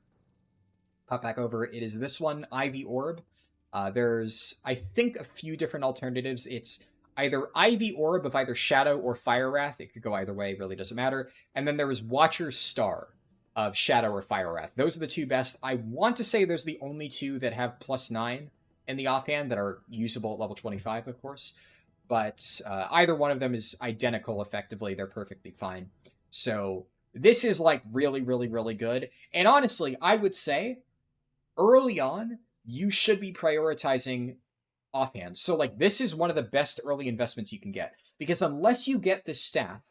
pop back over, it is this one, Ivy Orb. There's, I think, a few different alternatives. It's either Ivy Orb of either Shadow or Fire Wrath. It could go either way, really doesn't matter. And then there is Watcher's Star of Shadow or Fire Wrath. Those are the two best. I want to say those are the only two that have +9 in the offhand that are usable at level 25, of course. But either one of them is identical effectively. They're perfectly fine. So this is like really, really, really good. And honestly, I would say early on, you should be prioritizing offhand. So, like, this is one of the best early investments you can get. Because unless you get this staff,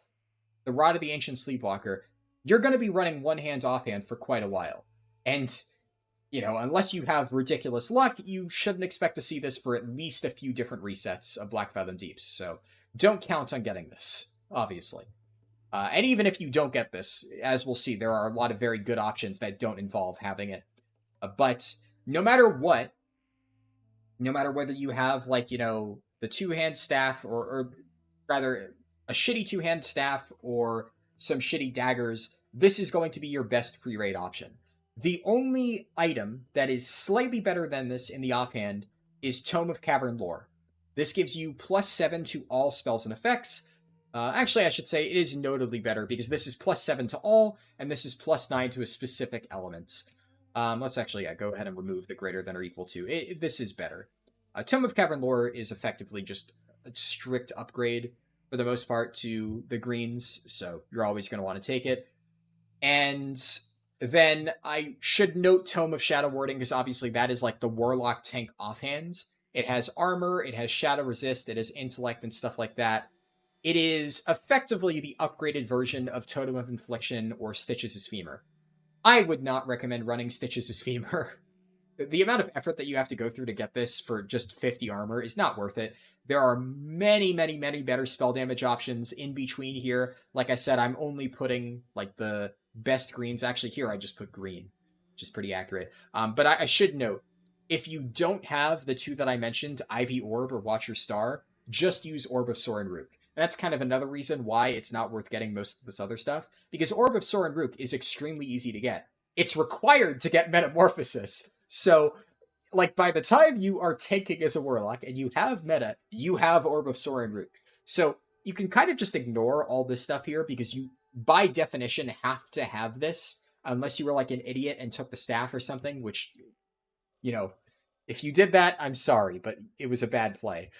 the Rod of the Ancient Sleepwalker, you're going to be running one hand offhand for quite a while. And, you know, unless you have ridiculous luck, you shouldn't expect to see this for at least a few different resets of Black Fathom Deeps. So, don't count on getting this, obviously. And even if you don't get this, as we'll see, there are a lot of very good options that don't involve having it. But no matter what, no matter whether you have, like, you know, the two-hand staff, or rather a shitty two-hand staff or some shitty daggers, this is going to be your best pre-raid option. The only item that is slightly better than this in the offhand is Tome of Cavern Lore. This gives you +7 to all spells and effects. Actually, I should say it is notably better because this is +7 to all, and this is +9 to a specific element. Let's actually go ahead and remove the greater than or equal to. This is better. Tome of Cavern Lore is effectively just a strict upgrade for the most part to the greens, so you're always going to want to take it. And then I should note Tome of Shadow Warding, because obviously that is like the Warlock tank offhands. It has armor, it has shadow resist, it has intellect and stuff like that. It is effectively the upgraded version of Totem of Infliction or Stitches' Femur. I would not recommend running Stitches' Femur. The amount of effort that you have to go through to get this for just 50 armor is not worth it. There are many, many, many better spell damage options in between here. Like I said, I'm only putting like the best greens. Actually, here I just put green, which is pretty accurate. But I should note, if you don't have the two that I mentioned, Ivy Orb or Watcher's Star, just use Orb of Sorin Rook. That's kind of another reason why it's not worth getting most of this other stuff, because Orb of Sorin Rook is extremely easy to get. It's required to get Metamorphosis. So, like, by the time you are tanking as a Warlock and you have meta, you have Orb of Sorin Rook. So, you can kind of just ignore all this stuff here because you, by definition, have to have this unless you were like an idiot and took the staff or something, which, you know, if you did that, I'm sorry, but it was a bad play.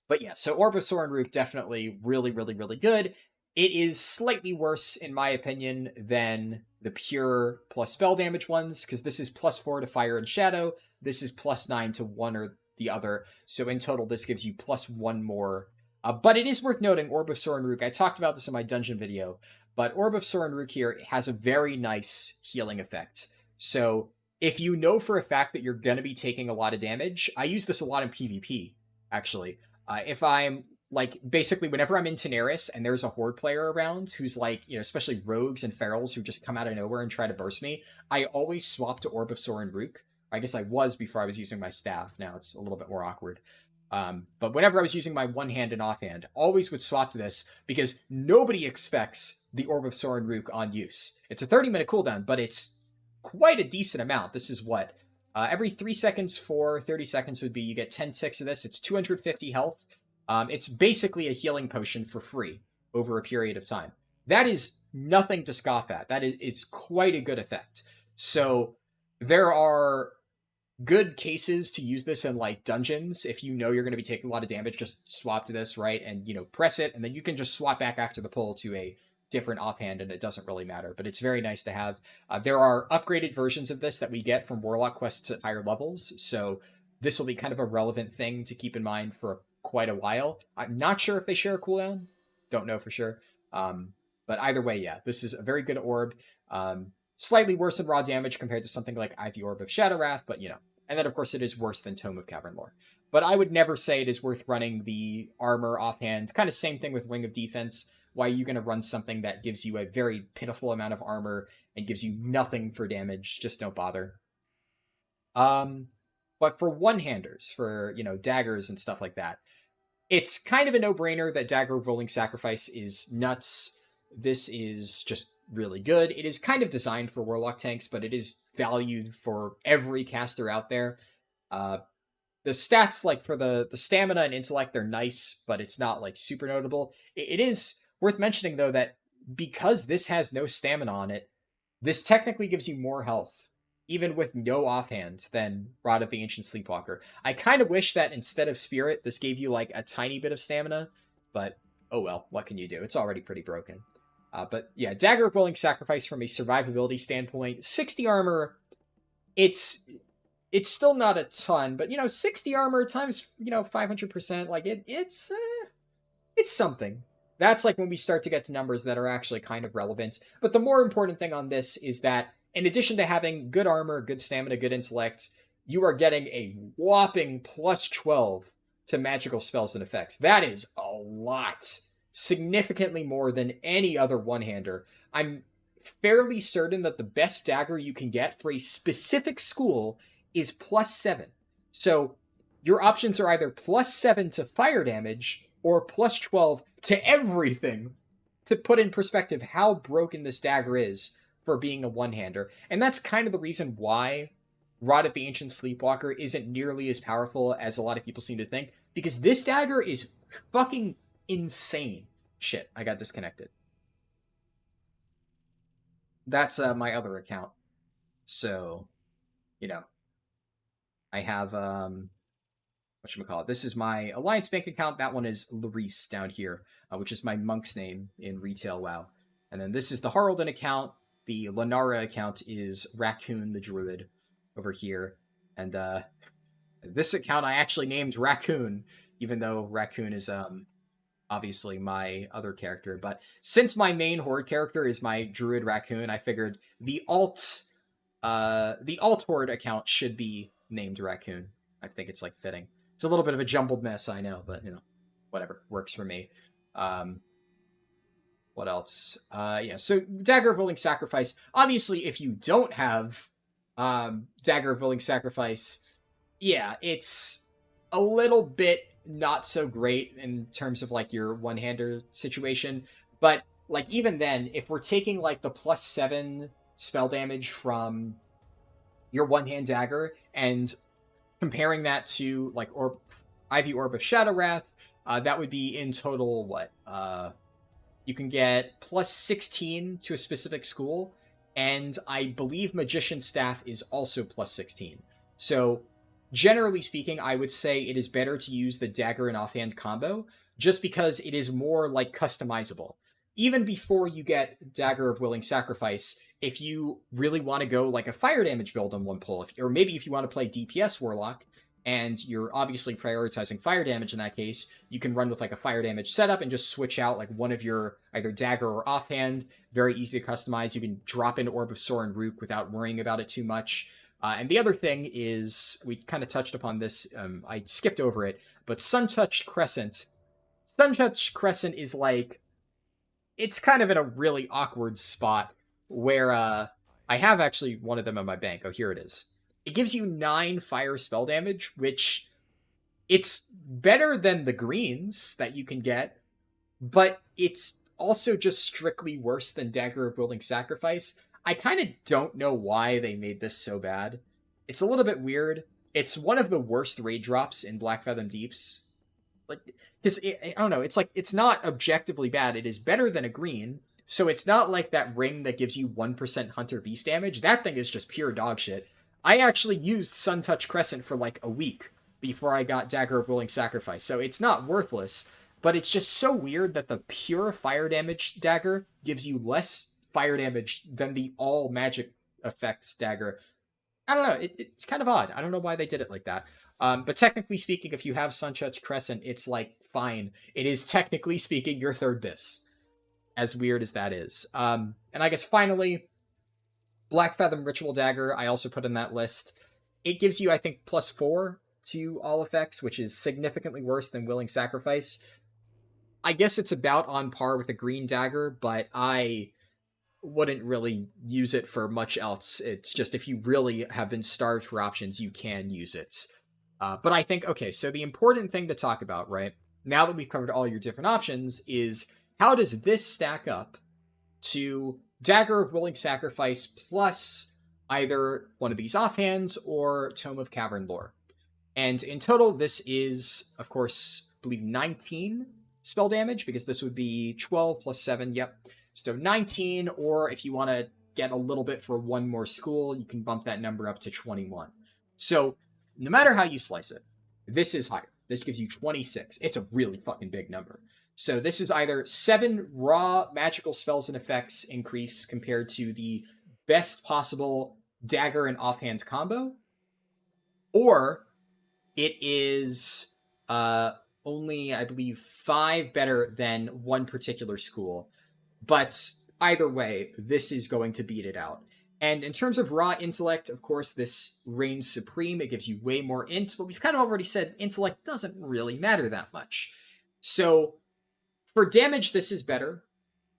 But yeah, so Orb of Sorin Rook, definitely really, really, really good. It is slightly worse, in my opinion, than the pure plus spell damage ones, because this is +4 to fire and shadow. This is +9 to one or the other. So in total, this gives you +1 more. But it is worth noting, Orb of Sorin Rook, I talked about this in my dungeon video, but Orb of Sorin Rook here has a very nice healing effect. So if you know for a fact that you're going to be taking a lot of damage, I use this a lot in PvP, actually. If I'm like, basically whenever I'm in Tenaris and there's a horde player around who's like, you know, especially rogues and ferals who just come out of nowhere and try to burst me, I always swap to Orb of Sorin Rook. I guess I was before I was using my staff. Now it's a little bit more awkward. But whenever I was using my one hand and offhand, always would swap to this because nobody expects the Orb of Sorin Rook on use. It's a 30-minute cooldown, but it's quite a decent amount. This is what? Every 3 seconds for 30 seconds would be, you get 10 ticks of this. It's 250 health. It's basically a healing potion for free over a period of time. That is nothing to scoff at. That is quite a good effect. So there are good cases to use this in like dungeons. If you know you're going to be taking a lot of damage, just swap to this, right? And, you know, press it, and then you can just swap back after the pull to a different offhand, and it doesn't really matter, but it's very nice to have. There are upgraded versions of this that we get from Warlock quests at higher levels, so this will be kind of a relevant thing to keep in mind for quite a while. I'm not sure if they share a cooldown, don't know for sure, but either way, yeah, this is a very good orb. Slightly worse in raw damage compared to something like Ivy Orb of Shadow Wrath, but you know, and then of course it is worse than Tome of Cavern Lore. But I would never say it is worth running the armor offhand. Kind of same thing with Wing of Defense. Why are you going to run something that gives you a very pitiful amount of armor and gives you nothing for damage? Just don't bother. But for one-handers, for, you know, daggers and stuff like that, It's kind of a no-brainer that Dagger of Rolling Sacrifice is nuts. This is just really good. It is kind of designed for Warlock tanks, but it is valued for every caster out there. Uh, the stats, like for the stamina and intellect, they're nice, but it's not like super notable. It is worth mentioning though that because this has no stamina on it, this technically gives you more health, even with no offhand, than Rod of the Ancient Sleepwalker. I kind of wish that instead of Spirit, this gave you like a tiny bit of stamina, but oh well, what can you do? It's already pretty broken. But yeah, Dagger of Willing Sacrifice from a survivability standpoint, 60 armor, it's it's still not a ton, but 60 armor times 500%, like it's something. That's like when we start to get to numbers that are actually kind of relevant. But the more important thing on this is that in addition to having good armor, good stamina, good intellect, you are getting a whopping plus 12 to magical spells and effects. That is a lot. Significantly more than any other one-hander. I'm fairly certain that the best dagger you can get for a specific school is plus 7. So your options are either plus 7 to fire damage or plus 12 to everything, to put in perspective how broken this dagger is for being a one-hander. And that's kind of the reason why Rod of the Ancient Sleepwalker isn't nearly as powerful as a lot of people seem to think, because this dagger is fucking insane. Shit, I got disconnected. That's my other account. So, I have whatchamacallit. This is my Alliance Bank account. That one is Larice down here, which is my monk's name in retail WoW. And then this is the Haraldin account. The Lenara account is Raccoon the Druid over here. And this account I actually named Raccoon, even though Raccoon is obviously my other character. But since my main horde character is my Druid Raccoon, I figured the alt horde account should be named Raccoon. I think it's like fitting. It's a little bit of a jumbled mess, I know, but whatever, works for me. What else? Yeah, so Dagger of Willing Sacrifice. Obviously, if you don't have Dagger of Willing Sacrifice, yeah, it's a little bit not so great in terms of like your one-hander situation. But like even then, if we're taking like the plus 7 spell damage from your one-hand dagger and comparing that to like Ivy Orb of Shadow Wrath, that would be in total what? You can get plus 16 to a specific school, and I believe Magician Staff is also plus 16. So generally speaking, I would say it is better to use the dagger and offhand combo, just because it is more like customizable. Even before you get Dagger of Willing Sacrifice, if you really want to go like a fire damage build on one pull, or maybe if you want to play DPS Warlock, and you're obviously prioritizing fire damage in that case, you can run with like a fire damage setup and just switch out like one of your either dagger or offhand. Very easy to customize. You can drop in Orb of Soren Rook without worrying about it too much. And the other thing is, we kind of touched upon this, I skipped over it, but Sun-Touched Crescent. Sun-Touched Crescent is like, it's kind of in a really awkward spot where I have actually one of them in my bank. Oh, here it is. It gives you 9 fire spell damage, which it's better than the greens that you can get, but it's also just strictly worse than Dagger of Willing Sacrifice. I kind of don't know why they made this so bad. It's a little bit weird. It's one of the worst raid drops in Black Fathom Deeps. Like, because I don't know, it's like, it's not objectively bad. It is better than a green, so it's not like that ring that gives you 1% Hunter Beast damage. That thing is just pure dog shit. I actually used Sun-Touched Crescent for like a week before I got Dagger of Willing Sacrifice, so it's not worthless, but it's just so weird that the pure fire damage dagger gives you less fire damage than the all magic effects dagger. I don't know, it's kind of odd. I don't know why they did it like that. But technically speaking, if you have Sun-Touched Crescent, it's like fine. It is technically speaking your third bis, as weird as that is. And I guess finally, Black Fathom Ritual Dagger, I also put in that list. It gives you, I think, plus 4 to all effects, which is significantly worse than Willing Sacrifice. I guess it's about on par with a green dagger, but I wouldn't really use it for much else. It's just if you really have been starved for options, you can use it. But I think, okay, so the important thing to talk about, right? now that we've covered all your different options, is how does this stack up to Dagger of Willing Sacrifice plus either one of these offhands or Tome of Cavern Lore? And in total, this is, of course, I believe 19 spell damage, because this would be 12 plus 7, yep. So 19, or if you want to get a little bit for one more school, you can bump that number up to 21. So no matter how you slice it, this is higher. This gives you 26. It's a really fucking big number. So this is either 7 raw magical spells and effects increase compared to the best possible dagger and offhand combo, or it is only, I believe, 5 better than one particular school. But either way, this is going to beat it out. And in terms of raw intellect, of course, this reigns supreme. It gives you way more int, but we've kind of already said intellect doesn't really matter that much. So for damage, this is better.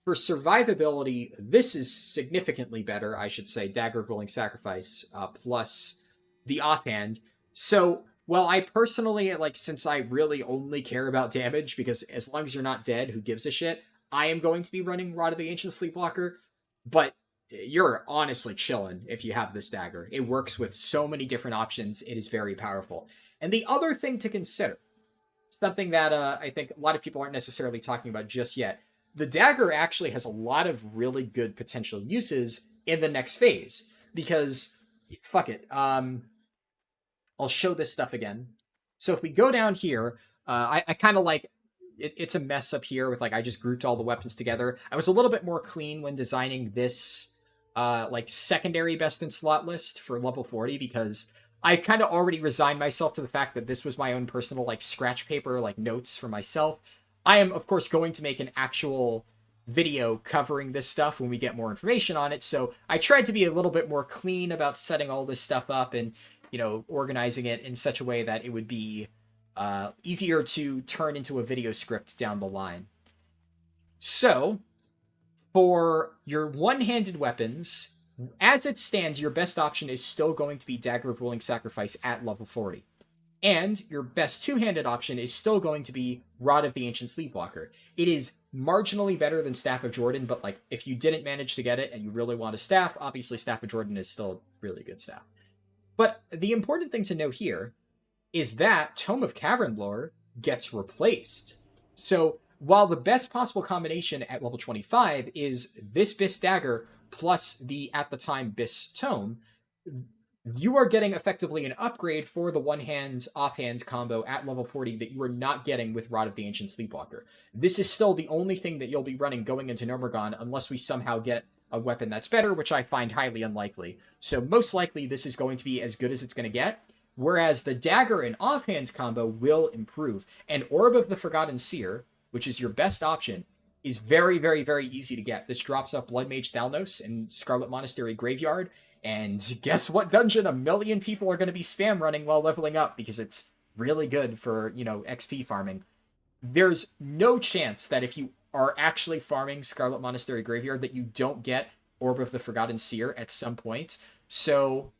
For survivability, this is significantly better, I should say. Dagger of Willing Sacrifice plus the offhand. So, well, I personally, since I really only care about damage, because as long as you're not dead, who gives a shit, I am going to be running Rod of the Ancient Sleepwalker. But you're honestly chilling if you have this dagger. It works with so many different options. It is very powerful. And the other thing to consider, something that I think a lot of people aren't necessarily talking about just yet, the dagger actually has a lot of really good potential uses in the next phase. Because, fuck it, I'll show this stuff again. So if we go down here, I kind of like, it's a mess up here with I just grouped all the weapons together. I was a little bit more clean when designing this secondary best in slot list for level 40, because I kind of already resigned myself to the fact that this was my own personal scratch paper notes for myself. I am of course going to make an actual video covering this stuff when we get more information on it, so I tried to be a little bit more clean about setting all this stuff up and organizing it in such a way that it would be easier to turn into a video script down the line. So for your one-handed weapons, as it stands, your best option is still going to be Dagger of Willing Sacrifice at level 40. And your best two-handed option is still going to be Rod of the Ancient Sleepwalker. It is marginally better than Staff of Jordan, but if you didn't manage to get it and you really want a staff, obviously Staff of Jordan is still a really good staff. But the important thing to know here is that Tome of Cavern Lore gets replaced. So while the best possible combination at level 25 is this Bis Dagger plus the, at the time, Bis Tome, you are getting effectively an upgrade for the one-hand, offhand combo at level 40 that you are not getting with Rod of the Ancient Sleepwalker. This is still the only thing that you'll be running going into Nomergon unless we somehow get a weapon that's better, which I find highly unlikely. So most likely this is going to be as good as it's going to get, whereas the dagger and offhand combo will improve. And Orb of the Forgotten Seer, which is your best option, is very, very, very easy to get. This drops up Blood Mage Thalnos in Scarlet Monastery Graveyard, and guess what dungeon 1 million people are going to be spam running while leveling up, because it's really good for, XP farming. There's no chance that if you are actually farming Scarlet Monastery Graveyard that you don't get Orb of the Forgotten Seer at some point. So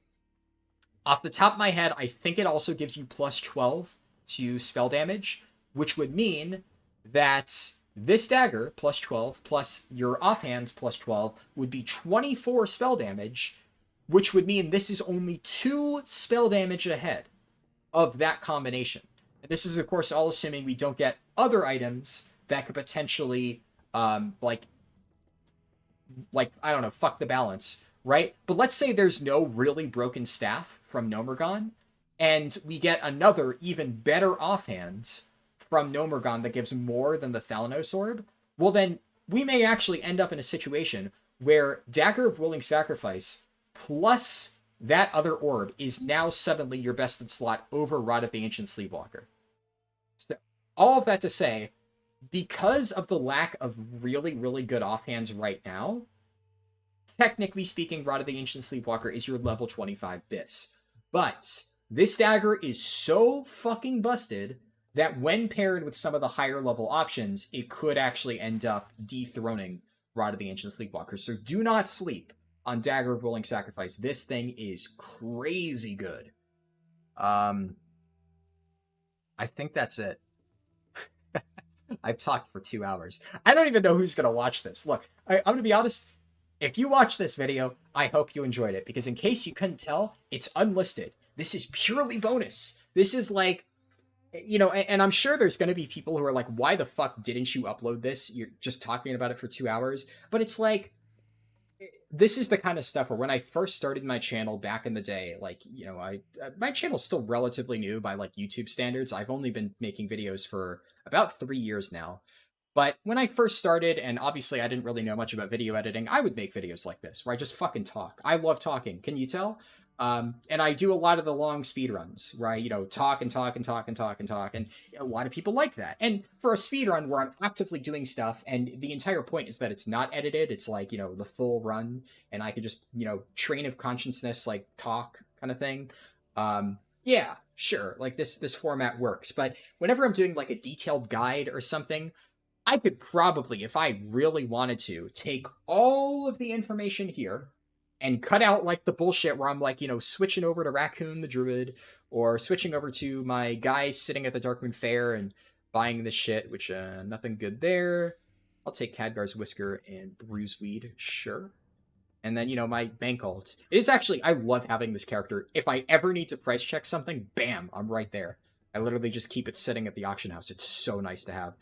off the top of my head, I think it also gives you plus 12 to spell damage, which would mean that this dagger plus 12 plus your offhand plus 12 would be 24 spell damage, which would mean this is only 2 spell damage ahead of that combination. And this is, of course, all assuming we don't get other items that could potentially, I don't know, fuck the balance, right? But let's say there's no really broken staff from Nomergon, and we get another, even better offhand from Nomergon that gives more than the Thalanos Orb. Well, then we may actually end up in a situation where Dagger of Willing Sacrifice plus that other orb is now suddenly your best in slot over Rod of the Ancient Sleepwalker. So, all of that to say, because of the lack of really, really good offhands right now, technically speaking, Rod of the Ancient Sleepwalker is your level 25 Bis. But this dagger is so fucking busted that when paired with some of the higher level options, it could actually end up dethroning Rod of the Ancient Sleepwalker. So do not sleep on Dagger of Willing Sacrifice. This thing is crazy good. I think that's it. I've talked for 2 hours. I don't even know who's gonna watch this. Look, I'm gonna be honest. If you watch this video, I hope you enjoyed it, because in case you couldn't tell, it's unlisted. This is purely bonus. This is like, and I'm sure there's going to be people who are like, why the fuck didn't you upload this? You're just talking about it for 2 hours. But it's like, this is the kind of stuff where when I first started my channel back in the day, like, my channel's still relatively new by like YouTube standards. I've only been making videos for about 3 years now. But when I first started, and obviously I didn't really know much about video editing, I would make videos like this where I just fucking talk. I love talking. Can you tell? And I do a lot of the long speed runs where I, talk and talk and talk and talk and talk. And a lot of people like that. And for a speed run where I'm actively doing stuff, and the entire point is that it's not edited, it's like, the full run, and I could just, train of consciousness, like talk kind of thing. Yeah, sure. Like this format works. But whenever I'm doing like a detailed guide or something, I could probably, if I really wanted to, take all of the information here and cut out like the bullshit where I'm like, switching over to Raccoon the Druid, or switching over to my guy sitting at the Darkmoon Fair and buying this shit, which nothing good there. I'll take Khadgar's Whisker and Bruiseweed, sure. And then, my bank alt. It is actually, I love having this character. If I ever need to price check something, bam, I'm right there. I literally just keep it sitting at the auction house. It's so nice to have.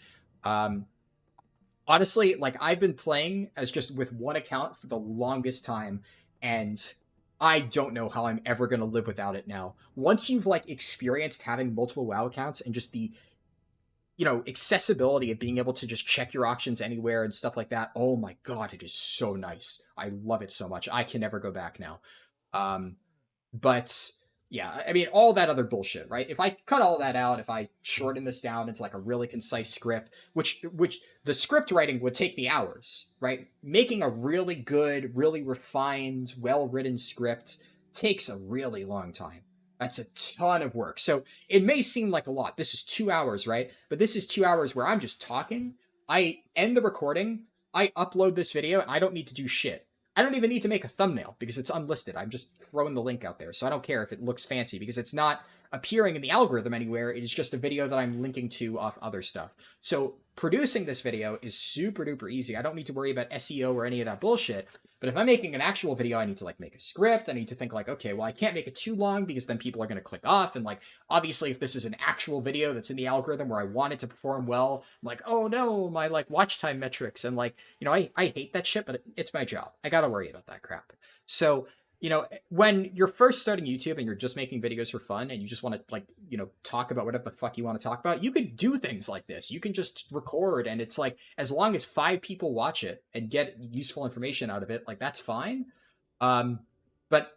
Honestly, like, I've been playing as just with one account for the longest time, and I don't know how I'm ever going to live without it now. Once you've like experienced having multiple WoW accounts and just the accessibility of being able to just check your auctions anywhere and stuff like that, oh my god, it is so nice. I love it so much. I can never go back now. But yeah, I mean, all that other bullshit, right? If I cut all that out, if I shorten this down into like a really concise script, which the script writing would take me hours, right? Making a really good, really refined, well-written script takes a really long time. That's a ton of work. So it may seem like a lot. This is 2 hours, right? But this is 2 hours where I'm just talking. I end the recording. I upload this video, and I don't need to do shit. I don't even need to make a thumbnail because it's unlisted. I'm just throwing the link out there. So I don't care if it looks fancy because it's not appearing in the algorithm anywhere. It is just a video that I'm linking to off other stuff. So producing this video is super duper easy. I don't need to worry about SEO or any of that bullshit. But if I'm making an actual video, I need to like make a script. I need to think like, okay, well, I can't make it too long because then people are going to click off. And like, obviously, if this is an actual video that's in the algorithm where I want it to perform well, I'm like, oh no, my like watch time metrics. And like, I hate that shit, but it's my job. I got to worry about that crap. So, when you're first starting YouTube and you're just making videos for fun and you just want to like, talk about whatever the fuck you want to talk about, you could do things like this. You can just record, and it's like, as long as 5 people watch it and get useful information out of it, like that's fine. But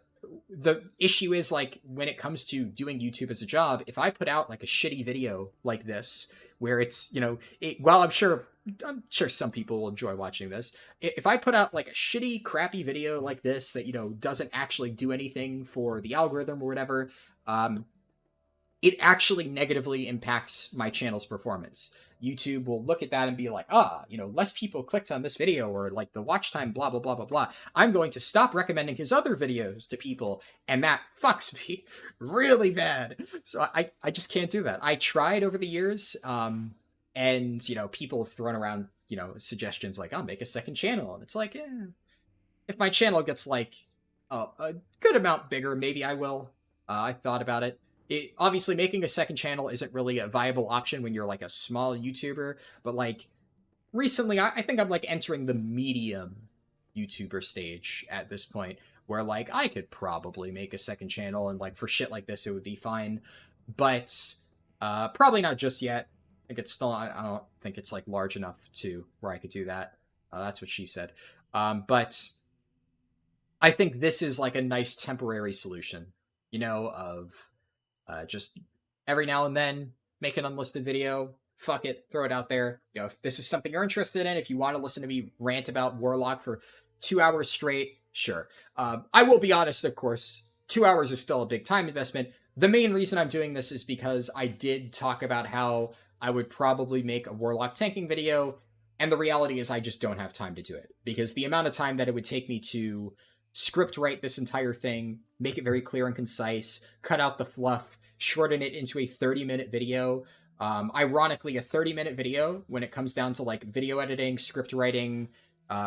the issue is like when it comes to doing YouTube as a job, if I put out like a shitty video like this, where it's, well, I'm sure some people will enjoy watching this. If I put out like a shitty, crappy video like this that, doesn't actually do anything for the algorithm or whatever, it actually negatively impacts my channel's performance. YouTube will look at that and be like, less people clicked on this video, or like the watch time, blah, blah, blah, blah, blah. I'm going to stop recommending his other videos to people. And that fucks me really bad. So I just can't do that. I tried over the years. And, people have thrown around, suggestions like, I'll make a second channel. And it's like, if my channel gets like a good amount bigger, maybe I will. I thought about it. Obviously, making a second channel isn't really a viable option when you're like a small YouTuber. But like recently, I think I'm like entering the medium YouTuber stage at this point, where like I could probably make a second channel, and like for shit like this, it would be fine. But probably not just yet. I think it's still, I don't think it's like large enough to where I could do that. That's what she said. But I think this is like a nice temporary solution, of just every now and then make an unlisted video, fuck it, throw it out there. If this is something you're interested in, if you want to listen to me rant about Warlock for 2 hours straight, sure. I will be honest, of course, 2 hours is still a big time investment. The main reason I'm doing this is because I did talk about how I would probably make a Warlock tanking video, and the reality is I just don't have time to do it, because the amount of time that it would take me to script write this entire thing, make it very clear and concise, cut out the fluff, shorten it into a 30-minute video, Ironically, a 30-minute video when it comes down to like video editing, script writing,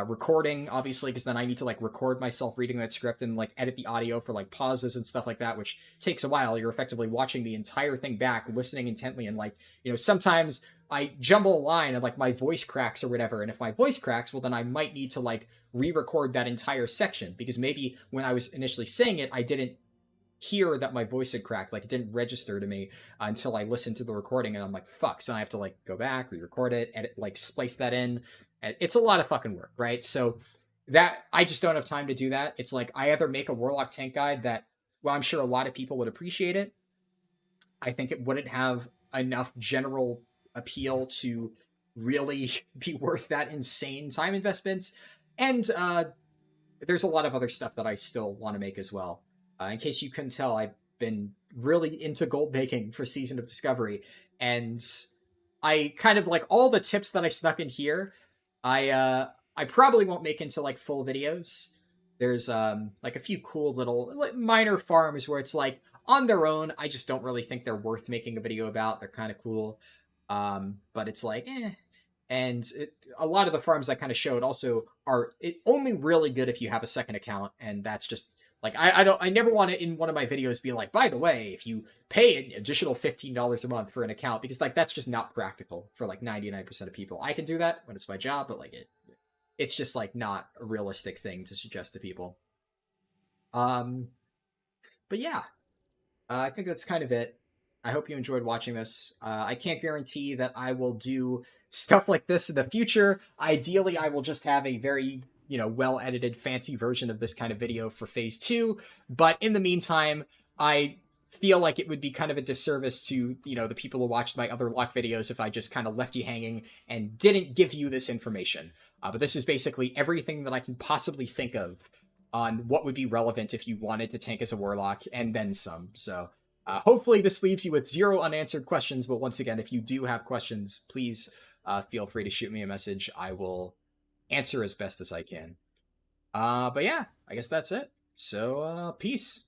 recording, obviously, because then I need to like record myself reading that script and like edit the audio for like pauses and stuff like that, which takes a while. You're effectively watching the entire thing back, listening intently, and like, sometimes I jumble a line and like my voice cracks or whatever. And if my voice cracks, well, then I might need to like re-record that entire section because maybe when I was initially saying it, I didn't hear that my voice had cracked. Like it didn't register to me until I listened to the recording, and I'm like, fuck. So I have to like go back, re-record it, edit, like splice that in. It's a lot of fucking work, right? So that I just don't have time to do that. It's like I either make a Warlock tank guide that, well, I'm sure a lot of people would appreciate it. I think it wouldn't have enough general appeal to really be worth that insane time investment. And there's a lot of other stuff that I still want to make as well. In case you couldn't tell, I've been really into gold making for Season of Discovery, and I kind of like all the tips that I snuck in here. I probably won't make into like full videos. There's like a few cool little like, minor farms where it's like on their own, I just don't really think they're worth making a video about. They're kind of cool, but it's like and a lot of the farms I kind of showed also are only really good if you have a second account, and that's just like I never want to in one of my videos be like, by the way, if you pay an additional $15 a month for an account, because like that's just not practical for like 99% of people. I can do that when it's my job, but like it's just like not a realistic thing to suggest to people. Um, but yeah, I think that's kind of it. I hope you enjoyed watching this. I can't guarantee that I will do stuff like this in the future. Ideally, I will just have a very, well edited, fancy version of this kind of video for phase 2. But in the meantime, I feel like it would be kind of a disservice to, the people who watched my other lock videos if I just kind of left you hanging and didn't give you this information. But this is basically everything that I can possibly think of on what would be relevant if you wanted to tank as a warlock, and then some. So hopefully this leaves you with 0 unanswered questions, but once again, if you do have questions, please feel free to shoot me a message. I will answer as best as I can. But yeah, I guess that's it. So peace.